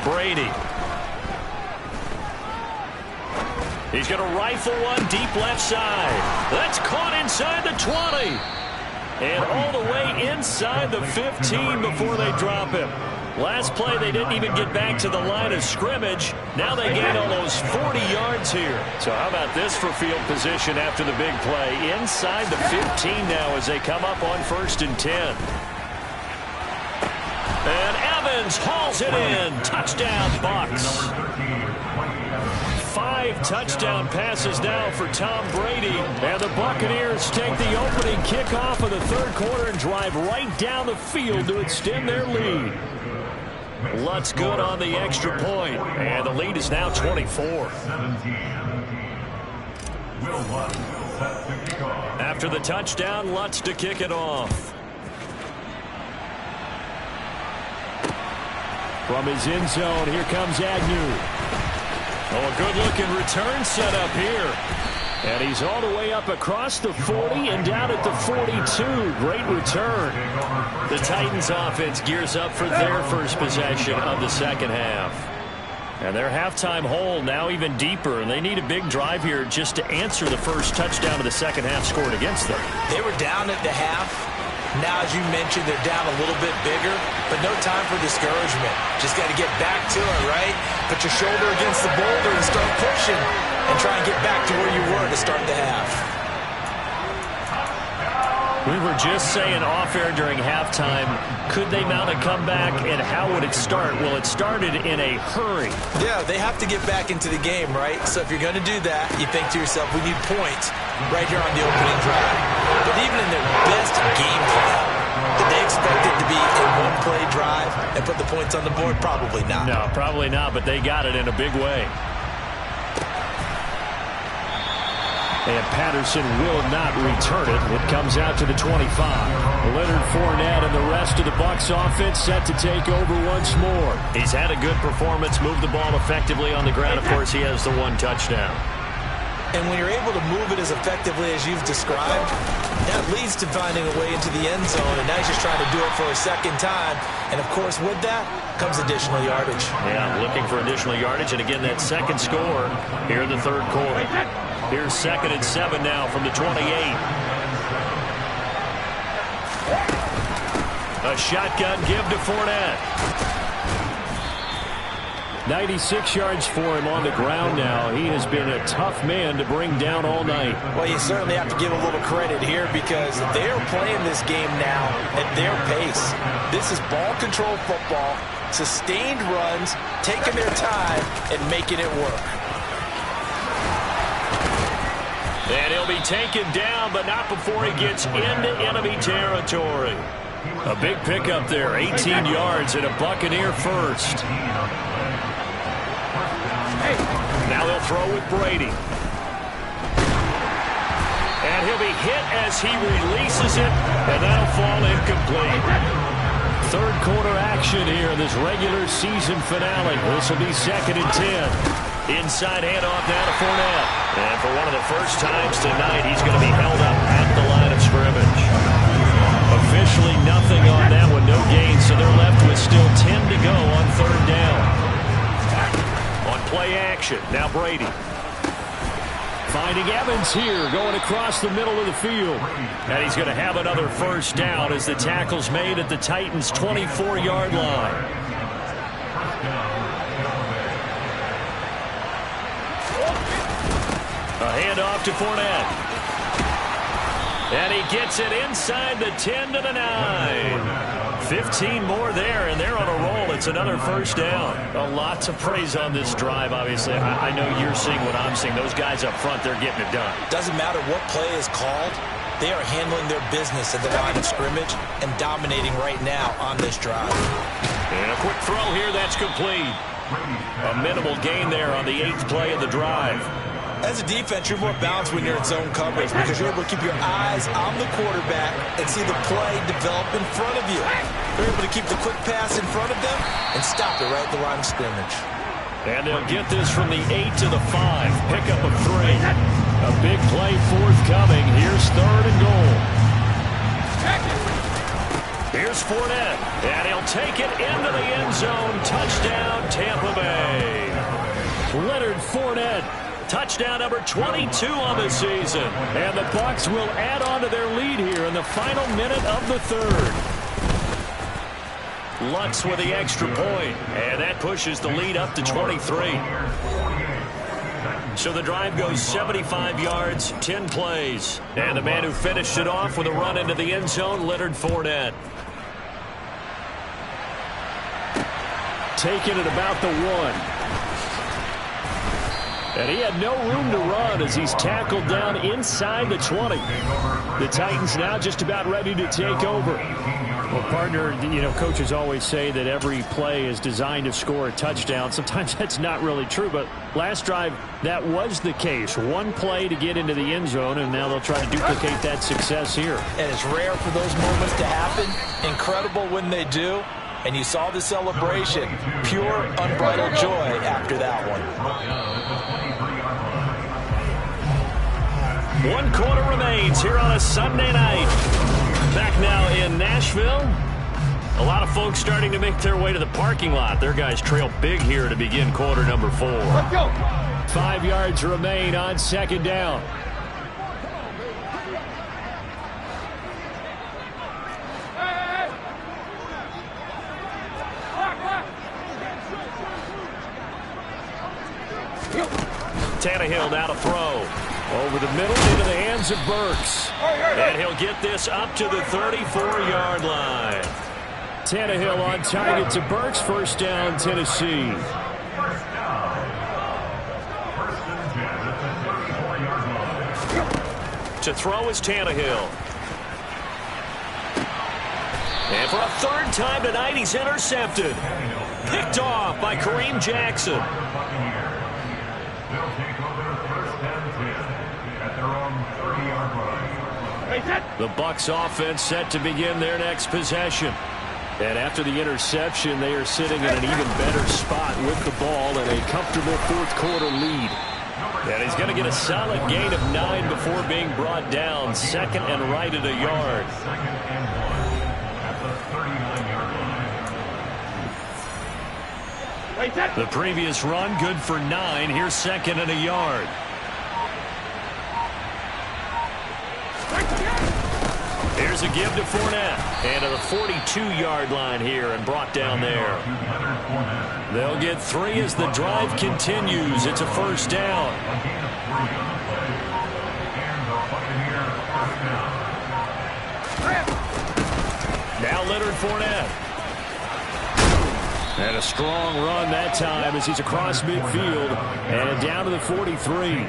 Brady. He's going to rifle one deep left side. That's caught inside the 20. And all the way inside the 15 before they drop him. Last play, they didn't even get back to the line of scrimmage. Now they gain almost 40 yards here. So how about this for field position after the big play? Inside the 15 now as they come up on 1st and 10. And Evans hauls it in. Touchdown, Bucs. 5 touchdown passes now for Tom Brady. And the Buccaneers take the opening kickoff of the 3rd quarter and drive right down the field to extend their lead. Lutz good on the extra point. And the lead is now 24. After the touchdown, Lutz to kick it off. From his end zone, here comes Agnew. Oh, a good-looking return set up here. And he's all the way up across the 40 and down at the 42. Great return. The Titans offense gears up for their first possession of the second half. And their halftime hole now even deeper, and they need a big drive here just to answer the first touchdown of the second half scored against them. They were down at the half. Now, as you mentioned, they're down a little bit bigger, but no time for discouragement. Just got to get back to it, right? Put your shoulder against the boulder and start pushing and try and get back to where you were to start the half. We were just saying off-air during halftime, could they mount a comeback, and how would it start? Well, it started in a hurry. Yeah, they have to get back into the game, right? So if you're going to do that, you think to yourself, we need points right here on the opening drive. But even in their best game plan, did they expect it to be a one-play drive and put the points on the board? Probably not. No, probably not, but they got it in a big way. And Patterson will not return it. It comes out to the 25. Leonard Fournette and the rest of the Bucs offense set to take over once more. He's had a good performance, moved the ball effectively on the ground. Of course, he has the 1 touchdown. And when you're able to move it as effectively as you've described, that leads to finding a way into the end zone. And now he's just trying to do it for a second time. And, of course, with that comes additional yardage. Yeah, looking for additional yardage. And, again, that second score here in the 3rd quarter. Here's 2nd and 7 now from the 28. A shotgun give to Fournette. 96 yards for him on the ground now. He has been a tough man to bring down all night. Well, you certainly have to give a little credit here because they're playing this game now at their pace. This is ball control football, sustained runs, taking their time, and making it work. And he'll be taken down, but not before he gets into enemy territory. A big pickup there, 18 yards and a Buccaneer first. Now they'll throw with Brady. And he'll be hit as he releases it, and that'll fall incomplete. 3rd quarter action here in this regular season finale. This will be 2nd and 10. Inside handoff now to Fournette. And for one of the first times tonight, he's going to be held up at the line of scrimmage. Officially nothing on that one, no gain, so they're left with still 10 to go on 3rd down. On play action, now Brady. Finding Evans here, going across the middle of the field. And he's going to have another first down as the tackle's made at the Titans' 24-yard line. A handoff to Fournette. And he gets it inside the 10 to the 9. 15 more there, and they're on a roll. It's another first down. A lot to praise on this drive, obviously. I know you're seeing what I'm seeing. Those guys up front, they're getting it done. Doesn't matter what play is called. They are handling their business at the line of scrimmage and dominating right now on this drive. And a quick throw here, that's complete. A minimal gain there on the 8th play of the drive. As a defense, you're more balanced when you're in zone coverage because you're able to keep your eyes on the quarterback and see the play develop in front of you. You're able to keep the quick pass in front of them and stop it right at the line of scrimmage. And they'll get this from the 8 to the 5. Pickup of 3. A big play forthcoming. Here's 3rd and goal. Here's Fournette. And he'll take it into the end zone. Touchdown, Tampa Bay. Leonard Fournette. Touchdown number 22 on the season. And the Bucs will add on to their lead here in the final minute of the 3rd. Lutz with the extra point. And that pushes the lead up to 23. So the drive goes 75 yards, 10 plays. And the man who finished it off with a run into the end zone, Leonard Fournette. Taking it about the 1. And he had no room to run as he's tackled down inside the 20. The Titans now just about ready to take over. Well, partner, you know, coaches always say that every play is designed to score a touchdown. Sometimes that's not really true, but last drive, that was the case. One play to get into the end zone, and now they'll try to duplicate that success here. And it's rare for those moments to happen. Incredible when they do. And you saw the celebration. Pure, unbridled joy after that one. 1 quarter remains here on a Sunday night. Back now in Nashville. A lot of folks starting to make their way to the parking lot. Their guys trail big here to begin quarter number 4. Let's go. 5 yards remain on 2nd down. Tannehill now to throw. Over the middle into the hands of Burks. And he'll get this up to the 34-yard line. Tannehill on target to Burks. First down, Tennessee. To throw is Tannehill. And for a 3rd time tonight, he's intercepted. Picked off by Kareem Jackson. The Bucs offense set to begin their next possession. And after the interception, they are sitting in an even better spot with the ball and a comfortable 4th quarter lead. And he's going to get a solid gain of 9 before being brought down. 2nd and right at a yard. The previous run good for 9. Here's 2nd and a yard. Here's a give to Fournette. And to the 42-yard line here and brought down there. They'll get 3 as the drive continues. It's a first down. Now Leonard Fournette. And a strong run that time as he's across midfield and down to the 43.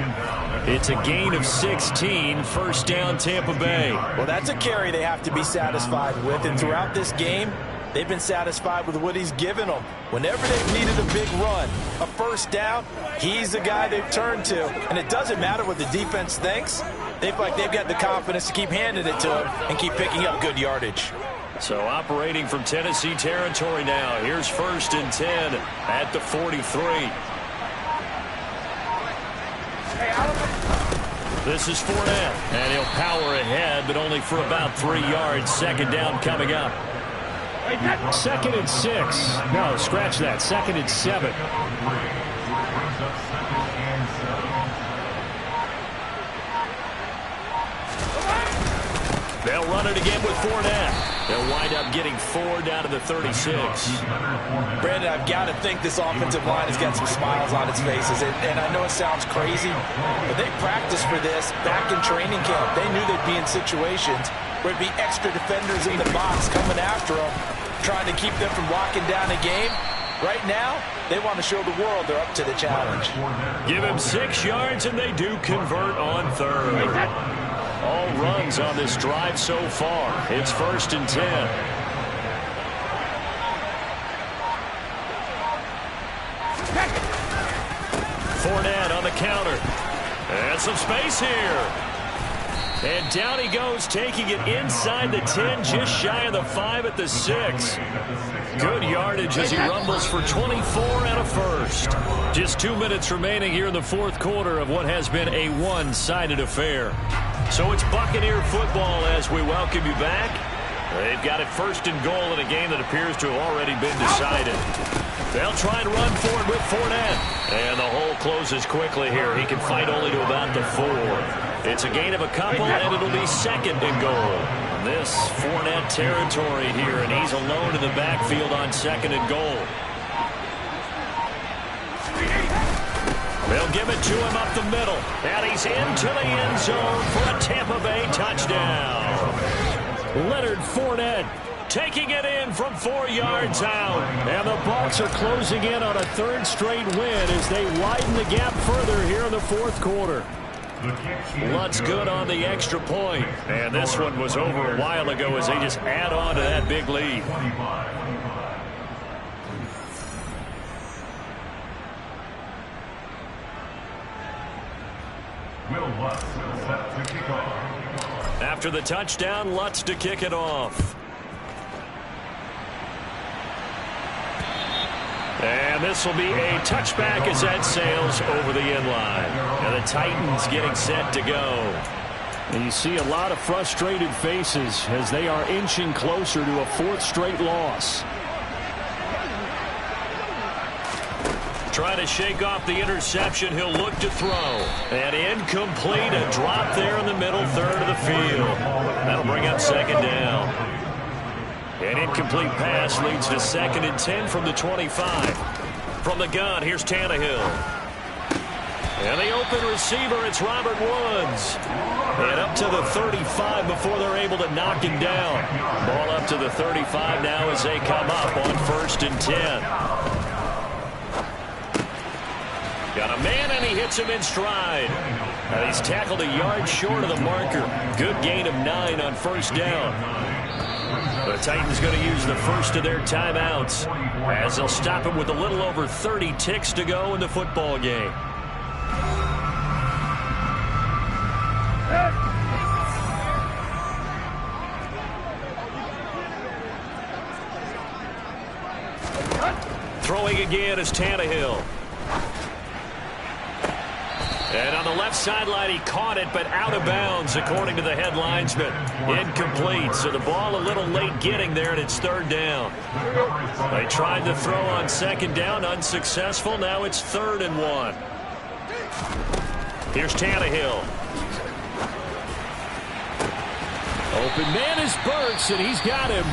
It's a gain of 16. First down, Tampa Bay. Well, that's a carry they have to be satisfied with. And throughout this game, they've been satisfied with what he's given them. Whenever they've needed a big run, a first down, he's the guy they've turned to. And it doesn't matter what the defense thinks. They feel like they've got the confidence to keep handing it to him and keep picking up good yardage. So operating from Tennessee territory now. Here's 1st and 10 at the 43. This is Fournette, and he'll power ahead, but only for about 3 yards. 2nd down coming up. 2nd and 6. No, scratch that. 2nd and 7. They'll run it again with Fournette. They'll wind up getting 4 down to the 36. Brandon, I've got to think this offensive line has got some smiles on its faces. And I know it sounds crazy, but they practiced for this back in training camp. They knew they'd be in situations where it'd be extra defenders in the box coming after them, trying to keep them from locking down a game. Right now, they want to show the world they're up to the challenge. Give him 6 yards, and they do convert on 3rd. All runs on this drive so far. It's 1st and 10. Fournette on the counter. And some space here. And down he goes, taking it inside the 10, just shy of the 5 at the 6. Good yardage as he rumbles for 24 and a first. Just 2 minutes remaining here in the 4th quarter of what has been a one-sided affair. So it's Buccaneer football as we welcome you back. They've got it 1st and goal in a game that appears to have already been decided. They'll try and run forward with Fournette. And the hole closes quickly here. He can fight only to about the 4. It's a gain of a couple, and it'll be 2nd and goal. This Fournette territory here, and he's alone in the backfield on 2nd and goal. They'll give it to him up the middle, and he's into the end zone for a Tampa Bay touchdown. Leonard Fournette taking it in from 4 yards out. And the Bucs are closing in on a 3rd straight win as they widen the gap further here in the 4th quarter. Lutz good on the extra point. And this one was over a while ago as they just add on to that big lead. After the touchdown, Lutz to kick it off. And this will be a touchback as that sails over the end line. And the Titans getting set to go. And you see a lot of frustrated faces as they are inching closer to a 4th straight loss. Trying to shake off the interception. He'll look to throw. And incomplete. A drop there in the middle 3rd of the field. That'll bring up 2nd down. An incomplete pass leads to 2nd and 10 from the 25. From the gun, here's Tannehill. And the open receiver, it's Robert Woods. And up to the 35 before they're able to knock him down. Ball up to the 35 now as they come up on 1st and 10. Got a man, and he hits him in stride. And he's tackled a yard short of the marker. Good gain of 9 on 1st down. The Titans going to use the first of their timeouts as they'll stop him with a little over 30 ticks to go in the football game. Throwing again is Tannehill. And on the left sideline, he caught it, but out of bounds, according to the head linesman. Incomplete, so the ball a little late getting there, and it's 3rd down. They tried to throw on 2nd down, unsuccessful. Now it's 3rd and 1. Here's Tannehill. Open man is Burks, and he's got him.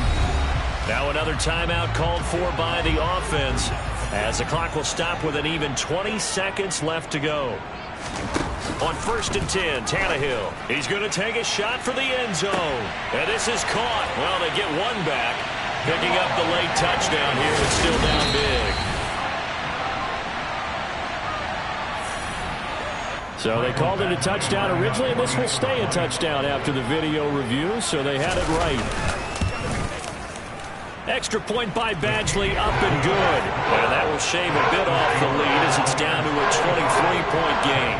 Now another timeout called for by the offense, as the clock will stop with an even 20 seconds left to go. On 1st and 10, Tannehill. He's going to take a shot for the end zone. And this is caught. Well, they get one back. Picking up the late touchdown here, but still down big. So they called it a touchdown originally, and this will stay a touchdown after the video review, so they had it right. Extra point by Badgley, up and good. And that will shave a bit off the lead as it's down to a 23-point game.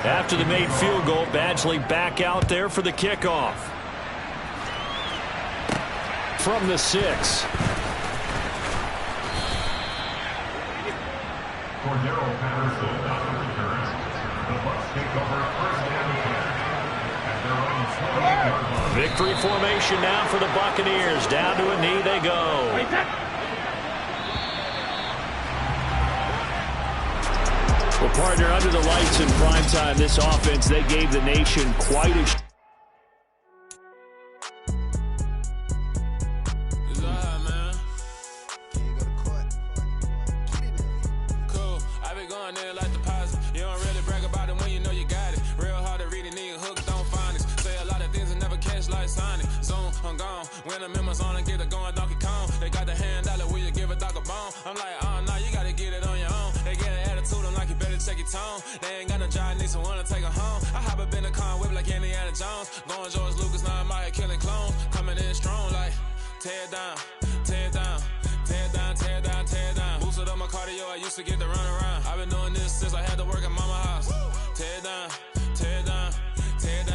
After the made field goal, Badgley back out there for the kickoff. From the 6. Victory formation now for the Buccaneers. Down to a knee they go. Well, partner, under the lights in primetime, this offense, they gave the nation quite a... When the members on and get it going Donkey Kong, they got the hand dollar, will you give a dog a bone? I'm like, oh no, you gotta get it on your own. They get an attitude, I'm like, you better check your tone. They ain't got no job, need someone to take her home. I hop up in the car, whip like Indiana Jones. Going George Lucas, now I'm out here killing clones. Coming in strong like, tear down, tear down, tear down, tear down, tear down. Boosted up my cardio, I used to get to run around. I've been doing this since I had to work at mama house. Tear down.